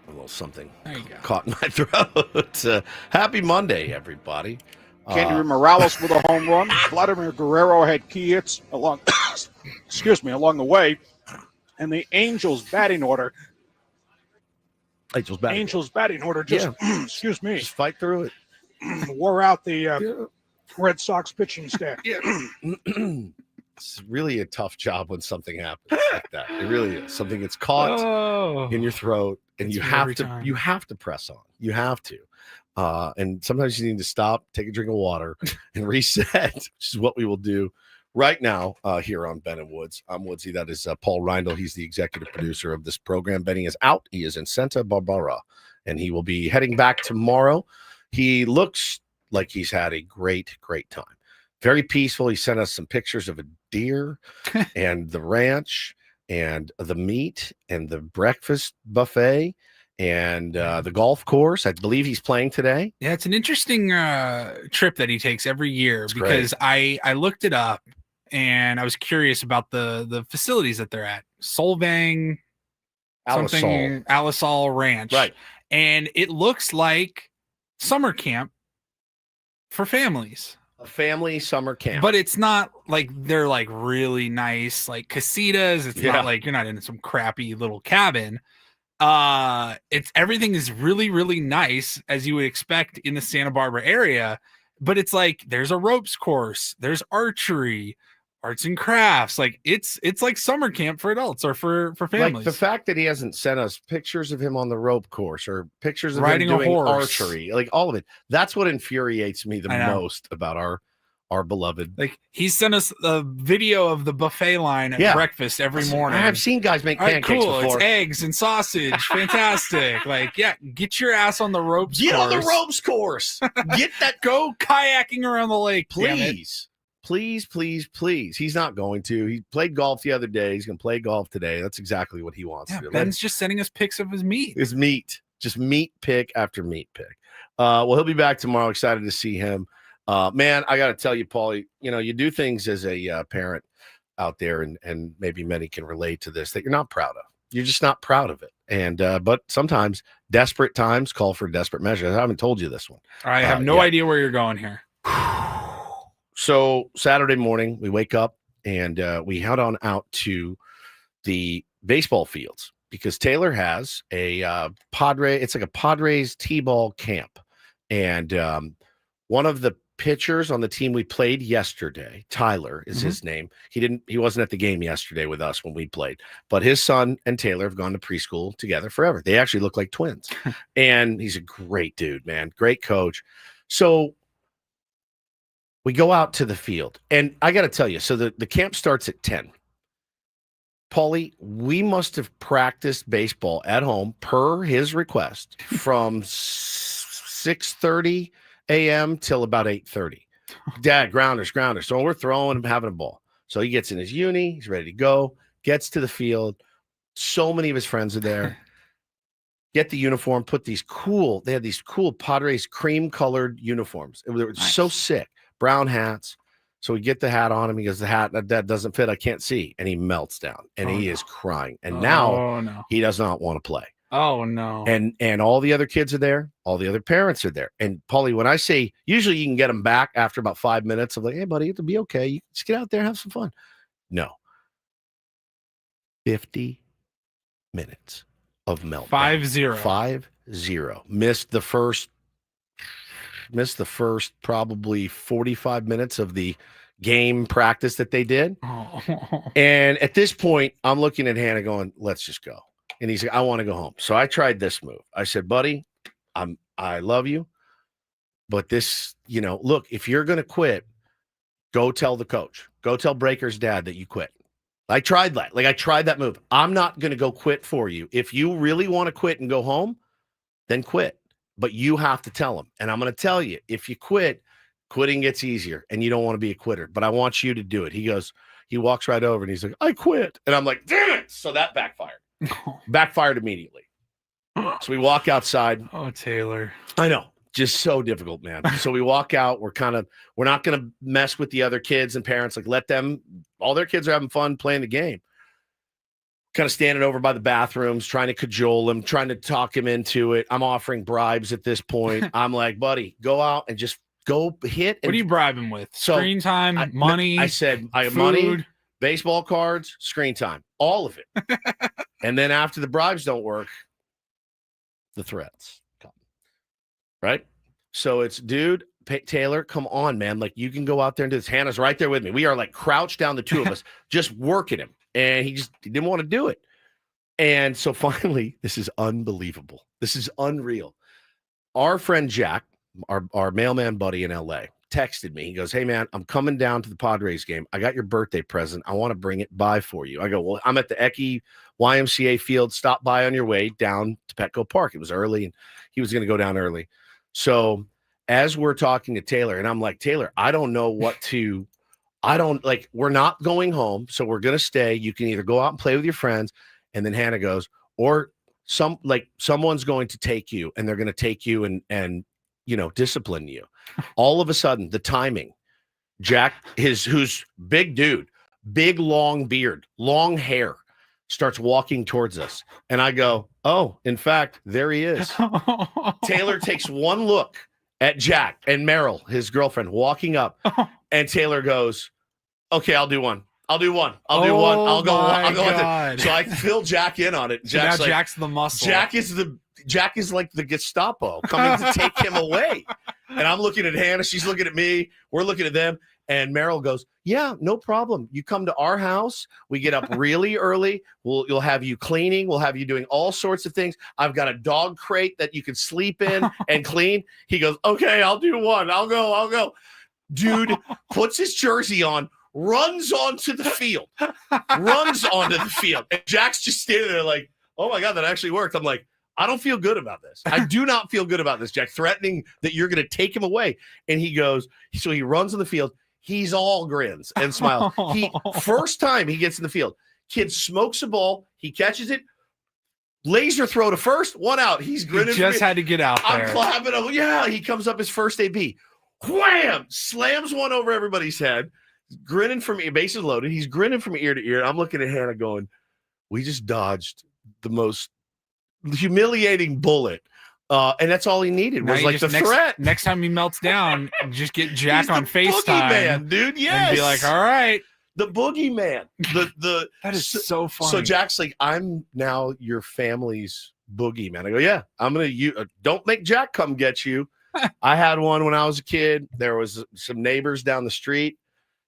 A little something caught in my throat. Happy Monday, everybody. Kendry Morales with a home run. Vladimir Guerrero had key hits along the way. And the Angels batting order. Angels batting order just excuse me. Just fight through it. Wore out the Red Sox pitching staff. It's really a tough job when something happens like that. It really is. Something gets caught in your throat, and you have to press on. You have to. And sometimes you need to stop, take a drink of water, and reset, which is what we will do right now here on Ben and Woods. I'm Woodsy. That is Paul Reindl. He's the executive producer of this program. Benny is out. He is in Santa Barbara, and he will be heading back tomorrow. He looks like he's had a great time. Very peaceful. He sent us some pictures of a deer and the ranch and the meat and the breakfast buffet and the golf course. I believe he's playing today. Yeah, it's an interesting trip that he takes every year because I looked it up and I was curious about the facilities that they're at. Solvang, Alisal Ranch. Right. And it looks like summer camp for families. A family summer camp. But it's not like they're like really nice, like casitas. It's not like you're not in some crappy little cabin. It's everything is really, really nice as you would expect in the Santa Barbara area. But it's like there's a ropes course, there's archery, arts and crafts. Like it's like summer camp for adults or for families. Like the fact that he hasn't sent us pictures of him on the rope course or pictures of riding him doing a horse, archery, like all of it. That's what infuriates me the most about our beloved. Like he sent us a video of the buffet line at breakfast every morning. I've seen guys make pancakes cool. before. It's eggs and sausage. Fantastic. Like, get your ass on the ropes Get course. on the ropes course. Get that. Go kayaking around the lake. Please. Please. He's not going to. He played golf the other day. He's going to play golf today. That's exactly what he wants to do. Ben's just sending us pics of his meat. His meat. Just meat pick after meat pick. Well, he'll be back tomorrow. Excited to see him. Man, I got to tell you, Paulie, you do things as a parent out there, and maybe many can relate to this, that you're not proud of. You're just not proud of it. And but sometimes desperate times call for desperate measures. I haven't told you this one. I have no idea where you're going here. So Saturday morning, we wake up and we head on out to the baseball fields because Taylor has a it's like a Padres T-ball camp. And one of the pitchers on the team we played yesterday, Tyler is his name. He wasn't at the game yesterday with us when we played, but his son and Taylor have gone to preschool together forever. They actually look like twins. And he's a great dude, man. Great coach. So we go out to the field, and I got to tell you, so the camp starts at 10. Paulie, we must have practiced baseball at home per his request from 6:30 a.m. till about 8:30. Dad, grounders. So we're throwing and having a ball. So he gets in his uni, he's ready to go, gets to the field. So many of his friends are there. Get the uniform, they had these cool Padres cream-colored uniforms. It was so sick. Brown hats. So we get the hat on him. He goes, the hat that doesn't fit. I can't see. And he melts down and he is crying. And now he does not want to play. Oh no. And all the other kids are there. All the other parents are there. And Paulie, when I say usually you can get them back after about 5 minutes of like, hey buddy, it'll be okay. You just get out there and have some fun. No. 50 minutes of meltdown. 5-0. Missed the first probably 45 minutes of the game practice that they did. And at this point, I'm looking at Hannah going, let's just go. And he's like, I want to go home. So I tried this move. I said, buddy, I love you. But this, look, if you're going to quit, go tell the coach. Go tell Breaker's dad that you quit. I tried that. I tried that move. I'm not going to go quit for you. If you really want to quit and go home, then quit. But you have to tell him. And I'm going to tell you, if you quit, quitting gets easier and you don't want to be a quitter. But I want you to do it. He walks right over and he's like, I quit. And I'm like, damn it. So that backfired. Backfired immediately. So we walk outside. Oh, Taylor. I know. Just so difficult, man. So we walk out. We're not going to mess with the other kids and parents. Like, let them, all their kids are having fun playing the game. Kind of standing over by the bathrooms, trying to cajole him, trying to talk him into it. I'm offering bribes at this point. I'm like, buddy, go out and just go hit. What do you bribe him with? Screen time, money? I said, I have food. money, baseball cards, screen time, all of it. And then after the bribes don't work, the threats come. Right? So it's, dude, Taylor, come on, man. Like, you can go out there and do this. Hannah's right there with me. We are like crouched down, the two of us, just working him. And he didn't want to do it. And so finally, this is unbelievable. This is unreal. Our friend Jack, our mailman buddy in LA, texted me. He goes, hey, man, I'm coming down to the Padres game. I got your birthday present. I want to bring it by for you. I go, well, I'm at the Ecke YMCA field. Stop by on your way down to Petco Park. It was early, and he was going to go down early. So as we're talking to Taylor, and I'm like, Taylor, I don't know what to – we're not going home, so we're going to stay. You can either go out and play with your friends. And then Hannah goes, or someone's going to take you, and they're going to take you and discipline you. All of a sudden, the timing, Jack, who's big dude, big, long beard, long hair, starts walking towards us. And I go, oh, in fact, there he is. Taylor takes one look at Jack and Meryl, his girlfriend, walking up. And Taylor goes, okay, I'll do one. I'll go one. I'll go. So I fill Jack in on it. Jack's, Jack's the muscle. Jack is like the Gestapo coming to take him away. And I'm looking at Hannah. She's looking at me. We're looking at them. And Meryl goes, yeah, no problem. You come to our house. We get up really early. You'll have you cleaning. We'll have you doing all sorts of things. I've got a dog crate that you can sleep in and clean. He goes, okay, I'll do one. I'll go. Dude puts his jersey on, runs onto the field. And Jack's just standing there like, oh, my God, that actually worked. I'm like, I don't feel good about this. I do not feel good about this, Jack, threatening that you're going to take him away. And he goes, so he runs on the field. He's all grins and smiles. First time he gets in the field, kid smokes a ball. He catches it. Laser throw to first, one out. He's grinning. He just had to get out there. I'm clapping him. Yeah, he comes up his first AB. Wham! Slams one over everybody's head. Grinning from ear, bases loaded. He's grinning from ear to ear. I'm looking at Hannah going, we just dodged the most humiliating bullet. And that's all he needed was like the threat. Next time he melts down, just get Jack on FaceTime. Man, dude. Yes. And be like, all right. The boogeyman. That is so funny. So Jack's like, I'm now your family's boogeyman. I go, yeah, I'm going to don't make Jack come get you. I had one when I was a kid. There was some neighbors down the street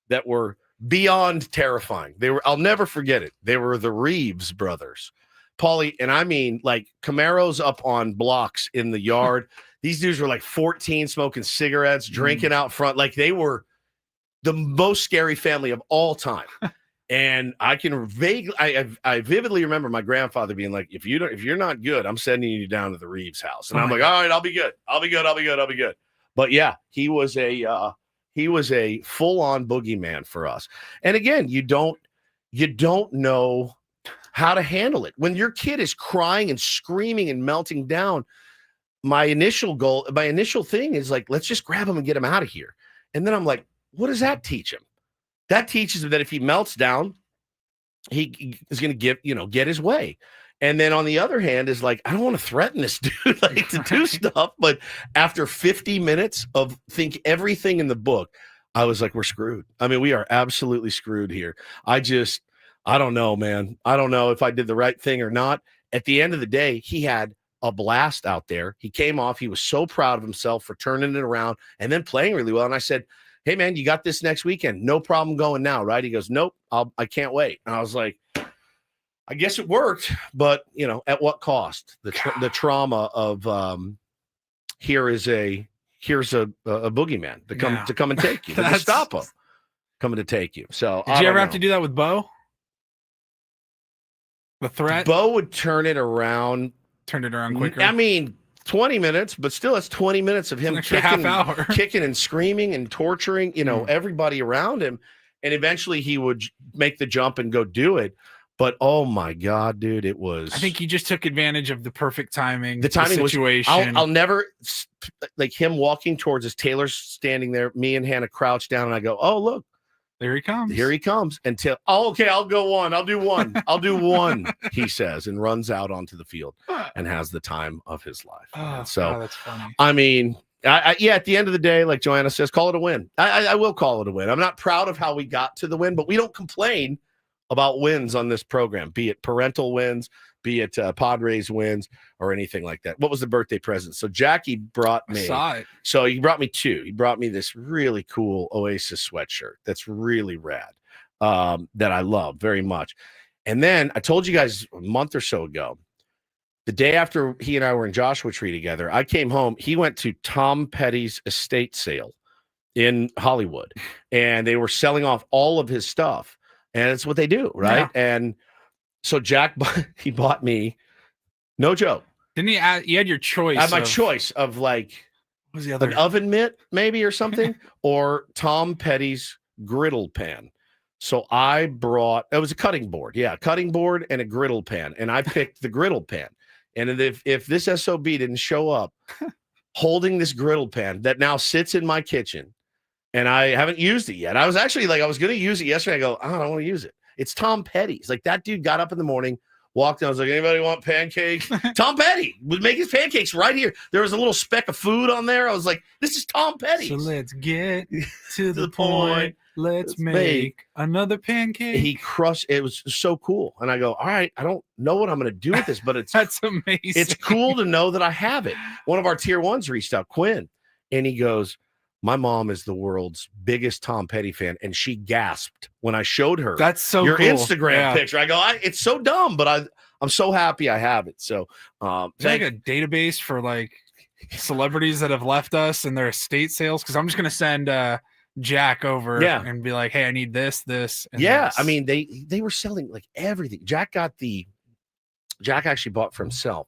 that were beyond terrifying. I'll never forget it. They were the Reeves brothers. Paulie, and I mean, like, Camaros up on blocks in the yard. These dudes were like 14, smoking cigarettes, drinking out front. Like, they were the most scary family of all time. And I can I vividly remember my grandfather being like, if you're not good, I'm sending you down to the Reeves house. And I'm like, all right, I'll be good. But yeah, he was a full-on boogeyman for us. And again, you don't know how to handle it. When your kid is crying and screaming and melting down, my initial thing is like, let's just grab him and get him out of here. And then I'm like, what does that teach him? That teaches him that if he melts down, he is going to get his way. And then on the other hand is like, I don't want to threaten this dude to do stuff. But after 50 minutes of think everything in the book, I was like, we're screwed. I mean, we are absolutely screwed here. I don't know, man. I don't know if I did the right thing or not. At the end of the day, he had a blast out there. He came off. He was so proud of himself for turning it around and then playing really well. And I said, hey, man, you got this next weekend. No problem going now, right? He goes, nope, I can't wait. And I was like, I guess it worked, but, at what cost? The trauma of here's a boogeyman to come and take you. The Gestapo coming to take you. So did you ever have to do that with Bo? The threat? Bo would turn it around quicker. I mean, 20 minutes, but still it's 20 minutes of him kicking and screaming and torturing, everybody around him. And eventually he would make the jump and go do it. But oh my God, dude, it was. I think he just took advantage of the perfect timing. The timing situation. was. I'll never like him walking towards us. Taylor's standing there. Me and Hannah crouch down, and I go, "Oh look, there he comes. Here he comes." Until okay, I'll go one. I'll do one. I'll do one. He says, and runs out onto the field and has the time of his life. That's funny. I mean. Yeah, at the end of the day, like Joanna says, call it a win. I will call it a win. I'm not proud of how we got to the win, but we don't complain about wins on this program, be it parental wins, be it Padres wins, or anything like that. What was the birthday present? So Jackie brought me. I saw it. So he brought me two. He brought me this really cool Oasis sweatshirt that's really rad, that I love very much. And then I told you guys a month or so ago, the day after he and I were in Joshua Tree together, I came home. He went to Tom Petty's estate sale in Hollywood, and they were selling off all of his stuff. And it's what they do, right? Yeah. And so Jack, he bought me, no joke. Didn't he? You had your choice. I had my choice of like, what was the other? An oven mitt, maybe, or something, or Tom Petty's griddle pan. So I brought, it was a cutting board. Yeah, cutting board and a griddle pan. And I picked the griddle pan. And if this SOB didn't show up holding this griddle pan that now sits in my kitchen, and I haven't used it yet. I was actually like, I was going to use it yesterday. I go, I don't want to use it. It's Tom Petty's. Like, that dude got up in the morning, walked in. I was like, anybody want pancakes? Tom Petty would make his pancakes right here. There was a little speck of food on there. I was like, this is Tom Petty. So let's get to the point. Let's make another pancake. He crushed. It was so cool. And I go, all right, I don't know what I'm going to do with this, but it's that's amazing. It's cool to know that I have it. One of our tier ones reached out, Quinn, and he goes, my mom is the world's biggest Tom Petty fan, and she gasped when I showed her that's so your cool. Instagram picture. I go, it's so dumb, but I'm so happy I have it. So is there like a database for like celebrities that have left us and their estate sales? Because I'm just gonna send Jack over and be like, hey, I need this, and this. I mean, they were selling like everything. Jack actually bought for himself.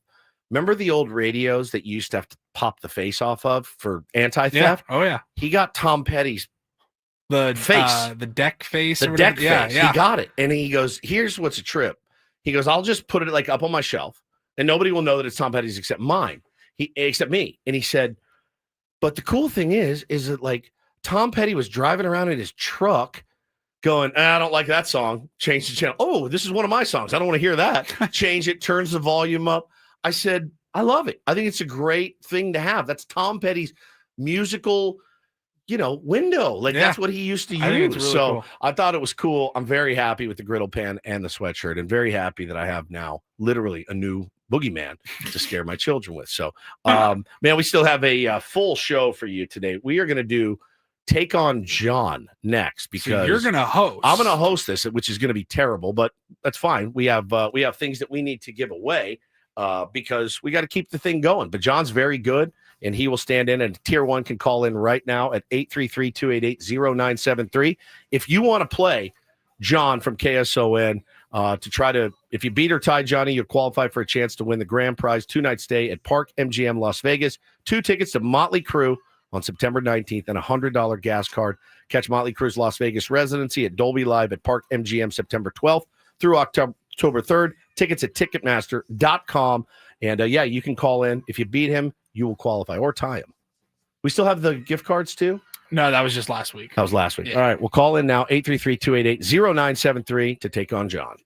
Remember the old radios that you used to have to pop the face off of for anti-theft? Yeah. Oh yeah. He got Tom Petty's the face, the deck face, the deck face. He got it, and he goes, "Here's what's a trip." He goes, "I'll just put it like up on my shelf, and nobody will know that it's Tom Petty's except mine, except me." And he said, "But the cool thing is that like Tom Petty was driving around in his truck." Going, I don't like that song. Change the channel. Oh, this is one of my songs. I don't want to hear that. Change it, turns the volume up. I said, I love it. I think it's a great thing to have. That's Tom Petty's musical, window. Like that's what he used to use. Really so cool. I thought it was cool. I'm very happy with the griddle pan and the sweatshirt, and very happy that I have now literally a new boogeyman to scare my children with. So, man, we still have a full show for you today. We are going to do Take on John next, because you're going to host. I'm going to host this, which is going to be terrible, but that's fine. We have things that we need to give away because we got to keep the thing going. But John's very good, and he will stand in, and Tier 1 can call in right now at 833-288-0973. If you want to play John from KSON to try to, if you beat or tie Johnny, you'll qualify for a chance to win the grand prize 2-night stay at Park MGM Las Vegas, 2 tickets to Motley Crue on September 19th, and a $100 gas card. Catch Motley Crue's Las Vegas residency at Dolby Live at Park MGM September 12th through October 3rd. Tickets at Ticketmaster.com. And you can call in. If you beat him, you will qualify, or tie him. We still have the gift cards too? No, that was just last week. That was last week. Yeah. All right, we'll call in now, 833-288-0973 to take on John.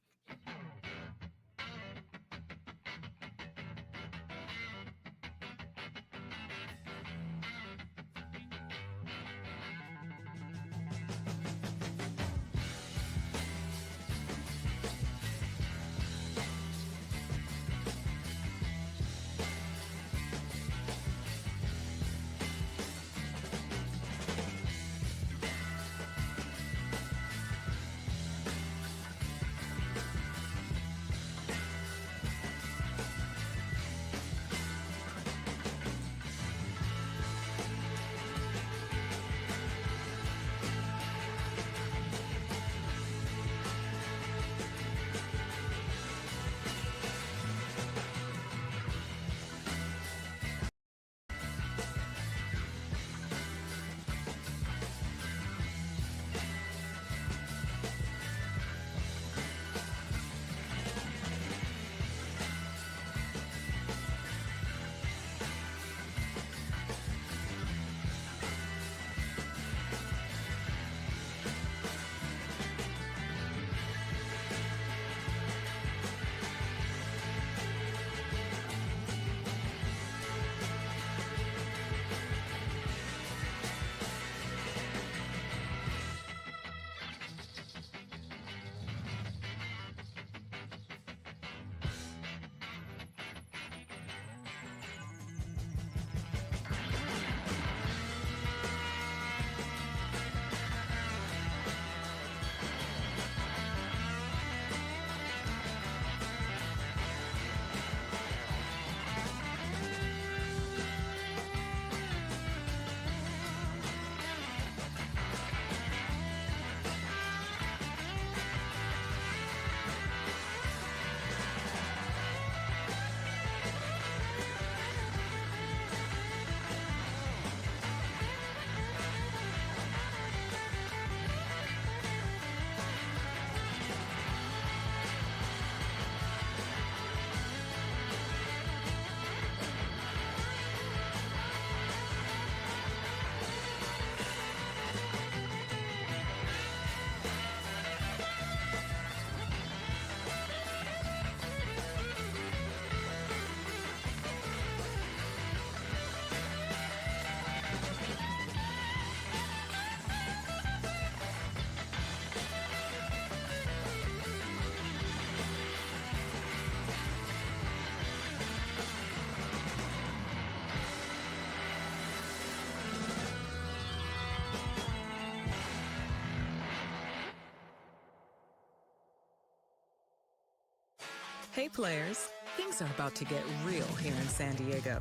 Hey players, things are about to get real here in San Diego.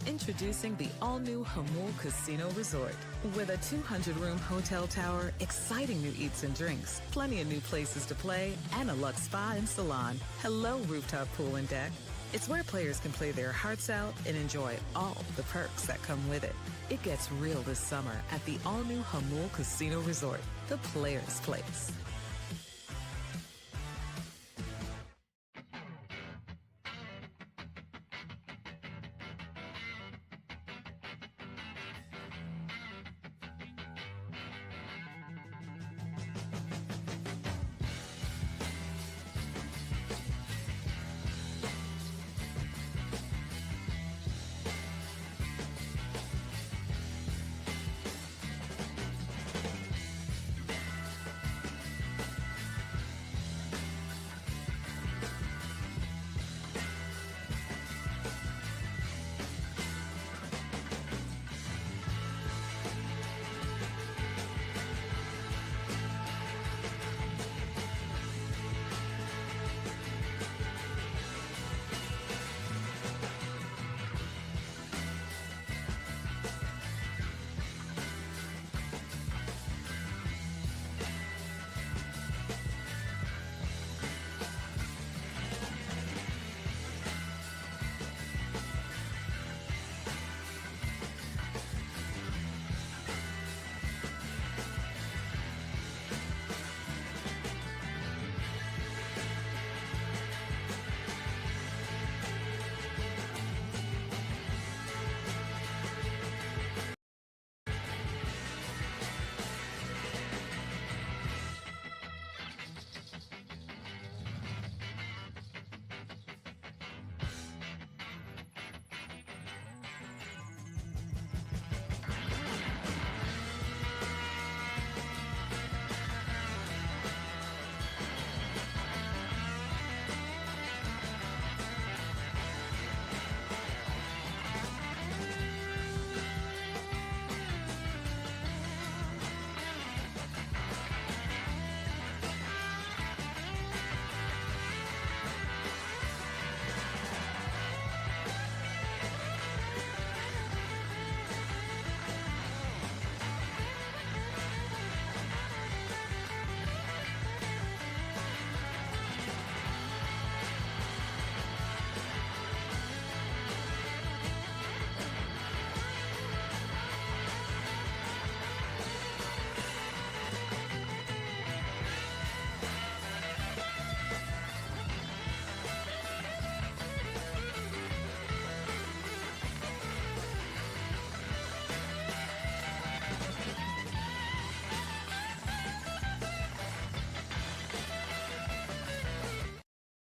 Introducing the all-new Hamul Casino Resort. With a 200-room hotel tower, exciting new eats and drinks, plenty of new places to play, and a luxe spa and salon. Hello, rooftop pool and deck. It's where players can play their hearts out and enjoy all the perks that come with it. It gets real this summer at the all-new Hamul Casino Resort, the players' place.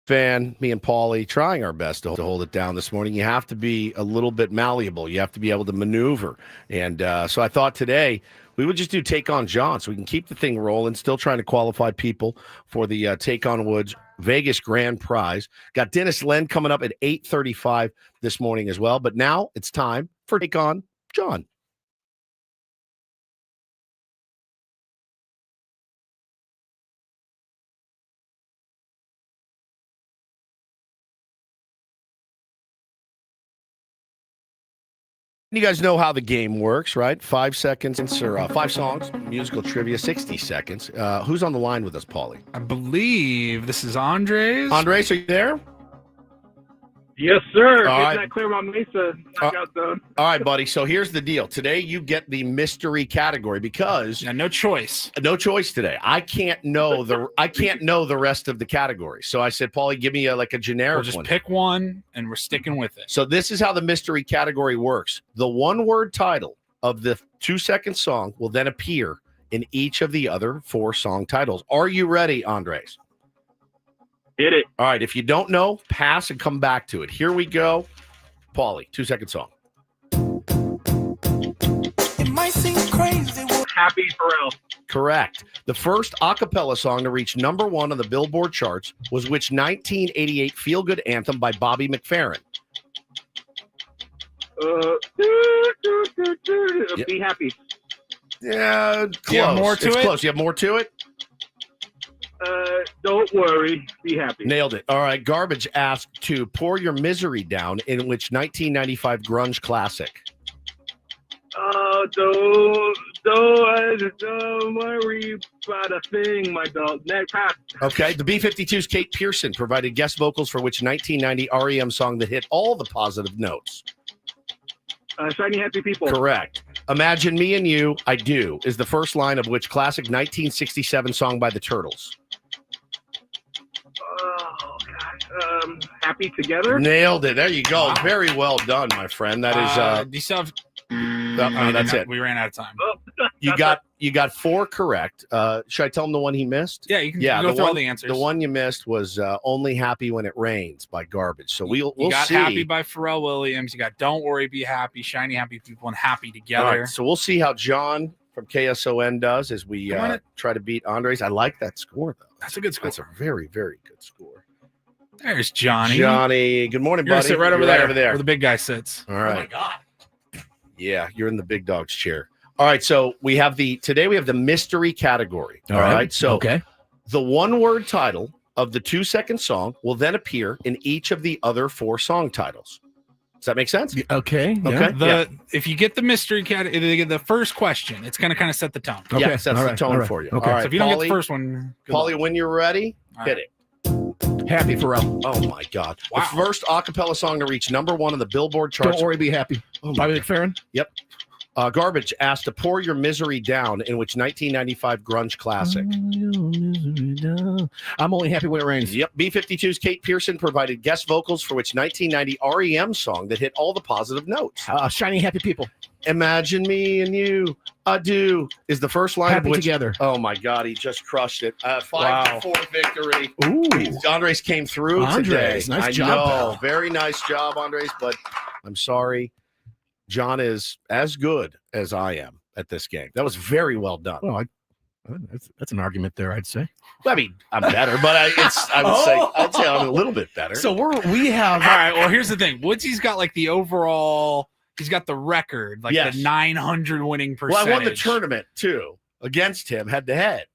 Fan, me and Paulie trying our best to hold it down this morning. You have to be a little bit malleable. You have to be able to maneuver. And so I thought today we would just do Take on John so we can keep the thing rolling, still trying to qualify people for the Take on Woods Vegas Grand Prize. Got Dennis Len coming up at 8:35 this morning as well. But now it's time for Take on John. You guys know how the game works, right? 5 seconds or 5 songs, musical trivia, 60 seconds. Who's on the line with us, Paulie? I believe this is Andres. Andres, are you there? Yes, sir. All Getting right. that Claremont Mesa knockout zone. All right, buddy. So here's the deal. Today you get the mystery category because no choice. No choice today. I can't know the rest of the categories. So I said, Paulie, give me like a generic We'll just one. pick one and we're sticking with it. So this is how the mystery category works. The one-word title of the 2-second song will then appear in each of the other 4 song titles. Are you ready, Andres? Hit it. All right. If you don't know, pass and come back to it. Here we go. Paulie, 2-second song. It might seem crazy. Happy Pharrell. Correct. The first a cappella song to reach number 1 on the Billboard charts was which 1988 feel-good anthem by Bobby McFerrin? Be happy. Yeah, close. You have more to it's it? close. You have more to it? Don't worry, be happy. Nailed it. All right. Garbage asked to pour your misery down in which 1995 grunge classic? Don't worry about a thing, my dog. Next pass. Okay. The B-52's Kate Pearson provided guest vocals for which 1990 REM song that hit all the positive notes? Shiny Happy People. Correct. Imagine Me and You, I Do, is the first line of which classic 1967 song by the Turtles? Oh, God. Happy Together? Nailed it. There you go. Very well done, my friend. That is... do you still have... that's it. We ran out of time. You got 4 correct. Should I tell him the one he missed? Yeah, you can go through all the answers. The one you missed was Only Happy When It Rains by Garbage. So we'll got see. Happy by Pharrell Williams. You got Don't Worry, Be Happy, Shiny Happy People, and Happy Together. All right, so we'll see how John from KSON does as we try to beat Andres. I like that score, though. That's a good score. That's a very, very good score. There's Johnny. Johnny, good morning, buddy. Sit right over there where the big guy sits. All right. Oh, my God. Yeah, you're in the big dog's chair. All right, so today we have the mystery category. All right. So the one-word title of the 2-second song will then appear in each of the other 4 song titles. Does that make sense? Okay. Okay. If you get the mystery category, the first question, it's going to kind of set the tone. Okay. Yeah, sets the tone for you. Okay. All right, So if you don't get the Paulie- first one, Paulie, when you're ready, hit it. Happy Pharrell. Oh my God! The first a cappella song to reach #1 on the Billboard charts. Don't Worry, Be Happy. Bobby McFerrin. Yep. Garbage asked to pour your misery down in which 1995 grunge classic. I'm Only Happy When It Rains. Yep. B-52's Kate Pearson provided guest vocals for which 1990 REM song that hit all the positive notes. Shiny Happy People. Imagine Me and You, I Do, is the first line Happy of which... Together. Oh, my God. He just crushed it. 5-4 victory. Ooh. Andres came through Andres, today. nice I job, know. pal. Very nice job, Andres, but I'm sorry. John is as good as I am at this game. That was very well done. Well, that's an argument there, I'd say. I mean, I'm better, but I'd say I'm a little bit better. So we have. All right. Well, here's the thing. Woodsy's got like the overall. He's got the record, like the 900 winning percentage. Well, I won the tournament too against him head to head.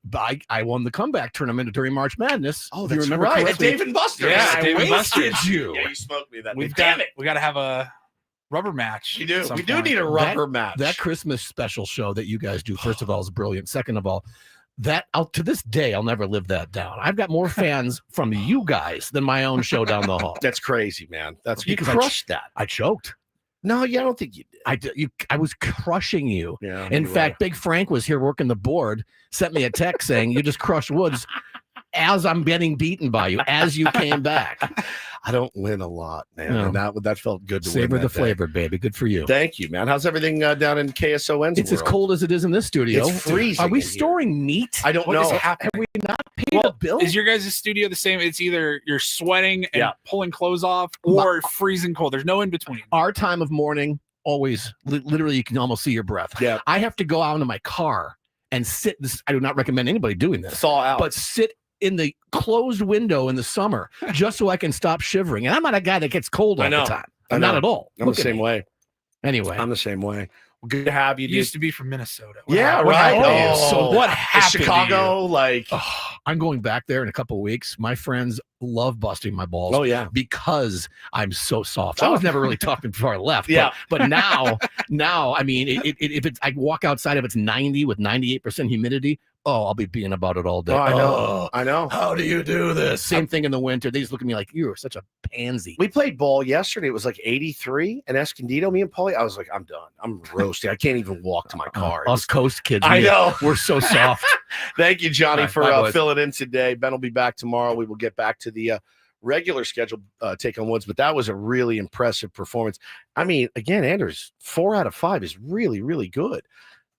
I won the comeback tournament during March Madness. Oh, if you that's remember right. correctly. At Dave & Buster's. Yeah, I Dave & wasted Buster's. you. Yeah, you smoked me that day. We Damn got to have a rubber match. We do. at some We do point. need a rubber match. That Christmas special show that you guys do, first of all, is brilliant. Second of all, to this day, I'll never live that down. I've got more fans from you guys than my own show down the hall. That's crazy, man. That's you Because crushed that. I choked. No, yeah, I don't think you did. I was crushing you. Yeah, In you fact, Big Frank was here working the board, sent me a text saying you just crushed Woods as I'm getting beaten by you as you came back. I don't win a lot, man. No. And that felt good to win. Savor that the day. flavor, baby. Good for you. Thank you, man. How's everything down in KSON's It's as world? cold as it is in this studio. It's freezing Are we in here. storing meat? I don't What know. is happening? Have we not paid a bill? Is your guys' studio the same? It's either you're sweating and Yeah. pulling clothes off or freezing cold. There's no in between. Our time of morning, always, literally, you can almost see your breath. Yeah. I have to go out into my car and sit. I do not recommend anybody doing this. Thaw out. But sit in the closed window in the summer just so I can stop shivering. And I'm not a guy that gets cold all I know. the time. I Not know. at all. I'm Look the at same me. way. Anyway. I'm the same way. Well, good to have you. You used to be from Minnesota. Yeah, What right. happened to you? Oh, What happened to Chicago, you? like I'm going back there in a couple of weeks. My friends love busting my balls. Oh, yeah. Because I'm so soft. I was never really talking before I left. Yeah. But now, I mean, if it's, I walk outside, if it's 90 with 98% humidity, I'll be being about it all day. Oh, I know. Oh, I know. how do you do this? Same thing in the winter. They just look at me like, you're such a pansy. We played ball yesterday. It was like 83 in Escondido. Me and Paulie, I was like, I'm done. I'm roasted. I can't even walk to my car. Us coast kids. I know. We're so soft. Thank you, Johnny, All right, for bye, boys. filling in today. Ben will be back tomorrow. We will get back to the regular scheduled take on Woods, but that was a really impressive performance. I mean, again, Anders, 4 out of 5 is really, really good.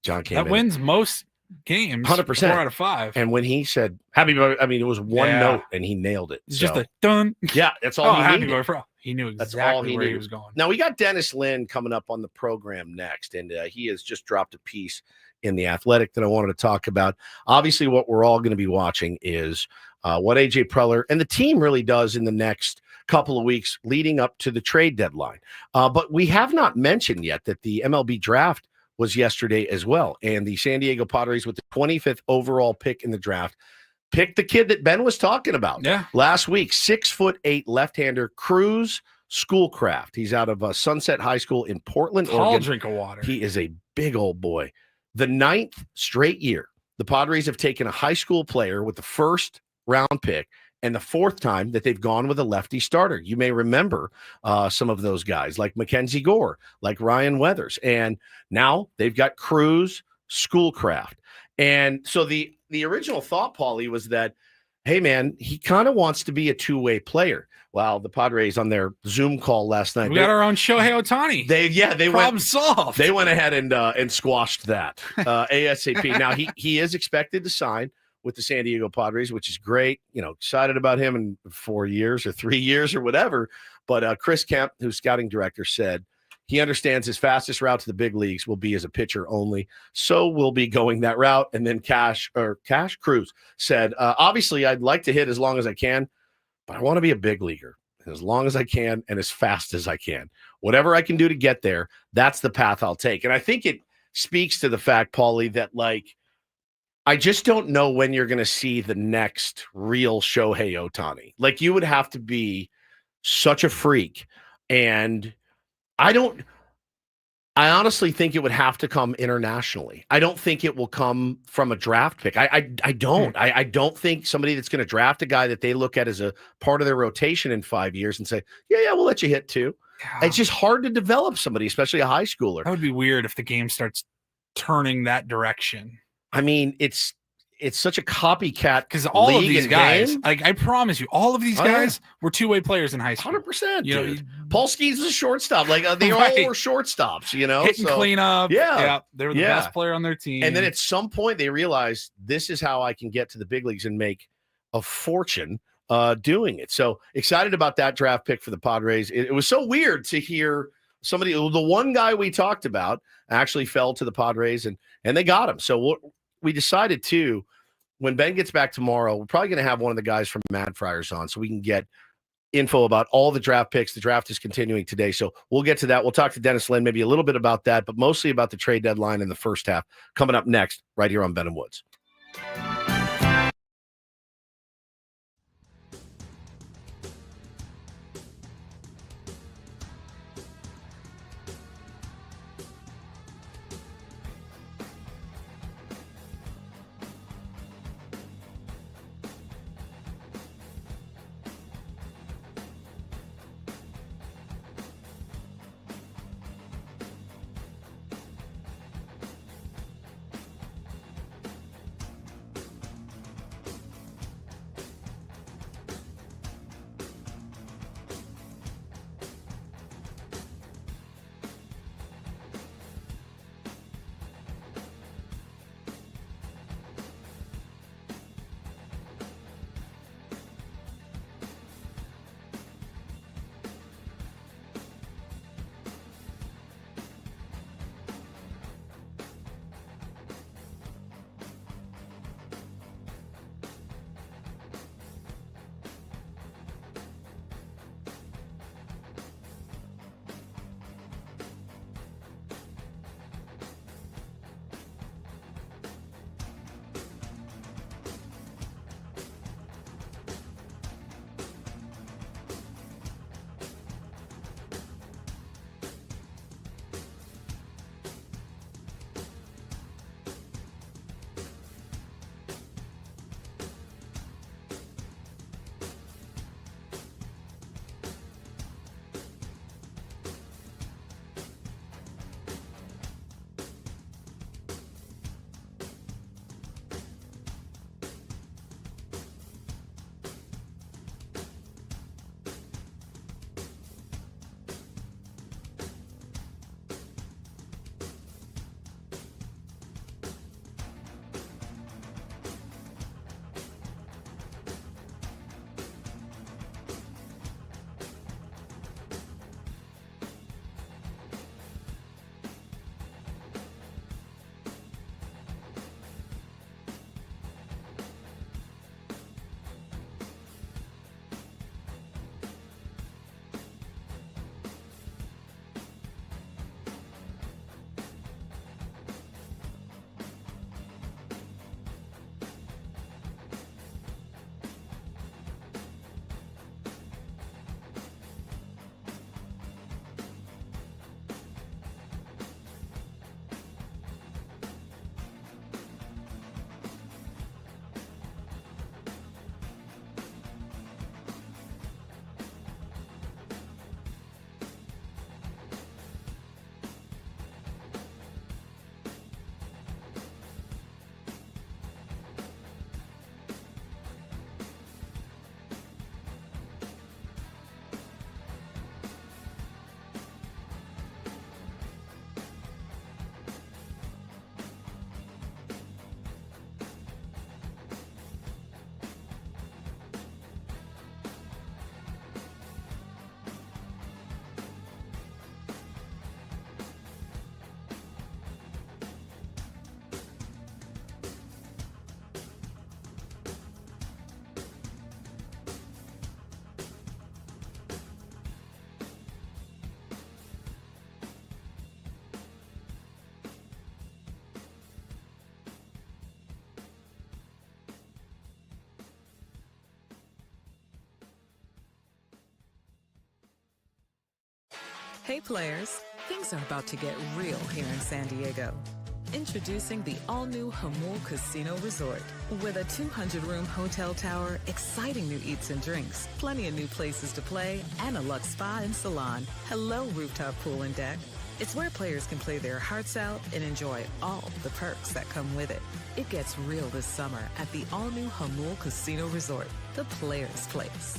John came That in. wins most games. 100%. 4 out of 5. And when he said happy birthday, I mean, it was one Yeah. note and he nailed it. It's So, just a dun. yeah, that's all he happy needed. birthday. He knew That's exactly all he where knew. he was going. Now we got Dennis Lynn coming up on the program next, and he has just dropped a piece in The Athletic that I wanted to talk about. Obviously, what we're all going to be watching is what AJ Preller and the team really does in the next couple of weeks leading up to the trade deadline. But we have not mentioned yet that the MLB draft was yesterday as well, and the San Diego Padres with the 25th overall pick in the draft pick the kid that Ben was talking about. Yeah. Last week, 6'8" left-hander Cruz Schoolcraft. He's out of Sunset High School in Portland, Tall Oregon. drink of water. He is a big old boy. The 9th straight year, the Padres have taken a high school player with the first round pick and the 4th time that they've gone with a lefty starter. You may remember some of those guys like Mackenzie Gore, like Ryan Weathers. And now they've got Cruz Schoolcraft. And so the original thought, Paulie, was that, hey, man, he kind of wants to be a two-way player. Well, the Padres on their Zoom call last night. We got our own Shohei Ohtani. They problem solved. They went ahead and squashed that ASAP. Now he is expected to sign with the San Diego Padres, which is great. Excited about him in 4 years or 3 years or whatever. But Chris Kemp, who's scouting director, said he understands his fastest route to the big leagues will be as a pitcher only. So we'll be going that route. And then Cash Cruz said, obviously, I'd like to hit as long as I can, but I want to be a big leaguer as long as I can and as fast as I can. Whatever I can do to get there, that's the path I'll take. And I think it speaks to the fact, Paulie, that I just don't know when you're going to see the next real Shohei Ohtani. You would have to be such a freak. And I honestly think it would have to come internationally. I don't think it will come from a draft pick. I don't. I don't think somebody that's going to draft a guy that they look at as a part of their rotation in 5 years and say, yeah, we'll let you hit 2. Yeah. It's just hard to develop somebody, especially a high schooler. That would be weird if the game starts turning that direction. I mean, it's such a copycat because all of these guys, I promise you, all of these guys were two-way players in high school. 100%. Paul Skeens was a shortstop. They all were shortstops. Hitting cleanup. Yeah, they were the best player on their team. And then at some point they realized this is how I can get to the big leagues and make a fortune doing it. So excited about that draft pick for the Padres. It was so weird to hear somebody. The one guy we talked about actually fell to the Padres, and they got him. So we decided to, when Ben gets back tomorrow, we're probably going to have one of the guys from Mad Friars on so we can get info about all the draft picks. The draft is continuing today, so we'll get to that. We'll talk to Dennis Lynn, maybe a little bit about that, but mostly about the trade deadline in the first half coming up next right here on Ben and Woods. Hey players, things are about to get real here in San Diego. Introducing the all-new Hamul Casino Resort. With a 200-room hotel tower, exciting new eats and drinks, plenty of new places to play, and a luxe spa and salon. Hello, rooftop pool and deck. It's where players can play their hearts out and enjoy all the perks that come with it. It gets real this summer at the all-new Hamul Casino Resort, the players' place.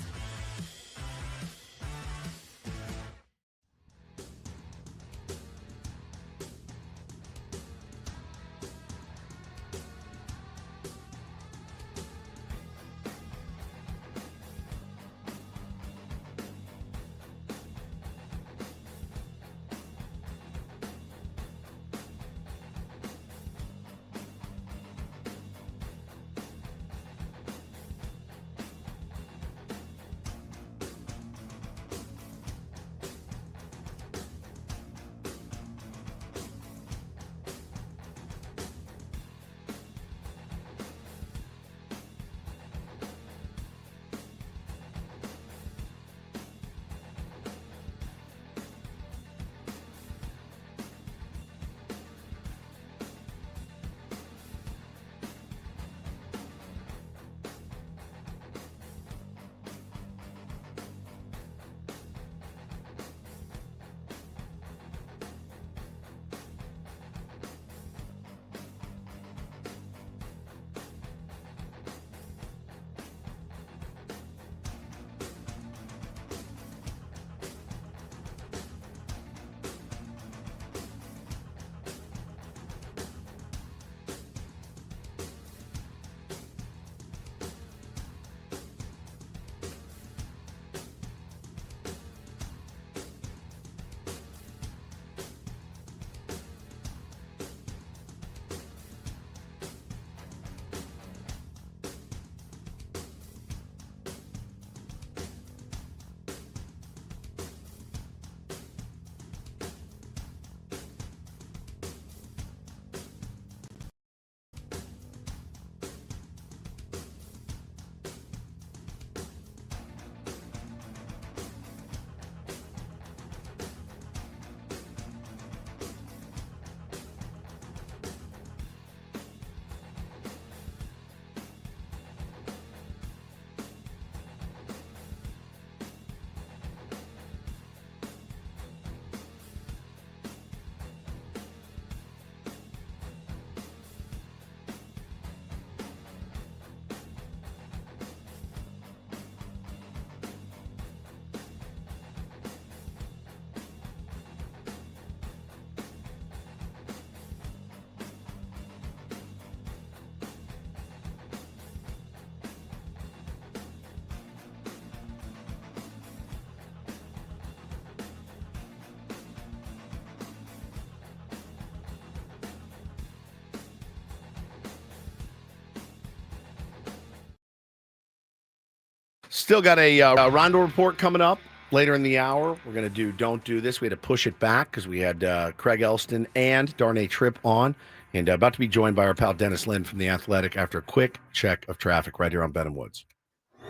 Still got a Reindl Report coming up later in the hour. We're going to do Don't Do This. We had to push it back because we had Craig Elsten and Darnay Tripp on, and about to be joined by our pal Dennis Lynn from The Athletic after a quick check of traffic right here on Benham Woods.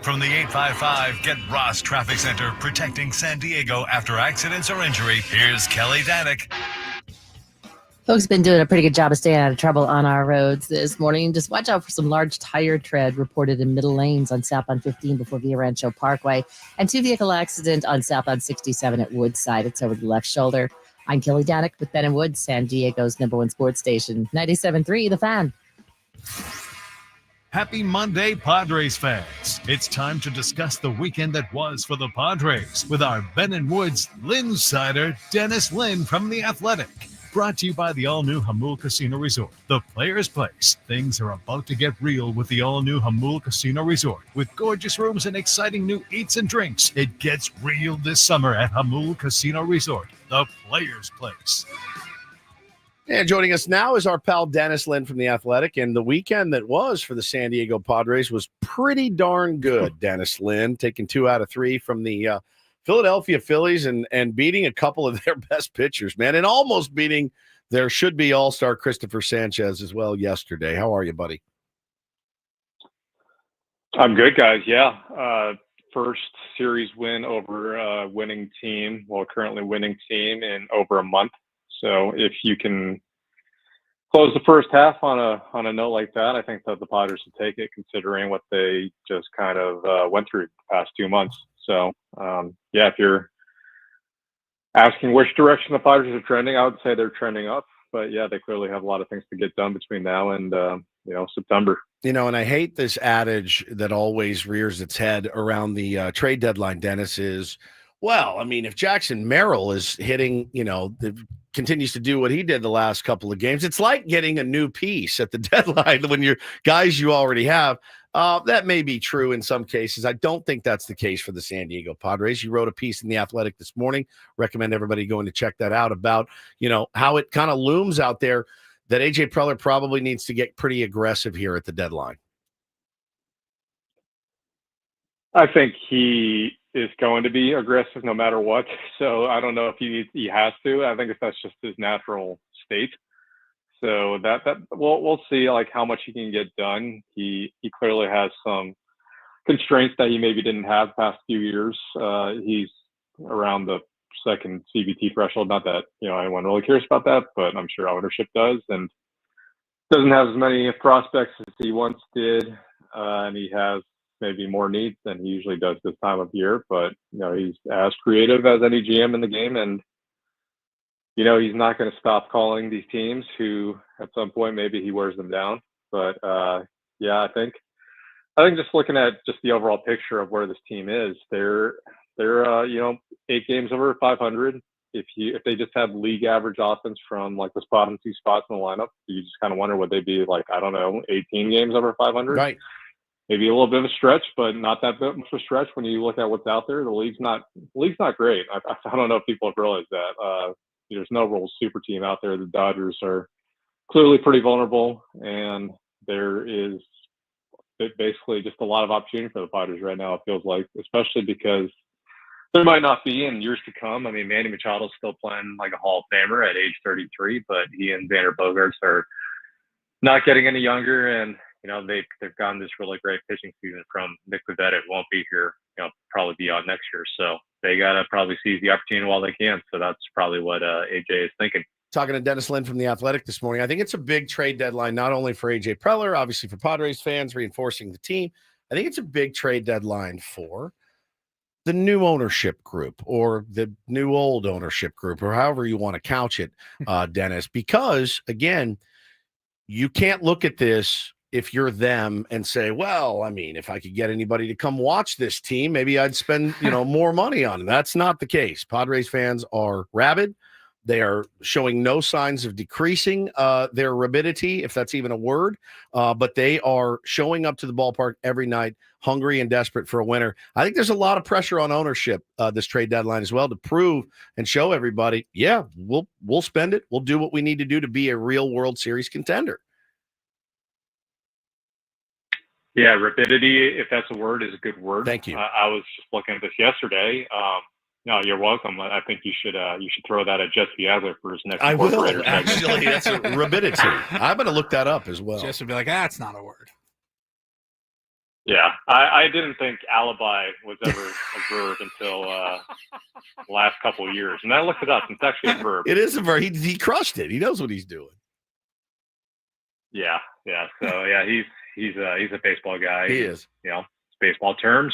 From the 855 Get Ross Traffic Center, protecting San Diego after accidents or injury, here's Kelly Danick. Folks have been doing a pretty good job of staying out of trouble on our roads this morning. Just watch out for some large tire tread reported in middle lanes on southbound 15 before Via Rancho Parkway, and 2-vehicle accident on southbound 67 at Woodside. It's over the left shoulder. I'm Kelly Danick with Ben and Woods, San Diego's #1 sports station, 97.3 The Fan. Happy Monday, Padres fans. It's time to discuss the weekend that was for the Padres with our Ben and Woods Linsider, Dennis Lynn from The Athletic. Brought to you by the all-new Hamul Casino Resort, the players' place. Things are about to get real with the all-new Hamul Casino Resort. With gorgeous rooms and exciting new eats and drinks, it gets real this summer at Hamul Casino Resort, the players' place. And joining us now is our pal Dennis Lynn from The Athletic. And the weekend that was for the San Diego Padres was pretty darn good, Dennis Lynn, taking 2 out of 3 from the Philadelphia Phillies and beating a couple of their best pitchers, man, and almost beating their should-be all-star Christopher Sanchez as well yesterday. How are you, buddy? I'm good, guys. Yeah. first series win over a winning team, well, currently winning team in over a month. So if you can close the first half on a note like that, I think that the Padres would take it, considering what they just kind of went through the past 2 months. So yeah, if you're asking which direction the Padres are trending, I would say they're trending up. But yeah, they clearly have a lot of things to get done between now and September. And I hate this adage that always rears its head around the trade deadline, Dennis, is, well, I mean, if Jackson Merrill is hitting, continues to do what he did the last couple of games, it's like getting a new piece at the deadline when you're guys you already have. That may be true in some cases. I don't think that's the case for the San Diego Padres. You wrote a piece in The Athletic this morning. Recommend everybody going to check that out about, how it kind of looms out there that A.J. Preller probably needs to get pretty aggressive here at the deadline. I think he is going to be aggressive no matter what. So I don't know if he has to. I think if that's just his natural state. So that we'll see like how much he can get done. He clearly has some constraints that he maybe didn't have the past few years. He's around the second CBT threshold. Not that anyone really cares about that, but I'm sure ownership does, and doesn't have as many prospects as he once did, and he has maybe more needs than he usually does this time of year. But he's as creative as any GM in the game, and he's not going to stop calling these teams who at some point maybe he wears them down. But yeah, I think just looking at just the overall picture of where this team is, they're 8 games over 500. If they just had league average offense from like the bottom 2 spots in the lineup, you just kind of wonder would they be like, I don't know, 18 games over 500. Right. Maybe a little bit of a stretch, but not that much of a stretch when you look at what's out there. The league's not great. I don't know if people have realized that. There's no real super team out there. The Dodgers are clearly pretty vulnerable, and there is basically just a lot of opportunity for the Padres right now, it feels like, especially because there might not be in years to come. I mean, Manny Machado's still playing like a Hall of Famer at age 33, but he and Xander Bogaerts are not getting any younger, and they've gotten this really great pitching season from Nick Pivetta. It won't be here, probably be on next year. So they got to probably seize the opportunity while they can. So that's probably what AJ is thinking. Talking to Dennis Lin from The Athletic this morning. I think it's a big trade deadline, not only for A.J. Preller, obviously for Padres fans, reinforcing the team. I think it's a big trade deadline for the new ownership group or the new old ownership group, or however you want to couch it, Dennis, because, again, you can't look at this if you're them and say, well, I mean, if I could get anybody to come watch this team, maybe I'd spend, more money on them. That's not the case. Padres fans are rabid. They are showing no signs of decreasing their rabidity, if that's even a word, but they are showing up to the ballpark every night, hungry and desperate for a winner. I think there's a lot of pressure on ownership this trade deadline as well to prove and show everybody, yeah, we'll spend it. We'll do what we need to do to be a real World Series contender. Yeah, rapidity, if that's a word, is a good word. Thank you. I was just looking at this yesterday. No, you're welcome. I think you should throw that at Jesse Adler for his next. I will, actually. That's a rapidity. I'm going to look that up as well. Jesse would be like, that's not a word. Yeah, I didn't think alibi was ever a verb until the last couple of years. And I looked it up. It's actually a verb. It is a verb. He crushed it. He knows what he's doing. Yeah. So, yeah, he's a baseball guy. He is. Baseball terms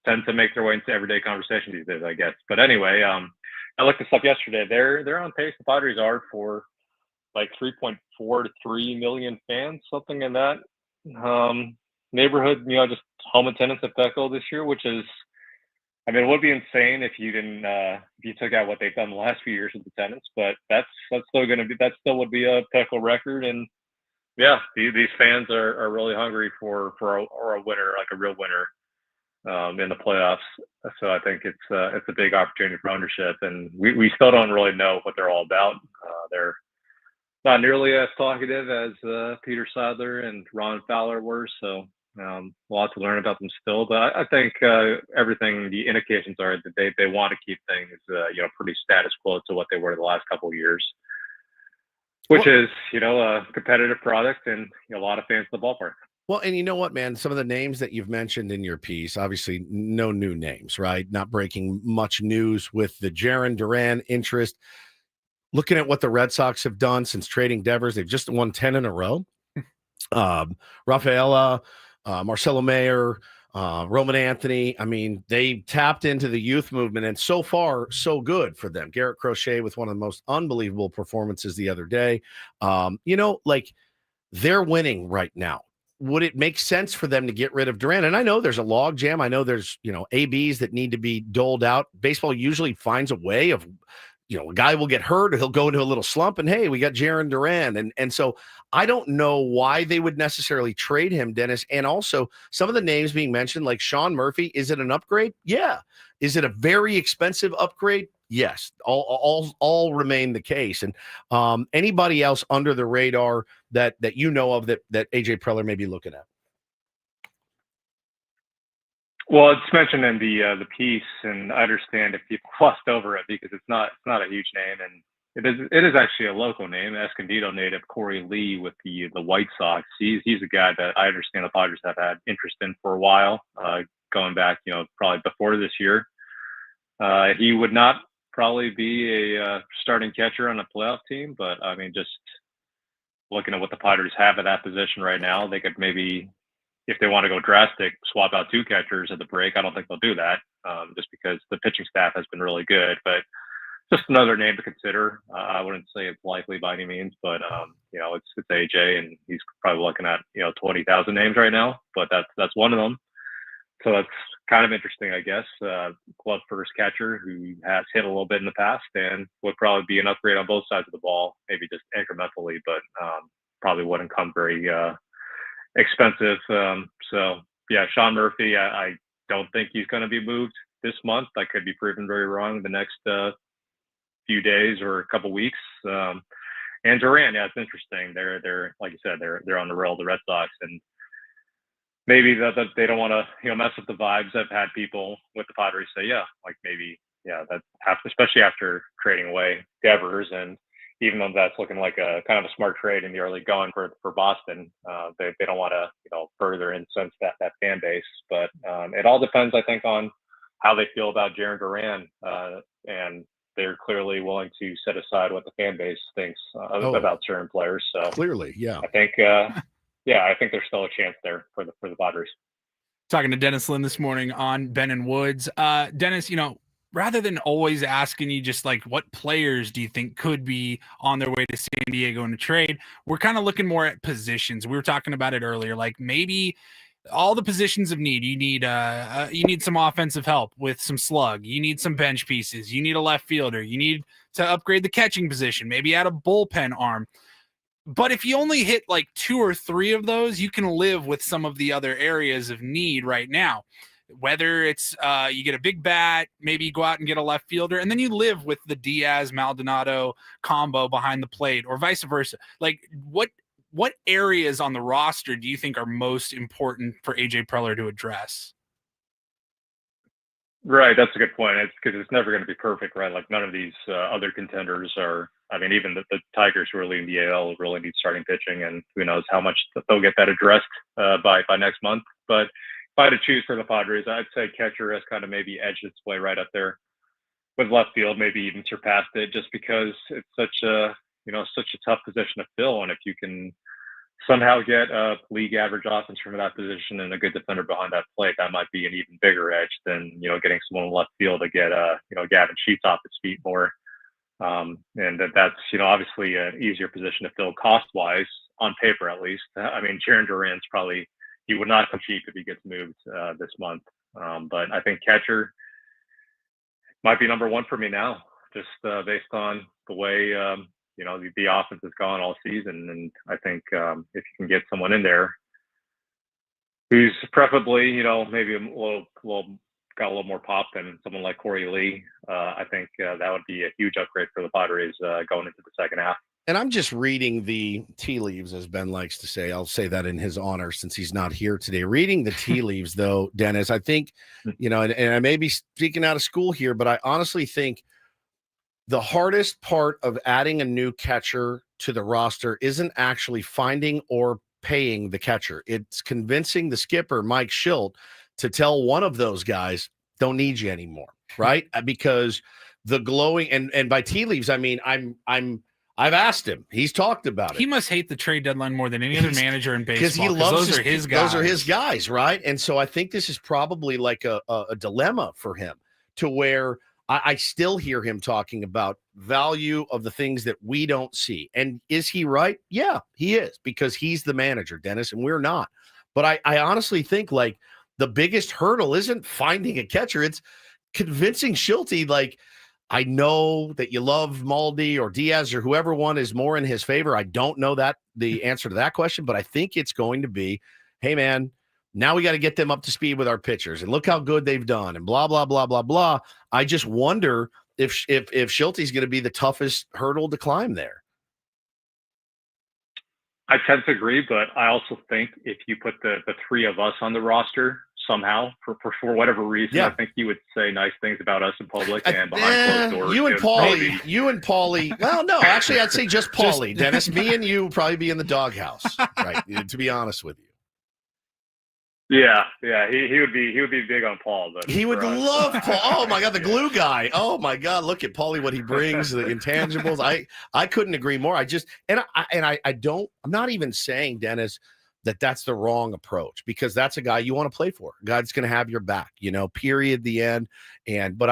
tend to make their way into everyday conversation these days, I guess. But anyway, I looked this up yesterday. They're on pace. The Padres are for like 3.4 to 3 million fans, something in that neighborhood. Just home attendance at Petco this year, which is, I mean, it would be insane if you didn't if you took out what they've done the last few years with attendance. But that still would be a Petco record. And yeah, these fans are really hungry for a winner, like a real winner. In the playoffs. So I think it's a big opportunity for ownership, and we still don't really know what they're all about. They're not nearly as talkative as Peter Seidler and Ron Fowler were, so a lot to learn about them still. But I think everything, the indications are that they want to keep things pretty status quo to what they were the last couple of years, which is a competitive product and a lot of fans in the ballpark. Well, and you know what, man? Some of the names that you've mentioned in your piece, obviously no new names, right? Not breaking much news with the Jarren Duran interest. Looking at what the Red Sox have done since trading Devers, they've just won 10 in a row. Rafaela, Marcelo Mayer, Roman Anthony. I mean, they tapped into the youth movement, and so far, so good for them. Garrett Crochet with one of the most unbelievable performances the other day. Like they're winning right now. Would it make sense for them to get rid of Duran? And I know there's a log jam. I know there's, ABs that need to be doled out. Baseball usually finds a way of, a guy will get hurt or he'll go into a little slump and hey, we got Jarren Duran. And so I don't know why they would necessarily trade him, Dennis. And also some of the names being mentioned, like Sean Murphy, is it an upgrade? Yeah. Is it a very expensive upgrade? Yes. All remain the case. And anybody else under the radar that you know of that AJ Preller may be looking at? Well, it's mentioned in the piece, and I understand if people glossed over it because it's not a huge name, and it is actually a local name. Escondido native Corey Lee with the White Sox. He's a guy that I understand the Padres have had interest in for a while, going back, probably before this year. He would not probably be a starting catcher on a playoff team, but I mean, just looking at what the Padres have at that position right now, they could maybe, if they want to go drastic, swap out two catchers at the break. I don't think they'll do that, just because the pitching staff has been really good. But just another name to consider. I wouldn't say it's likely by any means, but it's AJ, and he's probably looking at 20,000 names right now. But that's one of them. So that's kind of interesting, I guess. Glove first catcher who has hit a little bit in the past and would probably be an upgrade on both sides of the ball, maybe just incrementally, but probably wouldn't come very expensive. So yeah, Sean Murphy, I don't think he's going to be moved this month. I could be proven very wrong the next few days or a couple weeks. And Duran, yeah, it's interesting. They're like you said, they're on the roll, the Red Sox, and maybe that they don't want to mess up the vibes. I've had people with the Padres say, that especially after trading away Devers, and even though that's looking like a kind of a smart trade in the early going for Boston, they don't want to further incense that fan base. But it all depends, I think, on how they feel about Jarren Duran, and they're clearly willing to set aside what the fan base thinks about certain players. So clearly, yeah, I think I think there's still a chance there for the Padres. Talking to Dennis Lynn this morning on Ben and Woods. Dennis, rather than always asking you just like what players do you think could be on their way to San Diego in a trade, we're kind of looking more at positions. We were talking about it earlier, like maybe all the positions of need. You need some offensive help with some slug. You need some bench pieces. You need a left fielder. You need to upgrade the catching position, maybe add a bullpen arm. But if you only hit like 2 or 3 of those, you can live with some of the other areas of need right now. Whether it's you get a big bat, maybe you go out and get a left fielder, and then you live with the Diaz-Maldonado combo behind the plate, or vice versa. Like what areas on the roster do you think are most important for AJ Preller to address? Right, that's a good point. It's because it's never going to be perfect, right? Like none of these other contenders are. I mean, even the Tigers, who are leading the AL, really need starting pitching, and who knows how much they'll get that addressed by next month. But if I had to choose for the Padres, I'd say catcher has kind of maybe edged its way right up there with left field, maybe even surpassed it, just because it's such a tough position to fill, and if you can somehow get a league average offense from that position and a good defender behind that plate, that might be an even bigger edge than getting someone in left field to get Gavin Sheets off his feet more. And that's obviously an easier position to fill cost wise on paper, at least. I mean, Jarren Duran's probably, he would not come cheap if he gets moved this month. But I think catcher might be number one for me now, just based on the way the offense has gone all season. And I think if you can get someone in there who's preferably maybe a little got a little more pop than someone like Corey Lee, I think that would be a huge upgrade for the Padres going into the second half. And I'm just reading the tea leaves, as Ben likes to say. I'll say that in his honor since he's not here today. Reading the tea leaves, though, Dennis, I think, and I may be speaking out of school here, but I honestly think the hardest part of adding a new catcher to the roster isn't actually finding or paying the catcher. It's convincing the skipper, Mike Schilt, to tell one of those guys, don't need you anymore, right? Because the glowing and by tea leaves, I mean, I've asked him. He's talked about it. He must hate the trade deadline more than any other manager in baseball because he loves those are his guys. Those are his guys, right? And so I think this is probably like a dilemma for him, to where I still hear him talking about value of the things that we don't see. And is he right? Yeah, he is, because he's the manager, Dennis, and we're not. But I honestly think like the biggest hurdle isn't finding a catcher. It's convincing Schulte, like, I know that you love Maldi or Diaz or whoever one is more in his favor. I don't know the answer to that question, but I think it's going to be, hey, man, now we got to get them up to speed with our pitchers, and look how good they've done, and blah, blah, blah, blah, blah. I just wonder if Schulte's going to be the toughest hurdle to climb there. I tend to agree, but I also think if you put the three of us on the roster somehow, for whatever reason, I think you would say nice things about us in public and behind closed doors. You and Paulie. Well, no, actually, I'd say just Paulie. Dennis, me and you would probably be in the doghouse, right? To be honest with you. Yeah, he would be big on Paul, but he would love Paul. Oh my God, the glue guy. Oh my God, look at Paulie, what he brings, the intangibles. I couldn't agree more. I don't. I'm not even saying, Dennis, that's the wrong approach, because that's a guy you want to play for. A guy that's going to have your back, period, the end. But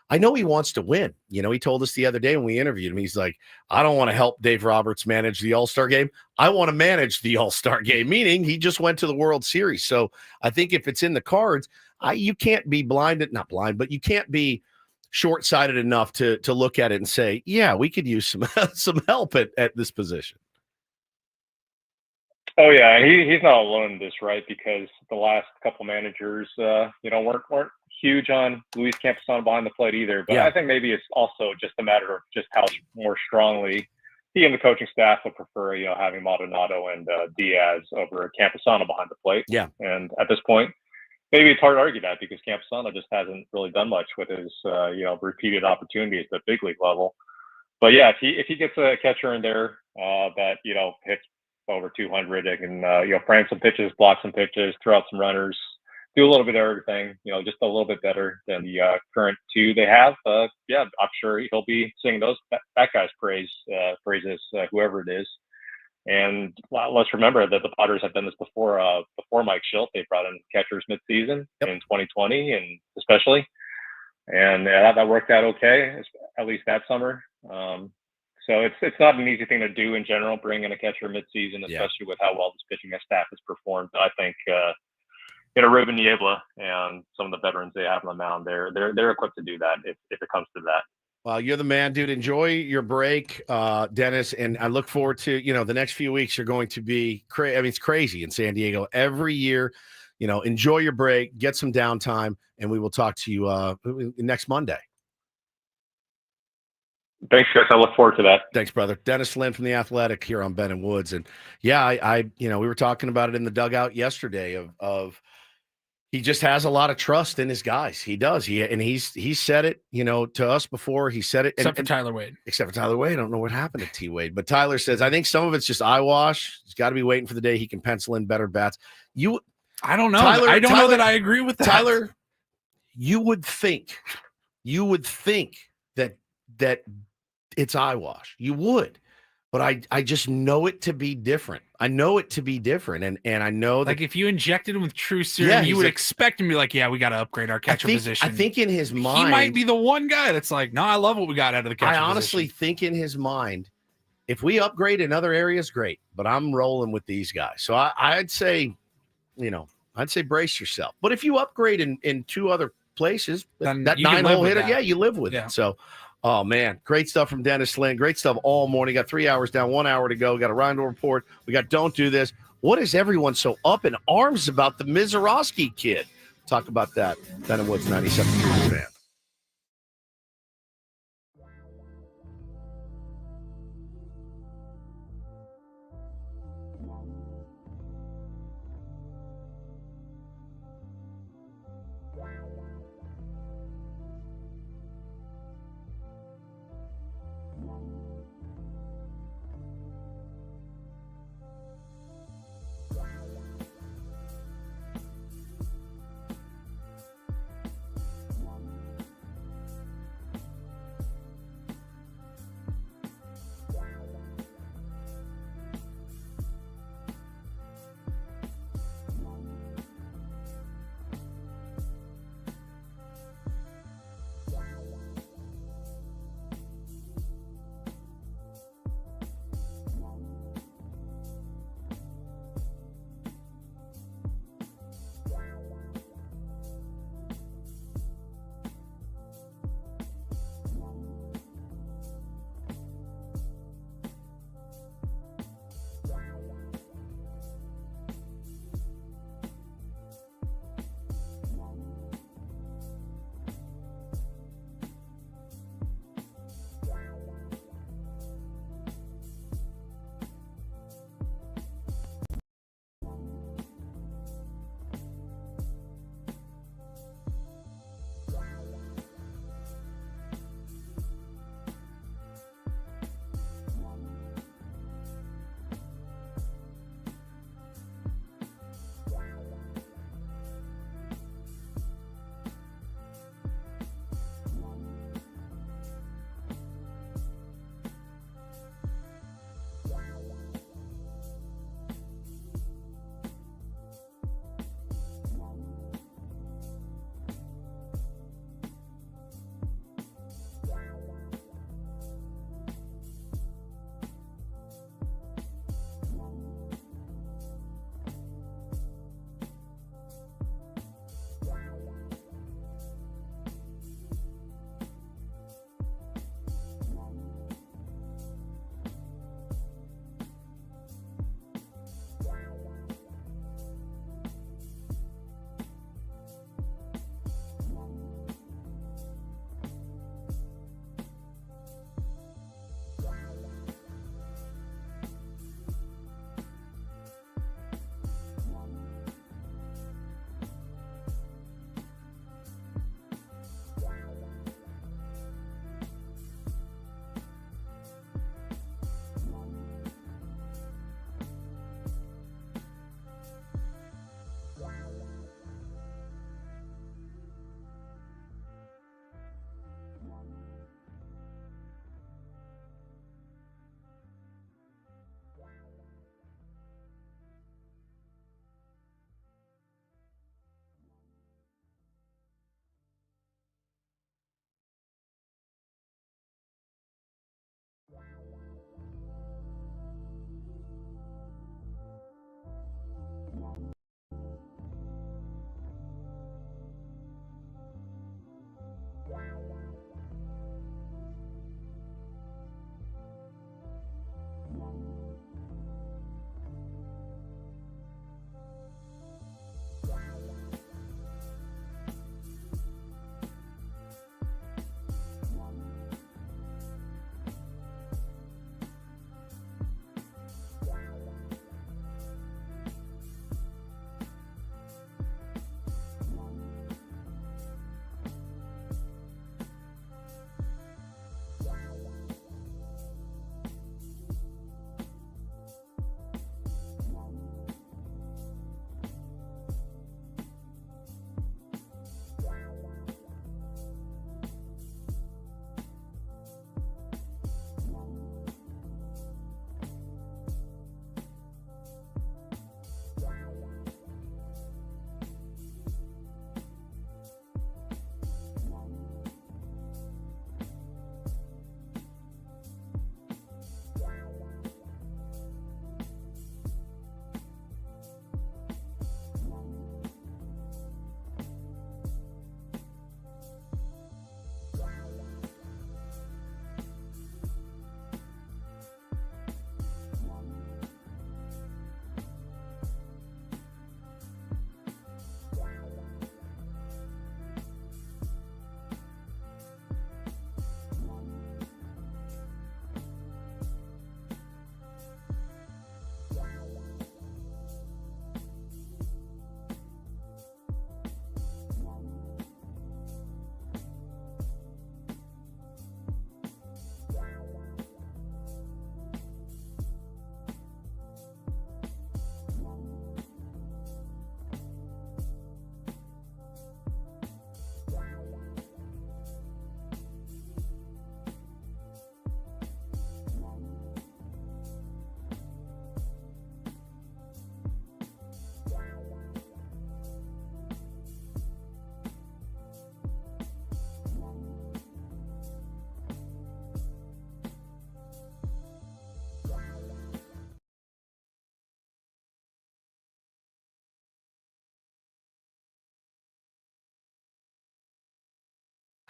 I know he wants to win. He told us the other day when we interviewed him, he's like, I don't want to help Dave Roberts manage the All-Star game. I want to manage the All-Star game, meaning he just went to the World Series. So I think if it's in the cards, you can't be not blind, but you can't be short-sighted enough to look at it and say, yeah, we could use some help at this position. Oh yeah, he's not alone in this, right? Because the last couple managers, weren't huge on Luis Campusano behind the plate either. But I think maybe it's also just a matter of just how more strongly he and the coaching staff would prefer, having Maldonado and Diaz over Campusano behind the plate. Yeah. And at this point, maybe it's hard to argue that, because Campusano just hasn't really done much with his, repeated opportunities at the big league level. But yeah, if he gets a catcher in there that hits over 200, they can frame some pitches, block some pitches, throw out some runners, do a little bit of everything, just a little bit better than the current two they have. I'm sure he'll be singing that guy's praises, whoever it is. And let's remember that the Padres have done this before Mike Schilt. They brought in catchers midseason in 2020, and especially, and that worked out okay, at least that summer. So it's not an easy thing to do in general, bring in a catcher midseason, especially with how well this pitching staff has performed. I think Ruben Niebla and some of the veterans they have on the mound, they're equipped to do that if it comes to that. Well, you're the man, dude. Enjoy your break, Dennis, and I look forward to the next few weeks are going to be crazy. I mean, it's crazy in San Diego every year. Enjoy your break, get some downtime, and we will talk to you next Monday. Thanks, guys. I look forward to that. Thanks, brother. Dennis Lynn from The Athletic here on Ben and Woods. And yeah, we were talking about it in the dugout yesterday of he just has a lot of trust in his guys. He does. He's said it, to us before. He said it. Except for Tyler Wade. Except for Tyler Wade. I don't know what happened to T Wade, but Tyler says, I think some of it's just eyewash. He's got to be waiting for the day he can pencil in better bats. I don't know. I don't know that I agree with that. Tyler, you would think that it's eyewash. You would, but I just know it to be different. I know it to be different, and I know that, like, if you injected him with true serum, you would expect him to be like, yeah, we got to upgrade our catcher position. I think in his mind, he might be the one guy that's like, no, I love what we got out of the catcher I honestly think in his mind, if we upgrade in other areas, great, but I'm rolling with these guys. So I'd say, brace yourself. But if you upgrade in two other places, then that 9-hole hitter, you live with it. So. Oh, man. Great stuff from Dennis Lynn. Great stuff all morning. Got 3 hours down, 1 hour to go. Got a Reindl Report. We got Don't Do This. What is everyone so up in arms about the Mizorowski kid? Talk about that. Ben and Woods 97.3 fan.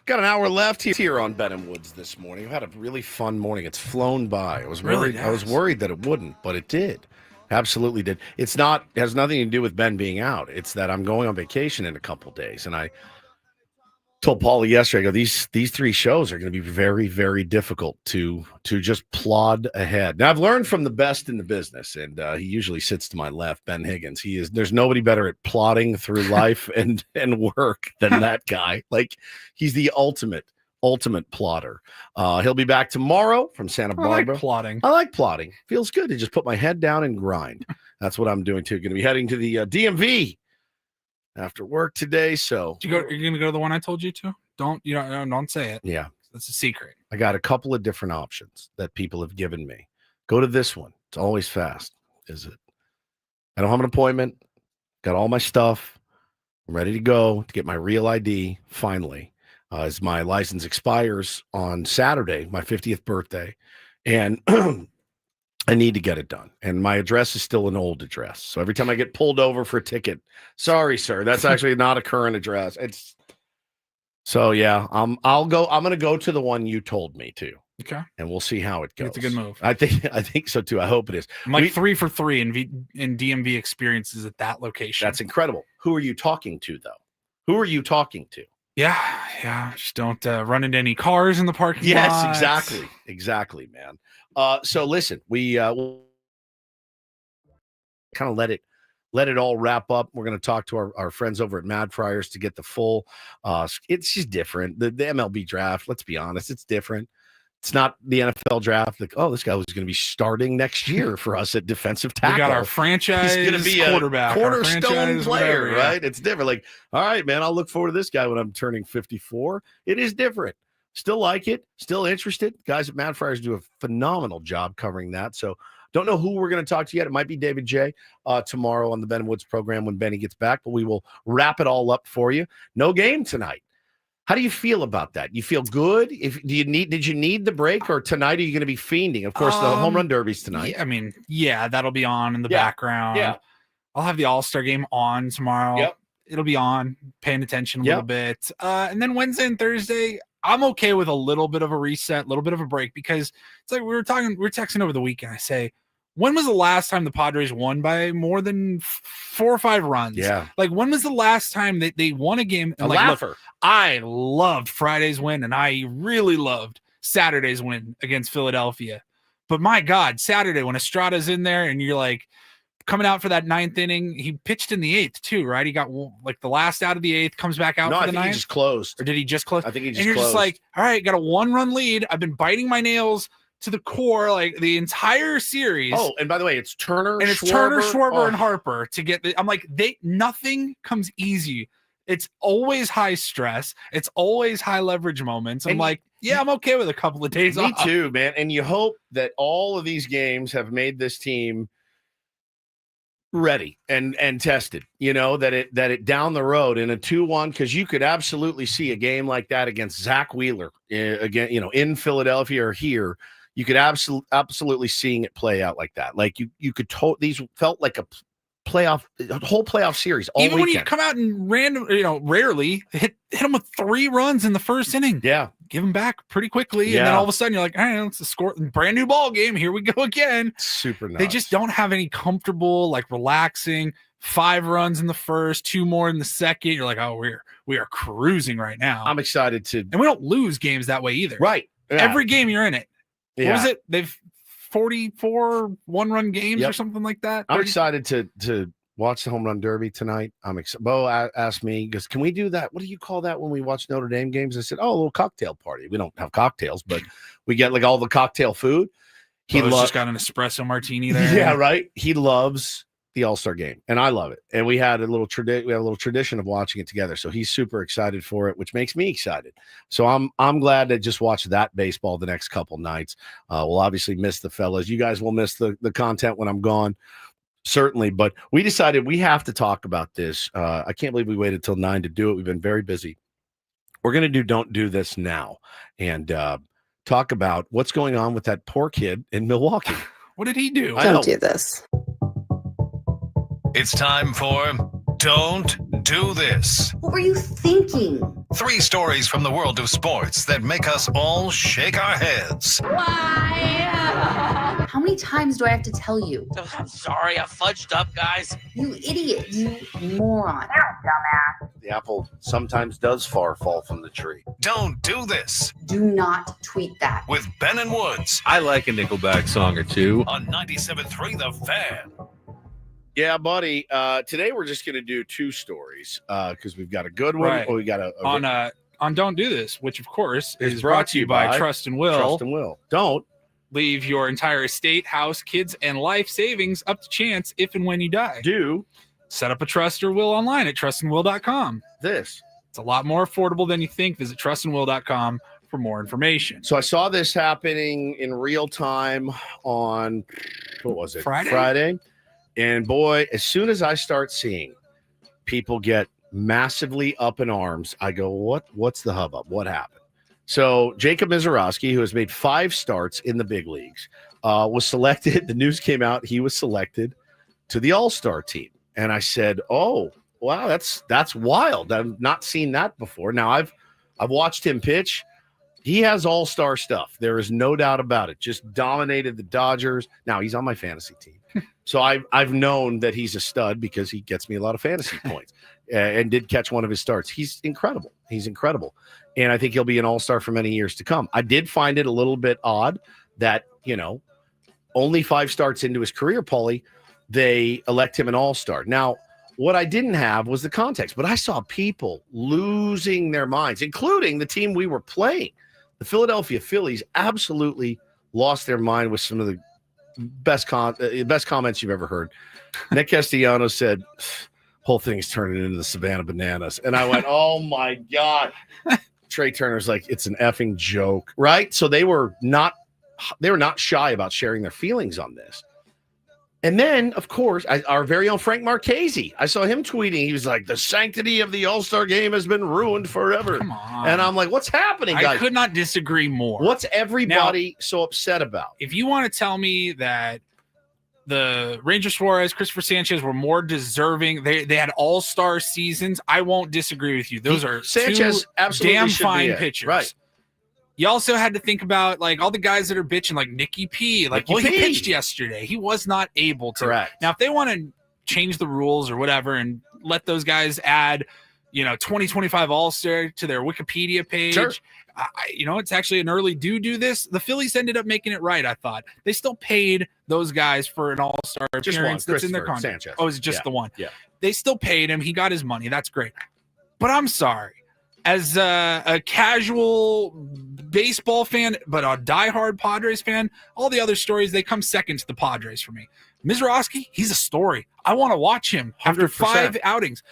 Got an hour left here on Ben and Woods this morning. I've had a really fun morning. It's flown by. I was worried that it wouldn't, but it did. Absolutely did. It has nothing to do with Ben being out. It's that I'm going on vacation in a couple days, and I told Paulie yesterday, I go, these 3 shows are going to be very, very difficult to just plod ahead. Now, I've learned from the best in the business, and he usually sits to my left, Ben Higgins. There's nobody better at plodding through life and work than that guy. Like, he's the ultimate plotter. He'll be back tomorrow from Santa Barbara. I like plotting. Feels good to just put my head down and grind. That's what I'm doing too. Going to be heading to the DMV after work today. So you're going to go to the one I told you to? Don't say it. Yeah. That's a secret. I got a couple of different options that people have given me. Go to this one. It's always fast. Is it? I don't have an appointment. Got all my stuff. I'm ready to go to get my real ID finally. As my license expires on Saturday, my 50th birthday, and I need to get it done. And my address is still an old address. So every time I get pulled over for a ticket, sorry, sir, that's actually not a current address. I'm going to go to the one you told me to. Okay. And we'll see how it goes. It's a good move. I think so too. I hope it is. I'm like 3 for 3 in DMV experiences at that location. That's incredible. Who are you talking to though? Who are you talking to? Yeah. Just don't run into any cars in the parking lot. Yes, exactly, man. So listen, we kind of let it all wrap up. We're going to talk to our friends over at Mad Friars to get the full. It's just different. The MLB draft. Let's be honest, it's different. It's not the NFL draft. Like, this guy was going to be starting next year for us at defensive tackle. We got our franchise He's going to be quarterback, a cornerstone player, whatever, right? It's different. Like, all right, man, I'll look forward to this guy when I'm turning 54. It is different. Still like it. Still interested. Guys at Mad Friars do a phenomenal job covering that. So don't know who we're going to talk to yet. It might be David J. Tomorrow on the Ben Woods program when Benny gets back, but we will wrap it all up for you. No game tonight. How do you feel about that? You feel good? Did you need the break, or tonight are you going to be fiending? Of course, the home run derby's tonight. That'll be on in the background. Yeah. I'll have the All-Star game on tomorrow. Yep. It'll be on, paying attention a little bit. And then Wednesday and Thursday, I'm okay with a little bit of a reset, a little bit of a break, because it's like we were texting over the weekend. I say, when was the last time the Padres won by more than 4 or 5 runs? Yeah. Like, when was the last time that they won a game? And laugher. I loved Friday's win, and I really loved Saturday's win against Philadelphia. But my God, Saturday when Estrada's in there and you're like coming out for that 9th inning, he pitched in the 8th too, right? He got like the last out of the 8th, comes back out for the 9th. He just closed. Or did he just close? I think he just And you're closed. just like, all right, got a 1-run lead. I've been biting my nails to the core, like the entire series. Oh, and by the way, it's Turner, and it's Schwarber, and Harper to get I'm like, nothing comes easy. It's always high stress. It's always high leverage moments. I'm like, I'm okay with a couple of days off. Me too, man. And you hope that all of these games have made this team ready and tested, that it down the road in a 2-1, because you could absolutely see a game like that against Zach Wheeler again, in Philadelphia or here. You could absolutely seeing it play out like that. Like you could these felt like a whole playoff series all Even weekend. when you come out and rarely hit them with 3 runs in the first inning. Yeah. Give them back pretty quickly. And then all of a sudden you're like, all right, it's a brand new ball game. Here we go again. Super nuts. They just don't have any comfortable, like relaxing 5 runs in the first, 2 more in the second. You're like, oh, we are cruising right now. I'm excited and we don't lose games that way either. Right. Yeah. Every game you're in it. Yeah. What was it? They've 44 1-run games or something like that. I'm excited to watch the home run derby tonight. I'm excited. Bo asked me, he goes, can we do that? What do you call that when we watch Notre Dame games? I said, a little cocktail party. We don't have cocktails, but we get like all the cocktail food. He just got an espresso martini there. Yeah, right. He loves the All-Star game, and I love it. And we had a little tradition of watching it together. So he's super excited for it, which makes me excited. So I'm glad to just watch that baseball the next couple nights. We'll obviously miss the fellas. You guys will miss the content when I'm gone, certainly. But we decided we have to talk about this. I can't believe we waited till 9 to do it. We've been very busy. We're going to do Don't Do This Now and talk about what's going on with that poor kid in Milwaukee. What did he do? Don't do this. It's time for Don't Do This. What were you thinking? 3 stories from the world of sports that make us all shake our heads. How many times do I have to tell you? I'm sorry, I fudged up, guys. You idiot. You moron. Dumbass. The apple sometimes does fall from the tree. Don't do this. Do not tweet that. With Ben and Woods. I like a Nickelback song or two. On 97.3 The Fan. Yeah, buddy. Today we're just going to do 2 stories because we've got a good one. Right. Or we got on Don't Do This, which of course It's is brought to you by Trust and Will. Trust and Will. Don't leave your entire estate, house, kids, and life savings up to chance if and when you die. Do set up a trust or will online at trustandwill.com. It's a lot more affordable than you think. Visit trustandwill.com for more information. So I saw this happening in real time on what was it? Friday. And boy, as soon as I start seeing people get massively up in arms, I go, what's the hubbub? What happened? So Jacob Mizorowski, who has made 5 starts in the big leagues, was selected. The news came out. He was selected to the All-Star team. And I said, oh, wow, that's wild. I've not seen that before. Now I've watched him pitch. He has all-star stuff. There is no doubt about it. Just dominated the Dodgers. Now he's on my fantasy team. So I've known that he's a stud because he gets me a lot of fantasy points and did catch one of his starts. He's incredible. And I think he'll be an all-star for many years to come. I did find it a little bit odd that, only 5 starts into his career, Paulie, they elect him an all-star. Now, what I didn't have was the context, but I saw people losing their minds, including the team we were playing. The Philadelphia Phillies absolutely lost their mind with some of the best comments you've ever heard. Nick Castellanos said, whole thing's turning into the Savannah Bananas. And I went, oh my God. Trey Turner's like, it's an effing joke, right? So they were not shy about sharing their feelings on this. And then, of course, our very own Frank Marchese, I saw him tweeting. He was like, the sanctity of the All-Star game has been ruined forever. Come on. And I'm like, what's happening, guys? I could not disagree more. What's everybody so upset about? If you want to tell me that the Ranger Suarez, Christopher Sanchez were more deserving, they had all-star seasons, I won't disagree with you. Those are Sanchez 2 absolutely damn should fine be it. pitchers. Right. You also had to think about all the guys that are bitching, like Nicky P. He pitched yesterday. He was not able to. Correct. Now, if they want to change the rules or whatever and let those guys add, 2025 All-Star to their Wikipedia page, sure. It's actually an early do this. The Phillies ended up making it right, I thought. They still paid those guys for an All-Star appearance that's in their contract. Sanchez. Oh, is it just the one? Yeah. They still paid him. He got his money. That's great. But I'm sorry. As a casual baseball fan, but a diehard Padres fan, all the other stories, they come second to the Padres for me. Mizorowski, he's a story. I want to watch him after 5 outings.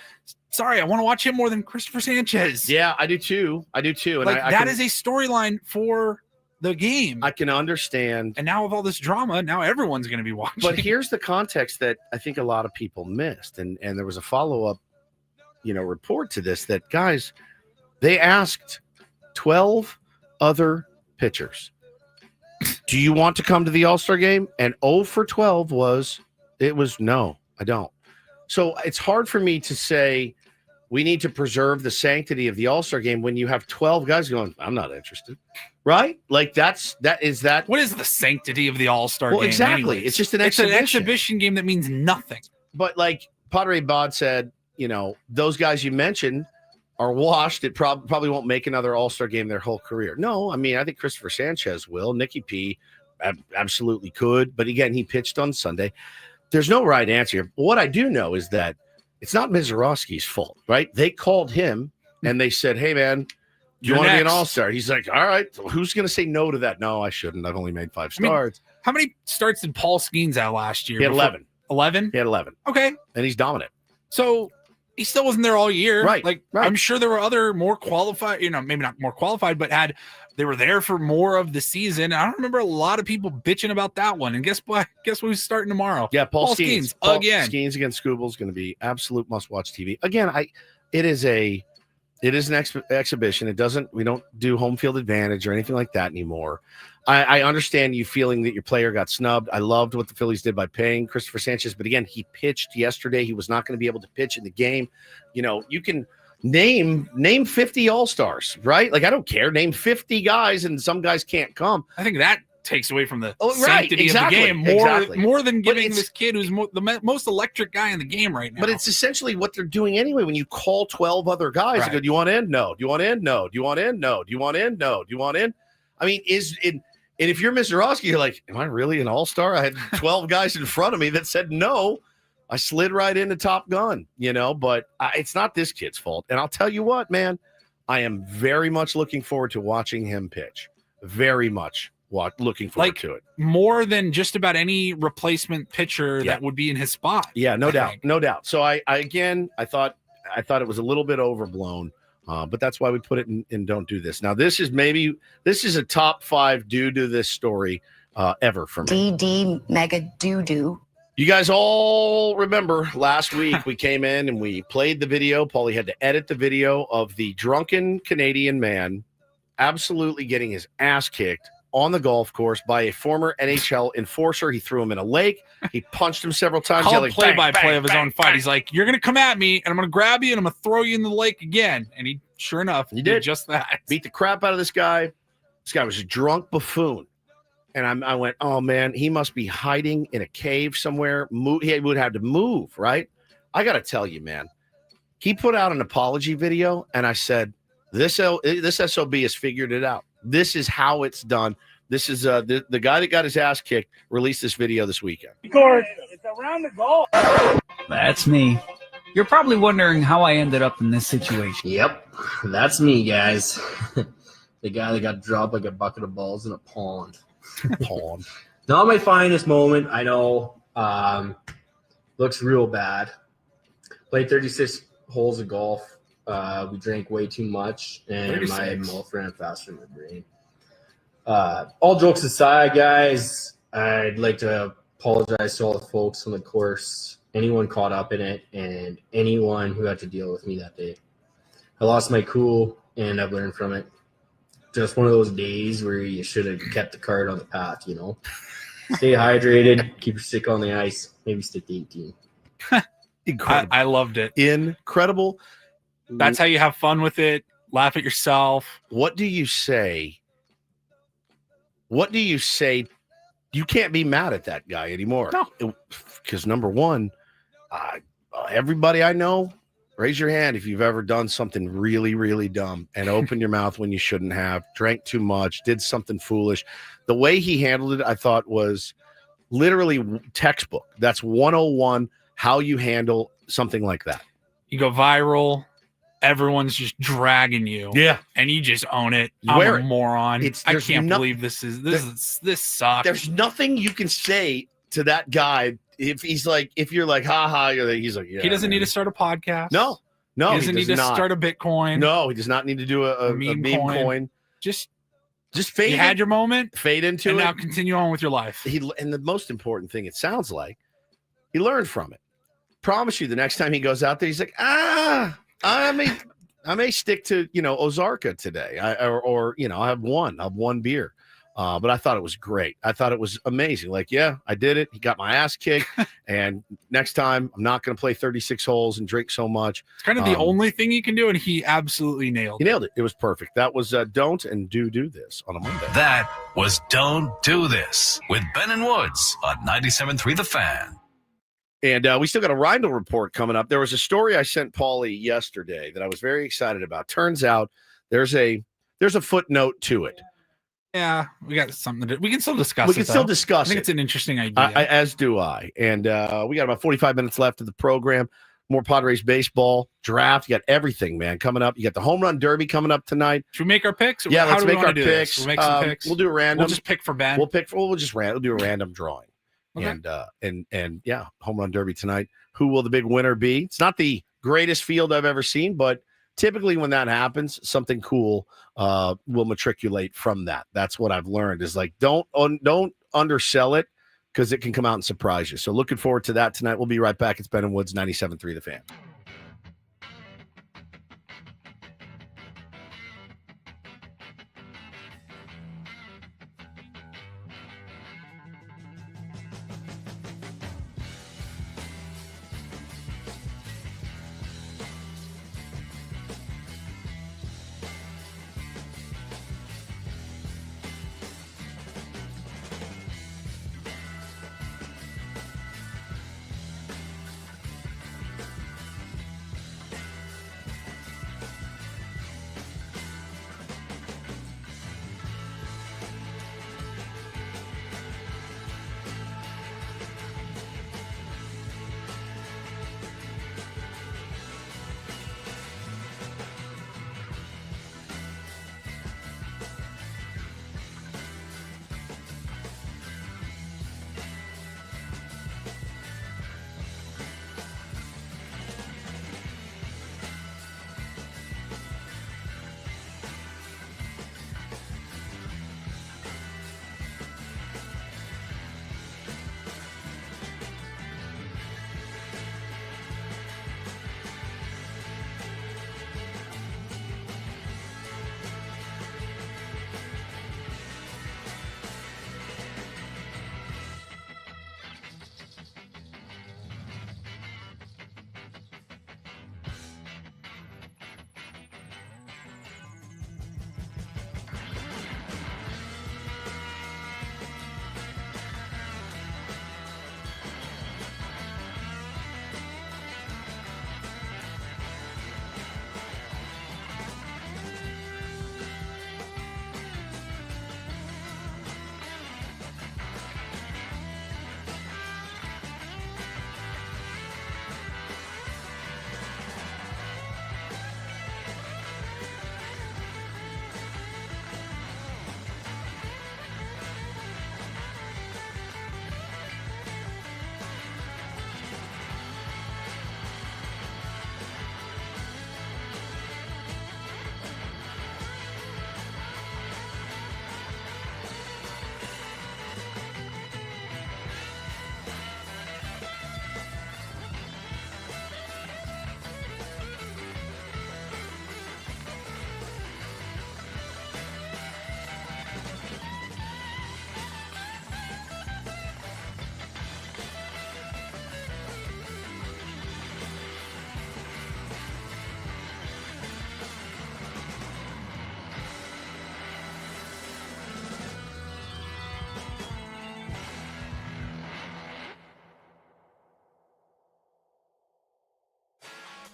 Sorry, I want to watch him more than Christopher Sanchez. Yeah, I do too. And that is a storyline for the game. I can understand. And now with all this drama, now everyone's going to be watching. But here's the context that I think a lot of people missed. And there was a follow-up, report to this that, guys, they asked 12 other pitchers, do you want to come to the All-Star game? And 0 for 12 was no, I don't. So it's hard for me to say we need to preserve the sanctity of the All-Star game when you have 12 guys going, I'm not interested. Right? What is the sanctity of the All-Star game? Well, exactly. Anyways? It's just an exhibition. exhibition. It's an exhibition game that means nothing. But like Padre Bod said, those guys you mentioned are washed. It probably won't make another All-Star game their whole career. No, I mean, I think Christopher Sanchez will. Nicky P absolutely could. But again, he pitched on Sunday. There's no right answer. What I do know is that it's not Mizorowski's fault, right? They called him and they said, hey, man, do you want to be an All-Star? He's like, all right, who's going to say no to that? No, I shouldn't. I've only made 5 starts. How many starts did Paul Skeens have last year? He had 11. 11? He had 11. Okay. And he's dominant. So he still wasn't there all year. Right. I'm sure there were other more qualified, maybe not more qualified, but they were there for more of the season. I don't remember a lot of people bitching about that one. And guess what? Guess who's starting tomorrow? Yeah, Paul Skeens again. Skeens against Skubal is going to be absolute must-watch TV. Again, it is an exhibition. We don't do home field advantage or anything like that anymore. I understand you feeling that your player got snubbed. I loved what the Phillies did by paying Christopher Sanchez, but again, he pitched yesterday. He was not going to be able to pitch in the game. You name 50 all-stars, right? Like, I don't care. Name 50 guys, and some guys can't come. I think that takes away from the right, sanctity exactly, of the game more than giving this kid who's the most electric guy in the game right now. But it's essentially what they're doing anyway. When you call 12 other guys, Right. you go, do you want in? No. Do you want in? No. Do you want in? No. Do you want in? No. Do you want in? I mean, and if you're Mr. Roski, you're like, am I really an all-star? I had 12 guys in front of me that said no. I slid right into Top Gun, but it's not this kid's fault. And I'll tell you what, man, I am very much looking forward to watching him pitch. Very much looking forward to it. More than just about any replacement pitcher that would be in his spot. Yeah, no doubt. So I thought it was a little bit overblown, but that's why we put it in Don't Do This. Now, this is a top 5 due to this story ever for me. DD mega doo-doo. You guys all remember last week we came in and we played the video. Paulie had to edit the video of the drunken Canadian man absolutely getting his ass kicked on the golf course by a former NHL enforcer. He threw him in a lake. He punched him several times. Called play-by-play of his own fight. He's like, you're going to come at me, and I'm going to grab you, and I'm going to throw you in the lake again. And he, sure enough, he did just that. Beat the crap out of this guy. This guy was a drunk buffoon. And I went, oh, man, he must be hiding in a cave somewhere. He would have to move, right? I got to tell you, man, he put out an apology video, and I said, this SOB has figured it out. This is how it's done. This is the guy that got his ass kicked released this video this weekend. Gord, it's around the goal. That's me. You're probably wondering how I ended up in this situation. Yep, that's me, guys. The guy that got dropped like a bucket of balls in a pond. Not my finest moment, I know. Looks real bad. Played 36 holes of golf. We drank way too much, and 36. my mouth ran faster than my brain. All jokes aside, guys, I'd like to apologize to all the folks on the course, anyone caught up in it, and anyone who had to deal with me that day. I lost my cool, and I've learned from it. Just one of those days where you should have kept the card on the path, Stay hydrated, keep your stick on the ice, maybe stick to 18. Incredible. I loved it. Incredible. That's how you have fun with it. Laugh at yourself. What do you say? You can't be mad at that guy anymore. No. Because number one, everybody I know, raise your hand if you've ever done something really, really dumb and opened your mouth when you shouldn't have, drank too much, did something foolish. The way he handled it, I thought, was literally textbook. That's 101, how you handle something like that. You go viral. Everyone's just dragging you. Yeah. And you just own it. You wear I'm a it. moron. I can't believe this sucks. There's nothing you can say to that guy if you're like, ha, he's like, yeah. He doesn't need to start a podcast. No, he doesn't need to start a Bitcoin. No, he does not need to do a meme coin. Just fade. You had your moment. Fade into and it. now continue on with your life. And the most important thing, it sounds like, he learned from it. Promise you, the next time he goes out there, he's like, I may stick to Ozarka today, or I have one beer. But I thought it was great. I thought it was amazing. Like, yeah, I did it. He got my ass kicked. And next time, I'm not going to play 36 holes and drink so much. It's kind of the only thing he can do, and he absolutely nailed it. He nailed it. It was perfect. That was Don't and Do This on a Monday. That was Don't Do This with Ben and Woods on 97.3 The Fan. And we still got a Reindl report coming up. There was a story I sent Paulie yesterday that I was very excited about. Turns out there's a footnote to it. Yeah, we got something to do. We can still discuss it. We can still discuss I think it. it's an interesting idea. As do I. And we got about 45 minutes left of the program. More Padres baseball, draft. You got everything, man, coming up. You got the home run derby coming up tonight. Should we make our picks? Yeah, How let's do we make our wanna do this? picks. We'll make some picks. We'll do a random. We'll just pick for Ben. We'll do a random drawing. Okay. And yeah, home run derby tonight. Who will the big winner be? It's not the greatest field I've ever seen, but typically when that happens, something cool will matriculate from that. That's what I've learned is like, don't undersell it because it can come out and surprise you. So looking forward to that tonight. We'll be right back. It's Ben and Woods, 97.3 The Fan.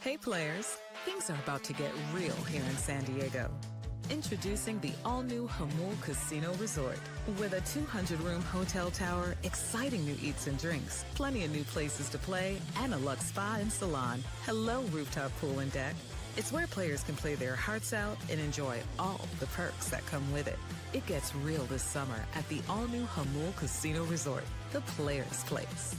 Hey players, things are about to get real here in San Diego. Introducing the all-new Hamul Casino Resort. With a 200-room hotel tower, exciting new eats and drinks, plenty of new places to play, and a luxe spa and salon. Hello, rooftop pool and deck. It's where players can play their hearts out and enjoy all the perks that come with it. It gets real this summer at the all-new Hamul Casino Resort, the players' place.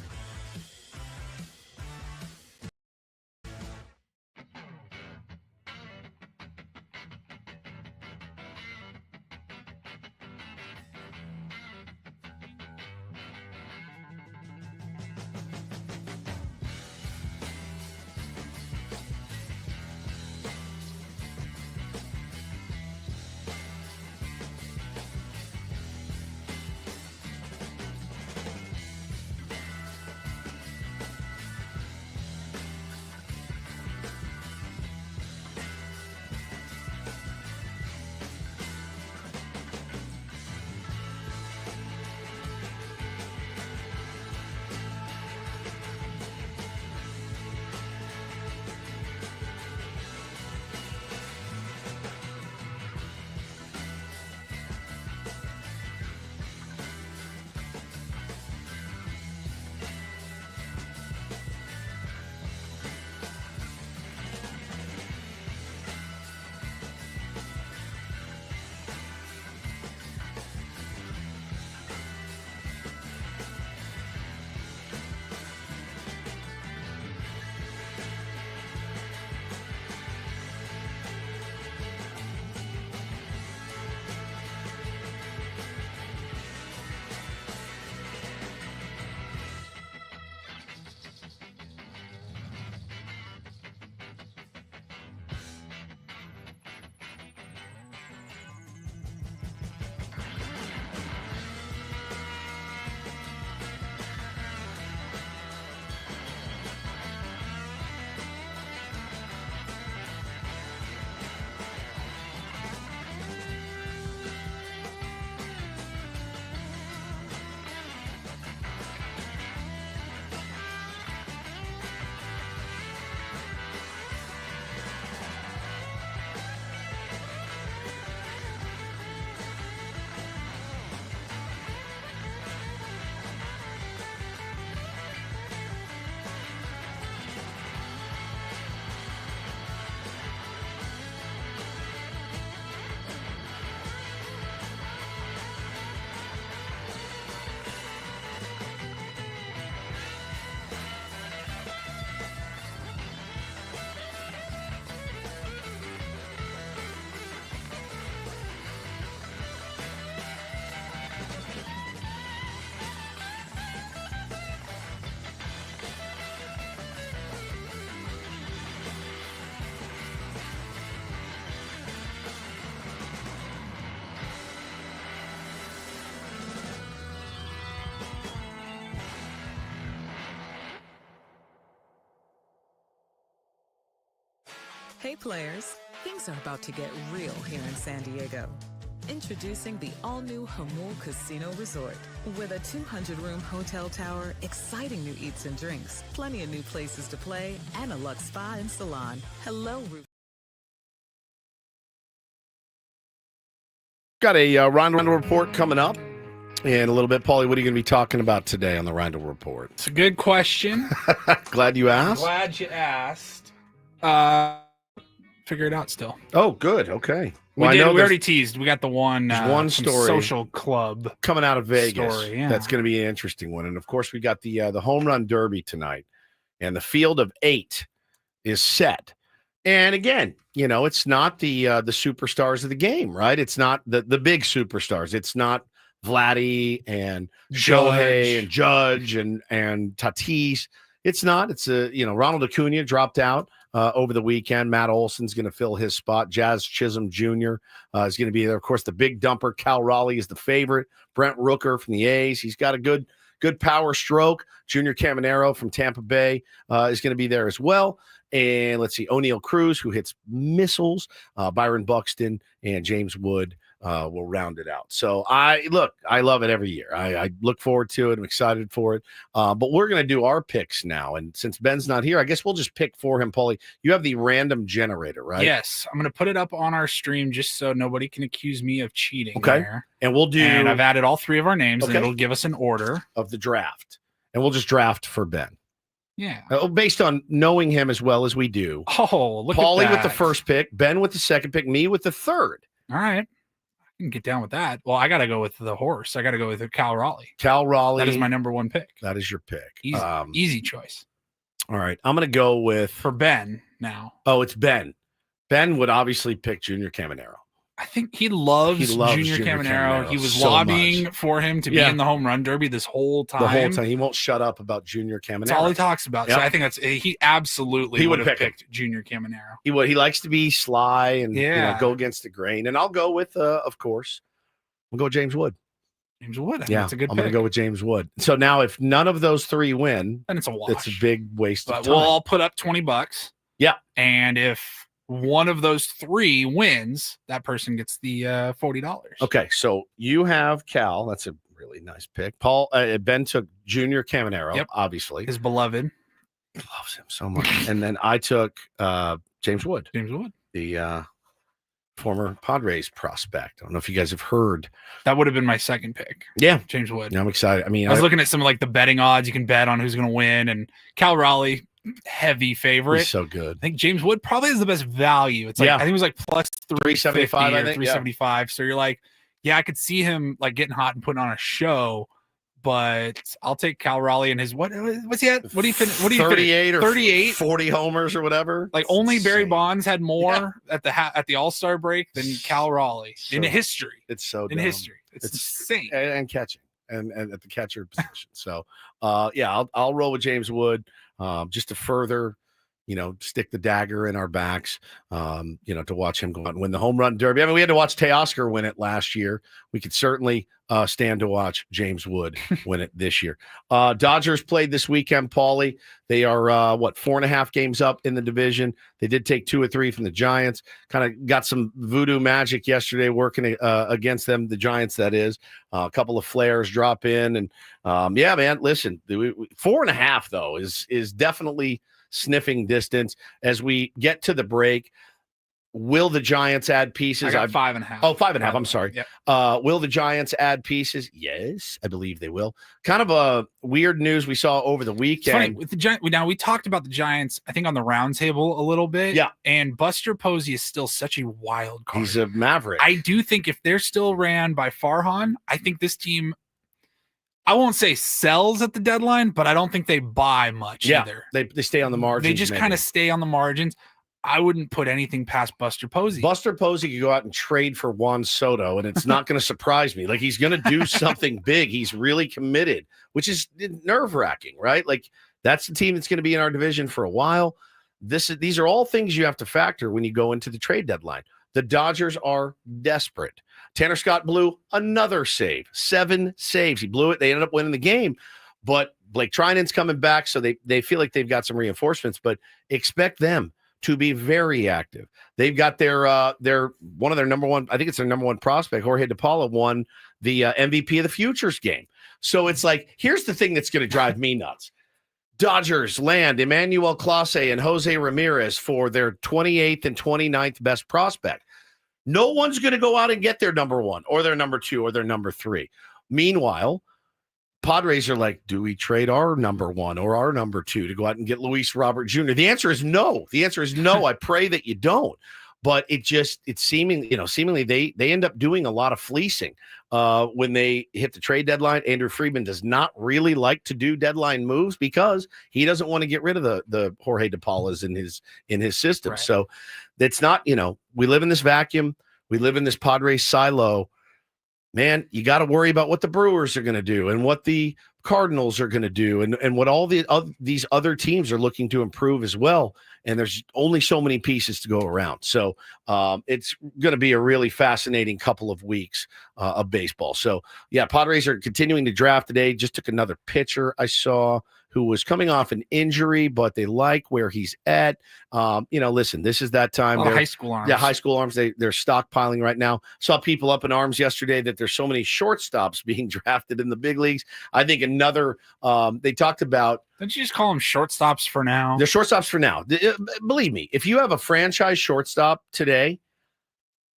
Hey players, things are about to get real here in San Diego. Introducing the all-new Hamul Casino Resort. With a 200-room hotel tower, exciting new eats and drinks, plenty of new places to play, and a luxe spa and salon. Hello, roof. Got a Reindl Report coming up in a little bit. Paulie, what are you going to be talking about today on the Reindl Report? It's a good question. Glad you asked. Glad you asked. Figure it out still. Oh, good. Okay. We already teased. We got the one story social club coming out of Vegas. story, yeah. That's going to be an interesting one. And of course, we got the home run derby tonight, and the field of 8 is set. And again, it's not the superstars of the game, right? It's not the big superstars. It's not Vladdy and Shohei and Judge and Tatis. It's not. It's Ronald Acuna dropped out over the weekend. Matt Olson's going to fill his spot. Jazz Chisholm Jr. Is going to be there. Of course, the big dumper, Cal Raleigh, is the favorite. Brent Rooker from the A's. He's got a good power stroke. Junior Caminero from Tampa Bay is going to be there as well. And let's see, O'Neal Cruz, who hits missiles, Byron Buxton, and James Wood will round it out. So I love it every year. I look forward to it. I'm excited for it. But we're going to do our picks now. And since Ben's not here, I guess we'll just pick for him, Paulie. You have the random generator, right? Yes. I'm going to put it up on our stream just so nobody can accuse me of cheating. Okay. There. And we'll do. And I've added all three of our names, Okay. and it'll give us an order of the draft. And we'll just draft for Ben. Yeah. Based on knowing him as well as we do. Oh, look Paulie at that. with the first pick, Ben with the second pick, me with the third. All right. I can get down with that. Well, I got to go with the horse. I got to go with Cal Raleigh. Cal Raleigh. That is my number one pick. That is your pick. Easy choice. All right. I'm going to go with. For Ben now. Oh, it's Ben. Ben would obviously pick Junior Caminero. I think he loves Junior Caminero. He was lobbying for him to be in the home run derby this whole time. The whole time. He won't shut up about Junior Caminero. That's all he talks about. Yep. So I think he absolutely would have picked Junior Caminero. He would. He likes to be sly and go against the grain. And I'll go with, of course, we'll go with James Wood. James Wood. I think Yeah, that's a good I'm pick. going to go with James Wood. So now if none of those three win, then it's a wash. It's a big waste of But time. we'll all put up $20. Yeah. And if one of those three wins, that person gets the $40. Okay, so you have Cal. That's a really nice pick. Paul Ben took Junior Caminero, obviously. His beloved. Loves him so much. And then I took James Wood. James Wood. The former Padres prospect. I don't know if you guys have heard. That would have been my second pick. Yeah. James Wood. Yeah, I'm excited. I mean, I was looking at some of like the betting odds. You can bet on who's going to win. And Cal Raleigh, heavy favorite. He's so good. I think James Wood probably is the best value. It's like, I think it was like plus 375, or I think, 375. So you're like, yeah, I could see him like getting hot and putting on a show, but I'll take Cal Raleigh and his what's he at? What do you finish? 38 or 38? 40 homers or whatever. Like only Barry Bonds had more at the All-Star break than Cal Raleigh in history. It's so in dumb. history. It's insane. And catching and at the catcher position. So I'll roll with James Wood just to further, stick the dagger in our backs, to watch him go out and win the home run derby. I mean, we had to watch Teoscar win it last year. We could certainly stand to watch James Wood win it this year. Dodgers played this weekend, Paulie. They are 4.5 games up in the division. They did take 2 or 3 from the Giants. Kind of got some voodoo magic yesterday working against them, the Giants, that is. A couple of flares drop in. And man, listen, 4.5 though is definitely sniffing distance. As we get to the break, will the Giants add pieces? I got 5.5. Oh, 5.5. I'm sorry. Yep. Will the Giants add pieces? Yes, I believe they will. Kind of a weird news we saw over the weekend. It's funny, with the Giants. Now we talked about the Giants, I think on the roundtable a little bit. Yeah. And Buster Posey is still such a wild card. He's a maverick. I do think if they're still ran by Farhan, I think this team, I won't say sells at the deadline, but I don't think they buy much either. They stay on the margins. They just kind of stay on the margins. I wouldn't put anything past Buster Posey. Buster Posey could go out and trade for Juan Soto, and it's not going to surprise me. Like, he's going to do something big. He's really committed, which is nerve-wracking, right? Like, that's the team that's going to be in our division for a while. These are all things you have to factor when you go into the trade deadline. The Dodgers are desperate. Tanner Scott blew another save, 7 saves. He blew it. They ended up winning the game, but Blake Trinan's coming back, so they feel like they've got some reinforcements, but expect them to be very active. They've got their one of their number one, I think it's their number one prospect, Jorge DePaula, won the MVP of the Futures game. So it's like, here's the thing that's going to drive me nuts. Dodgers land Emmanuel Clase and Jose Ramirez for their 28th and 29th best prospect. No one's going to go out and get their number 1 or their number 2 or their number 3. Meanwhile, Padres are like, do we trade our number 1 or our number 2 to go out and get Luis Robert Jr.? The answer is no. The answer is no. I pray that you don't. But it's seemingly they end up doing a lot of fleecing when they hit the trade deadline. Andrew Friedman does not really like to do deadline moves because he doesn't want to get rid of the Jorge DePaulas in his system. Right. So it's not, we live in this vacuum. We live in this Padres silo. Man, you got to worry about what the Brewers are going to do and what the Cardinals are going to do and what all these other teams are looking to improve as well. And there's only so many pieces to go around. So it's going to be a really fascinating couple of weeks of baseball. So, yeah, Padres are continuing to draft today. Just took another pitcher I saw who was coming off an injury, but they like where he's at. Listen, this is that time. High school arms. Yeah, high school arms. They're stockpiling right now. Saw people up in arms yesterday that there's so many shortstops being drafted in the big leagues. I think another. They talked about. Don't you just call them shortstops for now? They're shortstops for now. Believe me, if you have a franchise shortstop today,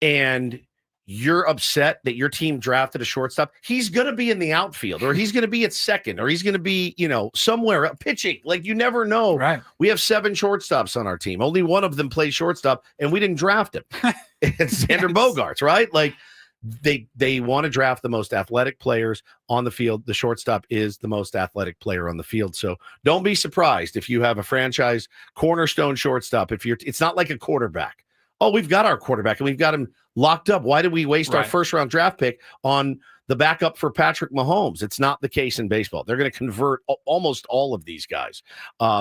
and you're upset that your team drafted a shortstop, he's going to be in the outfield, or he's going to be at second, or he's going to be, somewhere pitching. Like, you never know. Right. We have 7 shortstops on our team. Only one of them plays shortstop, and we didn't draft him. It's Xander Bogaerts, right? Like, they want to draft the most athletic players on the field. The shortstop is the most athletic player on the field. So don't be surprised if you have a franchise cornerstone shortstop. It's not like a quarterback. Oh, we've got our quarterback and we've got him locked up. Why did we waste our first round draft pick on the backup for Patrick Mahomes? It's not the case in baseball. They're going to convert almost all of these guys.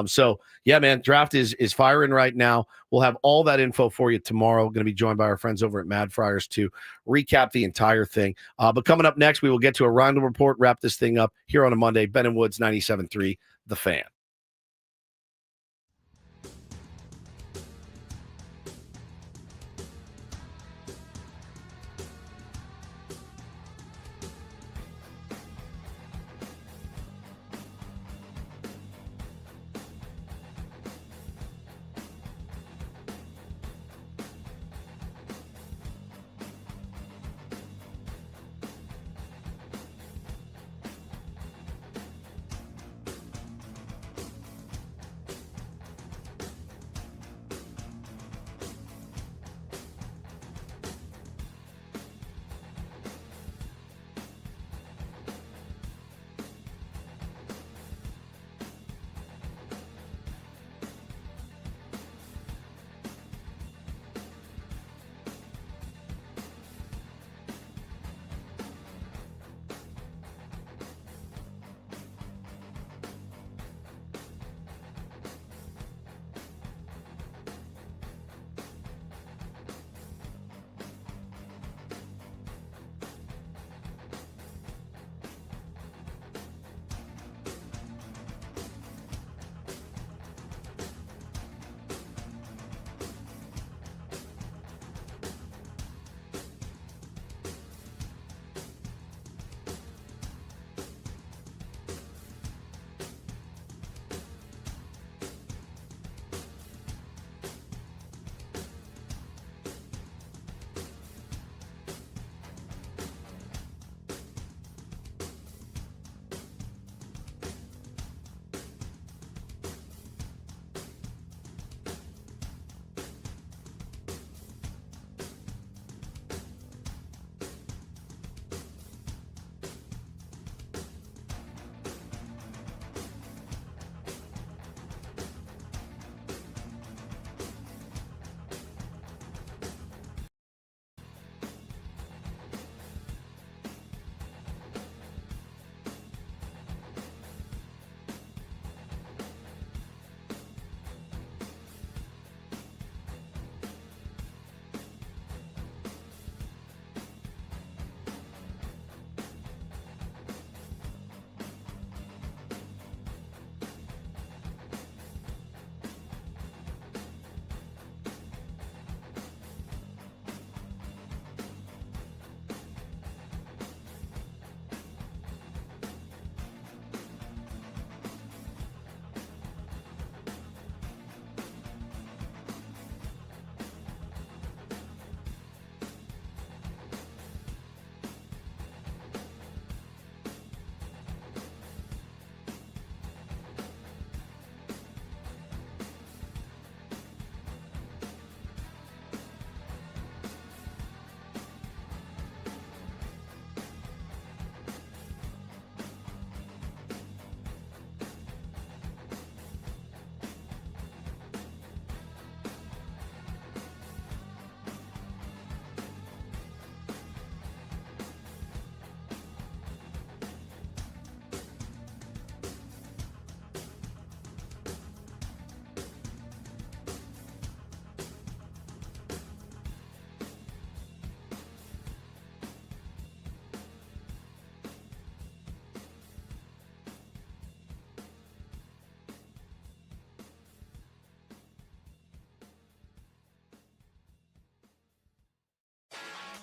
So yeah, man, draft is firing right now. We'll have all that info for you tomorrow. Going to be joined by our friends over at Mad Friars to recap the entire thing. But coming up next, we will get to a Reindl Report, wrap this thing up here on a Monday. Ben and Woods, 97.3, The Fan.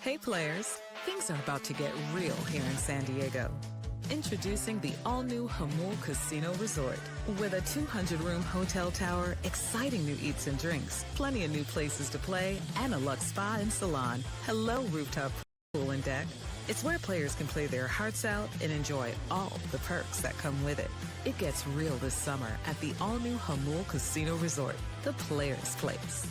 Hey players, things are about to get real here in San Diego. Introducing the all-new Hamul Casino Resort. With a 200-room hotel tower, exciting new eats and drinks, plenty of new places to play, and a luxe spa and salon. Hello, rooftop pool and deck. It's where players can play their hearts out and enjoy all the perks that come with it. It gets real this summer at the all-new Hamul Casino Resort, the players' place.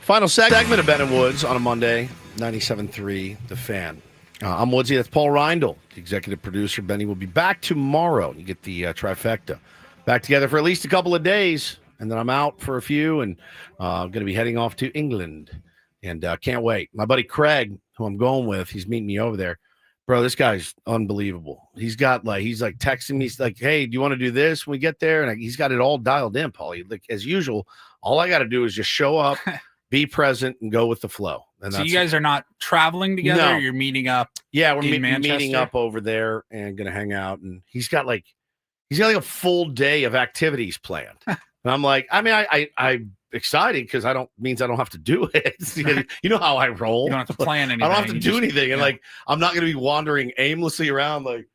Final segment of Ben and Woods on a Monday, 97.3 The Fan. I'm Woodsy. That's Paul Reindl, the executive producer. Benny will be back tomorrow. You get the trifecta. Back together for at least a couple of days, and then I'm out for a few, and I'm going to be heading off to England, and can't wait. My buddy Craig, who I'm going with, he's meeting me over there. Bro, this guy's unbelievable. He's like texting me. He's like, hey, do you want to do this when we get there? And he's got it all dialed in, Paul. Like, as usual, all I got to do is just show up, be present, and go with the flow. And so you guys are not traveling together? No. Or you're meeting up? Yeah, we're in meeting up over there and going to hang out. And he's got like a full day of activities planned. And I'm like, I'm excited because means I don't have to do it. You know how I roll. You don't have to plan anything. I don't have to do anything. And like, I'm not going to be wandering aimlessly around like,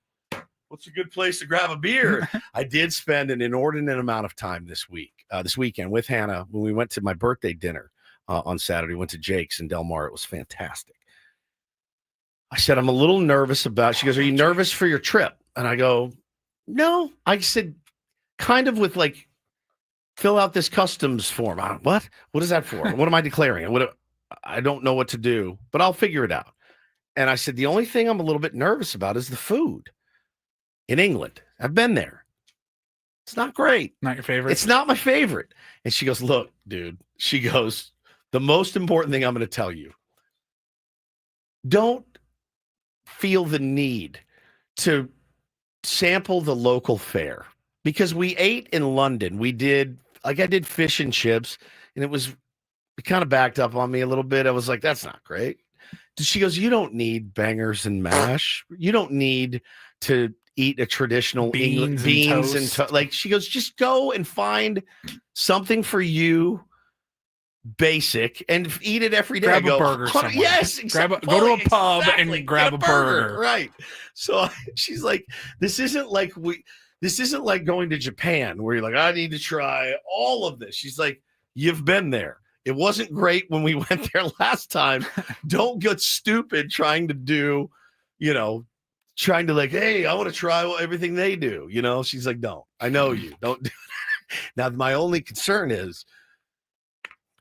what's a good place to grab a beer? I did spend an inordinate amount of time this weekend with Hannah when we went to my birthday dinner on Saturday. We went to Jake's in Del Mar. It was fantastic. I said, I'm a little nervous about, she goes, are you nervous for your trip? And I go, no. I said, kind of with like, fill out this customs form. What is that for? What am I declaring? I don't know what to do, but I'll figure it out. And I said, the only thing I'm a little bit nervous about is the food in England. I've been there. It's not great. Not your favorite? It's not my favorite. And she goes, look, dude, she goes, the most important thing I'm going to tell you, don't feel the need to sample the local fare, because we ate in London. I did fish and chips, and it kind of backed up on me a little bit. I was like, that's not great. She goes, you don't need bangers and mash. You don't need to eat a traditional beans and like, she goes, just go and find something for you basic and eat it every day. Grab a burger somewhere. Yes, exactly. Go to a pub and grab a burger. Right. So she's like, this isn't like going to Japan where you're like, I need to try all of this. She's like, you've been there. It wasn't great when we went there last time. Don't get stupid trying to do, trying to like, hey, I want to try everything they do. You know, she's like, don't. I know you. Don't do that. Now, my only concern is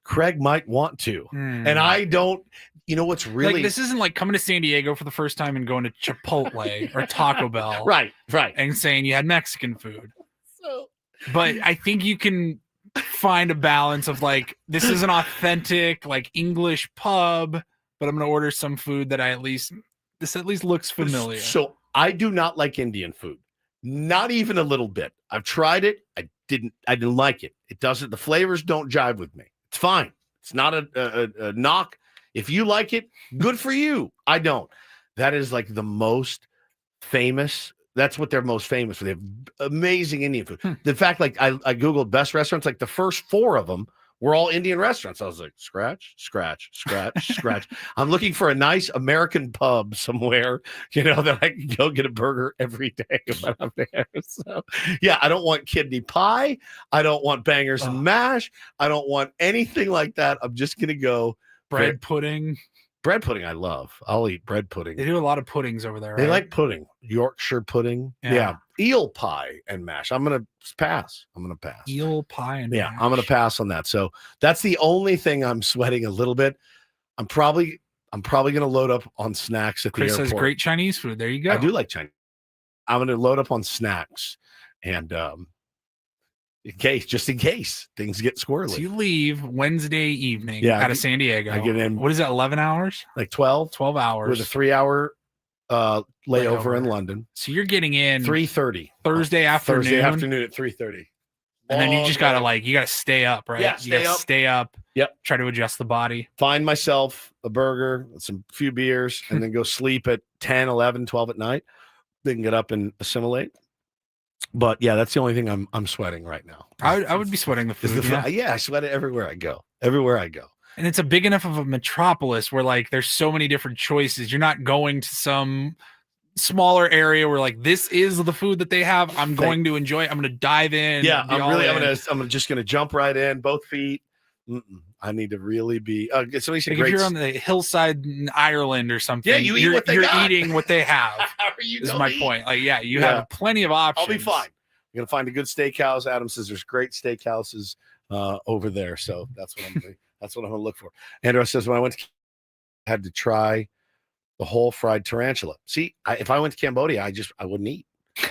Craig might want to. And I don't. You know what's really like, this isn't like coming to San Diego for the first time and going to Chipotle or Taco Bell. Right. And saying you had Mexican food. But I think you can find a balance of like, this is an authentic like English pub, but I'm going to order some food that this at least looks familiar. So I do not like Indian food. Not even a little bit. I've tried it. I didn't like it. The flavors don't jive with me. It's fine. It's not a knock. If you like it, good for you. I don't. That is like the most famous. That's what they're most famous for. They have amazing Indian food. The fact, like I Googled best restaurants, like the first 4 of them were all Indian restaurants. I was like, scratch. I'm looking for a nice American pub somewhere, that I can go get a burger every day when I'm there. So yeah, I don't want kidney pie. I don't want bangers and mash. I don't want anything like that. I'm just going to go. Bread pudding. Bread pudding, I love. I'll eat bread pudding. They do a lot of puddings over there, right? They like pudding. Yorkshire pudding. Yeah. Eel pie and mash. I'm going to pass. Eel pie and mash. I'm going to pass on that. So that's the only thing I'm sweating a little bit. I'm probably going to load up on snacks at the Chris airport. Says great Chinese food. There you go. I do like Chinese. I'm going to load up on snacks and just in case things get squirrely. So you leave Wednesday evening out of San Diego. I get in. What is that, 11 hours? Like 12 hours. With a 3-hour layover in London. So you're getting in 3:30 Thursday afternoon. Thursday afternoon at 3:30. And then you just got to you got to stay up, right? Yeah, stay up. Yep. Try to adjust the body. Find myself a burger, few beers, and then go sleep at 10, 11, 12 at night. Then get up and assimilate. But yeah, that's the only thing I'm sweating right now. I would be sweating the food. I sweat it everywhere I go. And it's a big enough of a metropolis where like there's so many different choices. You're not going to some smaller area where like this is the food that they have. I'm going to enjoy it. I'm going to dive in. Yeah, I'm just going to jump right in, both feet. I need to really be. Somebody said, if you're on the hillside in Ireland or something, you're eating what they have. How are you? Is my point. Like, you have plenty of options. I'll be fine. I'm gonna find a good steakhouse. Adam says there's great steakhouses over there, so that's what I'm gonna look for. Andrew says when I went to, I had to try the whole fried tarantula. See, if I went to Cambodia, I wouldn't eat.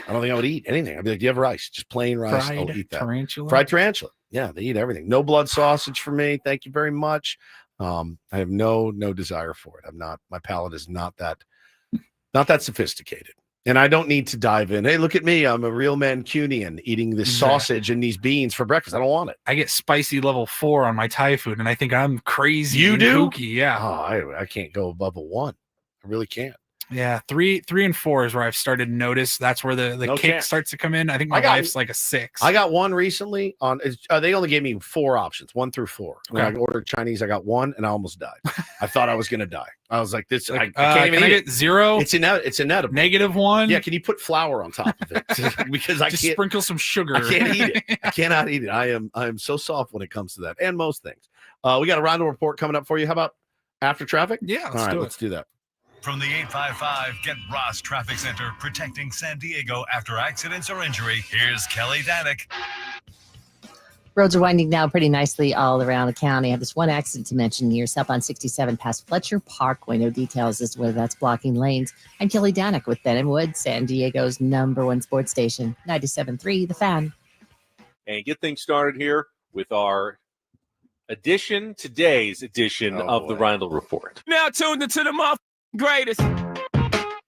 I don't think I would eat anything. I'd be like, do you have rice? Just plain rice. I'll eat that. Fried tarantula. Yeah, they eat everything. No blood sausage for me. Thank you very much. I have no desire for it. My palate is not that sophisticated. And I don't need to dive in. Hey, look at me. I'm a real Mancunian eating this sausage and these beans for breakfast. I don't want it. I get spicy level 4 on my Thai food, and I think I'm crazy. You do? Kooky, yeah. Oh, I can't go above a 1. I really can't. Yeah, 3 and 4 is where I've started to notice. That's where the kick starts to come in. I think my wife's like a 6. I got 1 recently on. They only gave me 4 options, 1 through 4. When I ordered Chinese, I got 1, and I almost died. I thought I was gonna die. I was like, "This, I can't even eat it." 0? It's inedible. -1. Yeah, can you put flour on top of it? Because I just can't sprinkle some sugar. I can't eat it. I cannot eat it. I am so soft when it comes to that, and most things. We got a Reindl report coming up for you. How about after traffic? Yeah, let's do that. From the 855 Get Ross Traffic Center, protecting San Diego after accidents or injury, here's Kelly Danick. Roads are winding down pretty nicely all around the county. I have this one accident to mention here, southbound 67 past Fletcher Parkway. No details as to whether that's blocking lanes. I'm Kelly Danick with Ben and Wood, San Diego's #1 sports station, 97.3 The Fan. And get things started here with our today's edition of the Reindl Report. Now tuned into the greatest.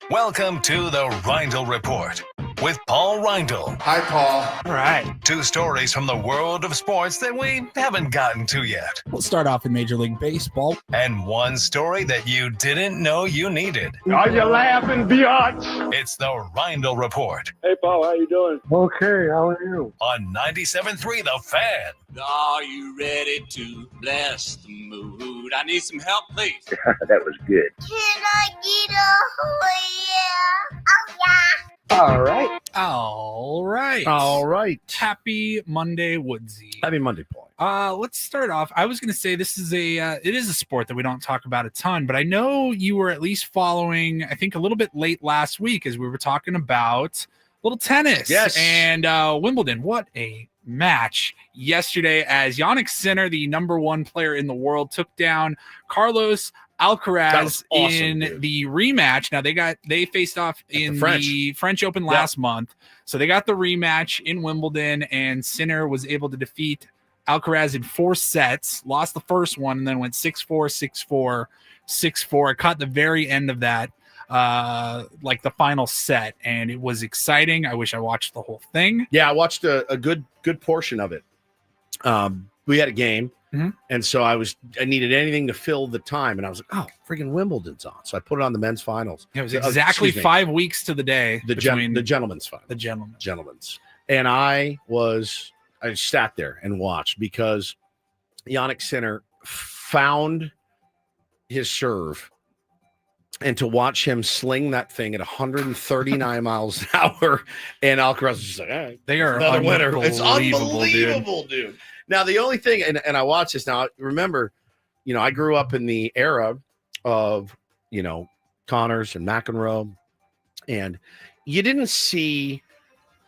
Welcome to the Reindl Report with Paul Reindl. Hi, Paul. All right. 2 stories from the world of sports that we haven't gotten to yet. We'll start off in Major League Baseball. And 1 story that you didn't know you needed. Are you laughing, biatch? It's the Reindl Report. Hey, Paul, how you doing? Okay, how are you? On 97.3 The Fan. Are you ready to bless the mood? I need some help, please. That was good. Can I get a oh yeah? Oh yeah. All right. All right. right. All right. Happy Monday, Woodsy. Happy Monday, Paul. Let's start off. I was going to say this is it is a sport that we don't talk about a ton, but I know you were at least following, I think a little bit late last week as we were talking about little tennis. Yes. And Wimbledon. What a match yesterday as Jannik Sinner, the #1 player in the world, took down Carlos Alcaraz in the rematch. Now they faced off in the French Open last month. So they got the rematch in Wimbledon, and Sinner was able to defeat Alcaraz in 4 sets, lost the first one, and then went 6-4, 6-4, 6-4. It caught the very end of that, like the final set, and it was exciting. I wish I watched the whole thing. Yeah, I watched a good portion of it. We had a game, and so I needed anything to fill the time, and I was like, oh, freaking Wimbledon's on. So I put it on the men's finals. It was exactly 5 weeks to the day. The gentlemen's final. The gentlemen's. And I sat there and watched because Jannik Sinner found his serve, and to watch him sling that thing at 139 miles an hour, and Alcaraz was just like, all right, they are another winner. It's unbelievable, unbelievable, dude. Now, the only thing, and I watched this now, remember, I grew up in the era of, Connors and McEnroe, and you didn't see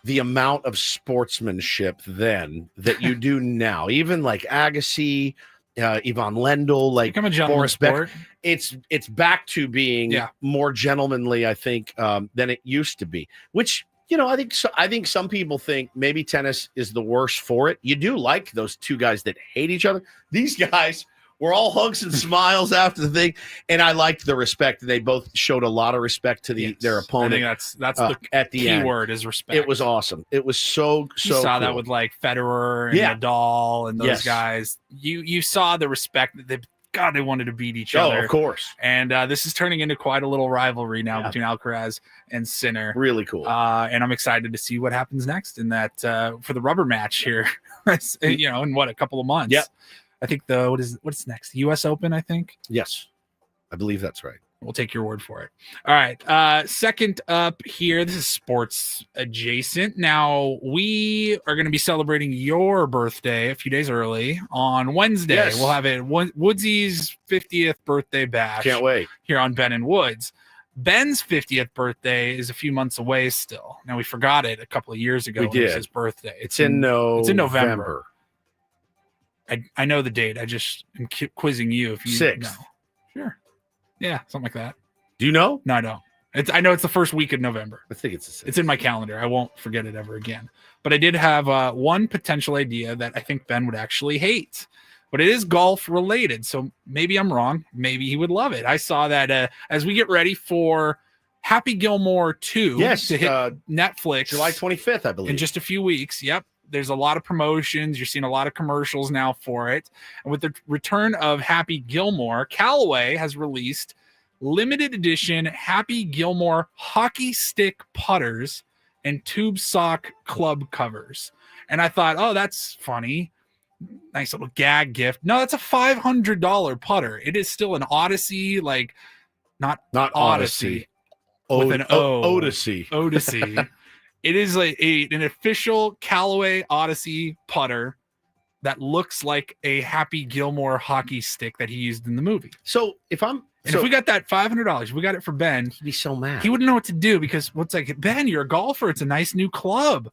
the amount of sportsmanship then that you do now. Even like Agassi, Yvonne Lendl, like Boris Becker. It's back to being more gentlemanly, I think, than it used to be. Which I think some people think maybe tennis is the worst for it. You do like those two guys that hate each other. These guys were all hugs and smiles after the thing, and I liked the respect. They both showed a lot of respect to their opponent. I think that's the at the key end. word is respect. It was awesome. It was so you saw that cool. with like Federer and Nadal and those guys. You saw the respect that they wanted to beat each other. Oh, of course. And this is turning into quite a little rivalry now between Alcaraz and Sinner. Really cool. And I'm excited to see what happens next in that for the rubber match here. In a couple of months. Yep. I think what's next? U.S. Open, I think. Yes, I believe that's right. We'll take your word for it. All right. Second up here, this is sports adjacent. Now, we are going to be celebrating your birthday a few days early on Wednesday. Yes. We'll have it Woodsy's 50th birthday bash. Can't wait. Here on Ben and Woods. Ben's 50th birthday is a few months away still. Now, we forgot it a couple of years ago. We did. It was his birthday. It's in November. I know the date. I just am quizzing you if you 6th. know. Sure. Yeah, something like that. Do you know? No, I don't. I know it's the first week of November. I think it's the 6th. It's in my calendar. I won't forget it ever again. But I did have one potential idea that I think Ben would actually hate. But it is golf related. So maybe I'm wrong. Maybe he would love it. I saw that as we get ready for Happy Gilmore 2 to hit Netflix. July 25th, I believe. In just a few weeks. Yep. There's a lot of promotions. You're seeing a lot of commercials now for it. And with the return of Happy Gilmore, Callaway has released limited edition Happy Gilmore hockey stick putters and tube sock club covers. And I thought, oh, that's funny. Nice little gag gift. No, that's a $500 putter. It is still an Odyssey, like not Odyssey. With an O. Odyssey. Odyssey. It is an official Callaway Odyssey putter that looks like a Happy Gilmore hockey stick that he used in the movie. So if we got that $500, we got it for Ben. He'd be so mad. He wouldn't know what to do because Ben, you're a golfer. It's a nice new club.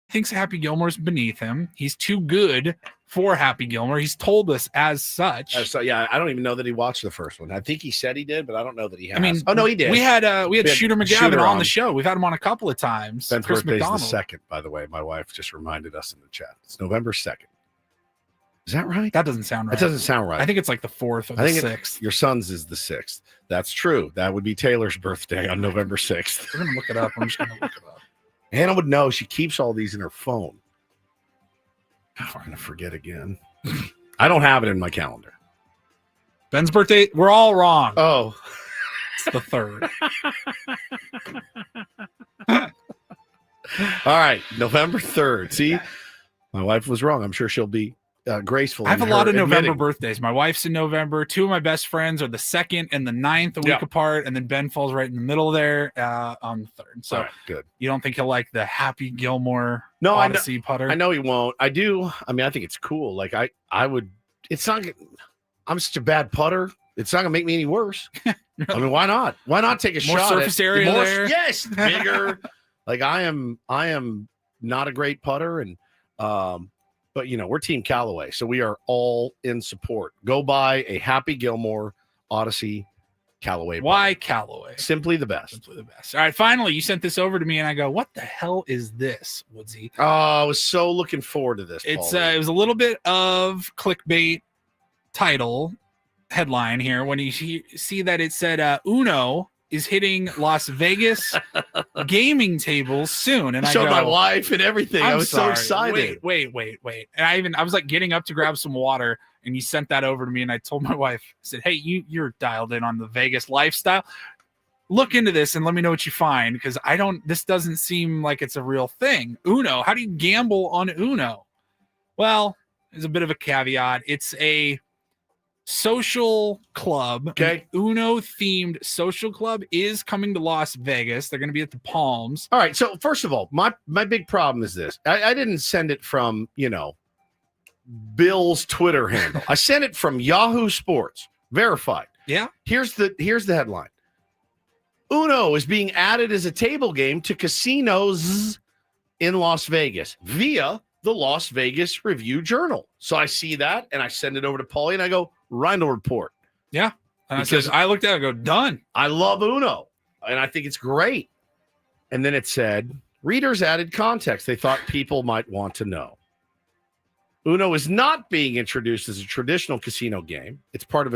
He thinks Happy Gilmore's beneath him. He's too good for Happy Gilmore. He's told us as such. Yeah, I don't even know that he watched the first one. I think he said he did, but I don't know that he has. I mean, oh no, he did. We had Shooter McGavin on the show. We've had him on a couple of times. Ben's Chris birthday's McDonald. the 2nd, by the way. My wife just reminded us in the chat. It's November 2nd. Is that right? That doesn't sound right. It doesn't sound right. I think it's like the 4th or the 6th. Your son's is the 6th. That's true. That would be Taylor's birthday on November 6th. We're gonna look it up. I'm just gonna look it up. Hannah would know. She keeps all these in her phone. Oh, I'm gonna forget again. I don't have it in my calendar. Ben's birthday. We're all wrong. Oh, it's the 3rd. All right, November 3rd. See, my wife was wrong. I'm sure she'll be graceful. I have a in lot her of November admitting- birthdays. My wife's in November. Two of my best friends are the 2nd and the 9th, a week apart, and then Ben falls right in the middle there on the 3rd. So All right, good. you don't think he'll like the Happy Gilmore No, Odyssey putter? I know he won't. I do. I mean, I think it's cool. Like I would. It's not. I'm such a bad putter. It's not gonna make me any worse. I mean, why not? Why not take a More shot? surface area there? Yes, bigger. Like I am not a great putter, and but we're Team Callaway, so we are all in support. Go buy a Happy Gilmore Odyssey Callaway. Why Callaway? Simply the best. Simply the best. All right, finally, you sent this over to me, and I go, "What the hell is this, Woodsy?" Oh, I was so looking forward to this. It's Paulie. it was a little bit of clickbait title headline here when you see that it said Uno is hitting Las Vegas gaming tables soon, and I showed go, my wife and everything. I was so excited. Wait. And I was like getting up to grab some water, and you sent that over to me, and I told my wife, I said, "Hey, you're dialed in on the Vegas lifestyle. Look into this and let me know what you find, because this doesn't seem like it's a real thing. Uno, how do you gamble on Uno?" Well, there's a bit of a caveat. It's a social club. Okay. Uno themed social club is coming to Las Vegas. They're going to be at the Palms. All right. So first of all, my big problem is this. I didn't send it from, Bill's Twitter handle. I sent it from Yahoo Sports, verified. Yeah. Here's the headline. Uno is being added as a table game to casinos in Las Vegas via the Las Vegas Review Journal. So I see that and I send it over to Paulie and I go, Reindl Report. Yeah. And I looked at it and go, done. I love Uno and I think it's great. And then it said, readers added context they thought people might want to know. Uno is not being introduced as a traditional casino game. It's part of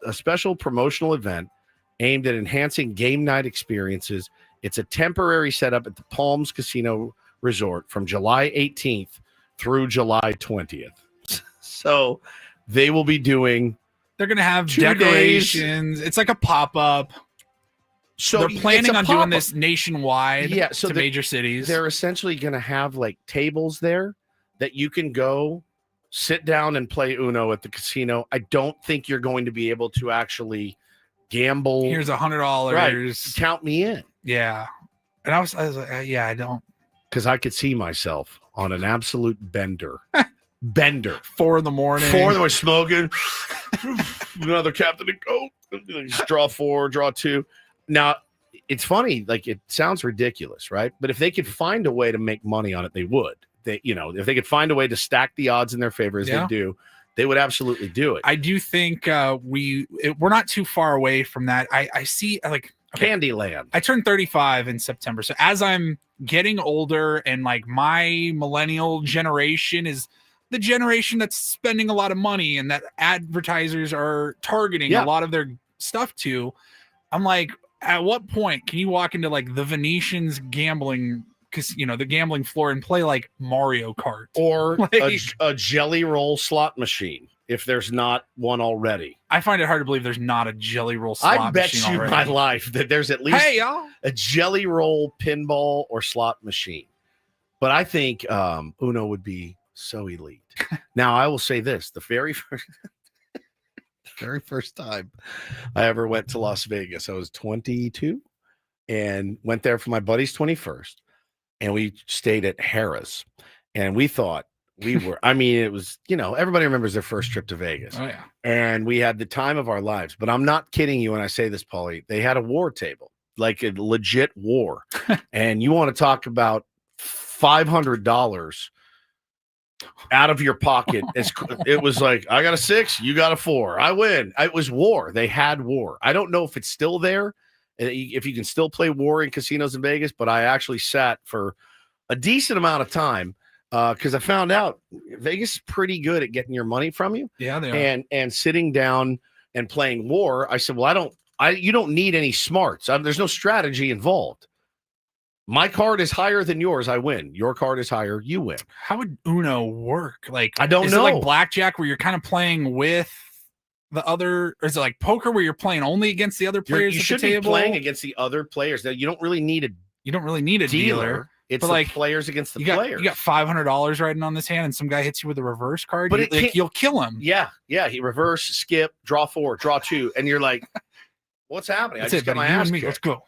a special promotional event aimed at enhancing game night experiences. It's a temporary setup at the Palms Casino Resort from July 18th through July 20th. So they will be doing. They're going to have 2 decorations. It's like a pop-up. So they're planning on doing pop-up. this nationwide to major cities. They're essentially going to have like tables there that you can go sit down and play Uno at the casino. I don't think you're going to be able to actually gamble. Here's $100. Right. Count me in. Yeah. And I was like, yeah, I don't. Because I could see myself on an absolute bender. 4 in the morning. 4 in the morning, smoking. Another Captain and Coke. Just draw 4, draw 2. Now, it's funny. Like, it sounds ridiculous, right? But if they could find a way to make money on it, they would. If they could find a way to stack the odds in their favor as they do, they would absolutely do it. I do think we're not too far away from that. I see like Candyland. I turned 35 in September. So as I'm getting older and like my millennial generation is the generation that's spending a lot of money and that advertisers are targeting a lot of their stuff to, I'm like, at what point can you walk into like the Venetian's gambling, the gambling floor and play like Mario Kart or a Jelly Roll slot machine if there's not one already? I find it hard to believe there's not a Jelly Roll slot machine. I bet you already. my life that there's at least y'all. A Jelly Roll pinball or slot machine. But I think Uno would be so elite. Now, I will say this. The very first time I ever went to Las Vegas, I was 22 and went there for my buddy's 21st. And we stayed at Harrah's. And we thought it was, everybody remembers their first trip to Vegas. Oh, yeah. And we had the time of our lives. But I'm not kidding you when I say this, Paulie. They had a war table, like a legit war. And you want to talk about $500 out of your pocket. It was like, I got a 6, you got a 4. I win. It was war. They had war. I don't know if it's still there, if you can still play war in casinos in Vegas, but I actually sat for a decent amount of time because I found out Vegas is pretty good at getting your money from you. Yeah, they are. And sitting down and playing war. I said, well, you don't need any smarts. There's no strategy involved. My card is higher than yours. I win. Your card is higher. You win. How would Uno work? Like, I don't is know. It like blackjack where you're kind of playing with the other, or is it like poker where you're playing only against the other players? You at should the be table? playing against the other players. You don't really need a dealer. It's But, the like, players against the You got players. $500 riding on this hand, and some guy hits you with a reverse card. But You'll kill him. Yeah. He reverse, skip, draw 4, draw 2, and you're like, what's happening? That's I just it, got buddy. my You ass and me. kicked. Let's go.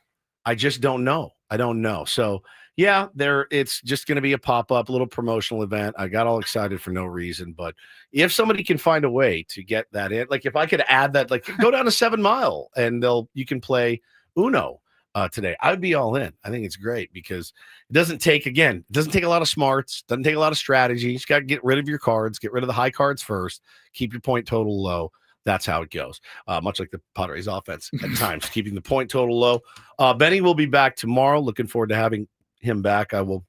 I just don't know. I don't know. So yeah, it's just going to be a pop-up, little promotional event. I got all excited for no reason, but if somebody can find a way to get that in, like if I could add that, like go down to 7 Mile and you can play Uno today, I'd be all in. I think it's great because it doesn't take a lot of smarts, doesn't take a lot of strategy. You just got to get rid of your cards, get rid of the high cards first, keep your point total low. That's how it goes. Much like the Padres offense at times, keeping the point total low. Benny will be back tomorrow. Looking forward to having him back. I will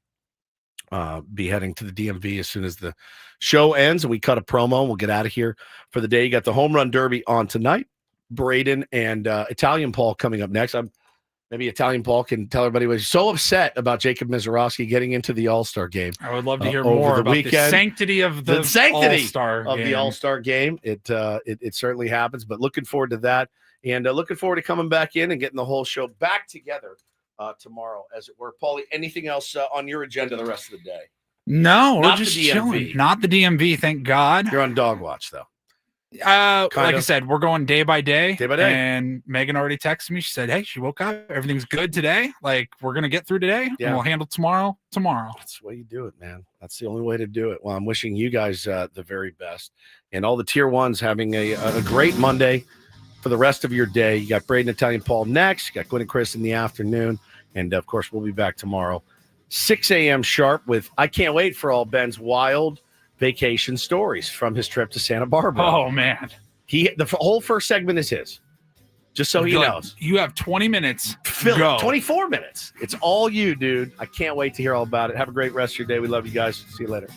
be heading to the DMV as soon as the show ends and we cut a promo and we'll get out of here for the day. You got the home run derby on tonight. Braden and Italian Paul coming up next. Maybe Italian Paul can tell everybody was so upset about Jacob Mizorowski getting into the All-Star game. I would love to hear over more the about weekend. the sanctity of the All-Star of game. the All-Star game. It certainly happens, but looking forward to that and looking forward to coming back in and getting the whole show back together tomorrow, as it were. Paulie, anything else on your agenda the rest of the day? No, we're Not just the DMV. chilling. Not the DMV, thank God. You're on dog watch, though. Like I said, we're going day by day. Day by day. And Megan already texted me. She said, hey, she woke up. Everything's good today. Like, we're going to get through today. Yeah. And we'll handle tomorrow. That's the way you do it, man. That's the only way to do it. Well, I'm wishing you guys the very best. And all the tier ones having a great Monday for the rest of your day. You got Braden, Italian Paul next. You got Gwen and Chris in the afternoon. And, of course, we'll be back tomorrow, 6 a.m. sharp with, I can't wait for all Ben's wild vacation stories from his trip to Santa Barbara. Oh, man. The whole first segment is his, just so he knows. You have 20 minutes. Go. 24 minutes. It's all you, dude. I can't wait to hear all about it. Have a great rest of your day. We love you guys. See you later.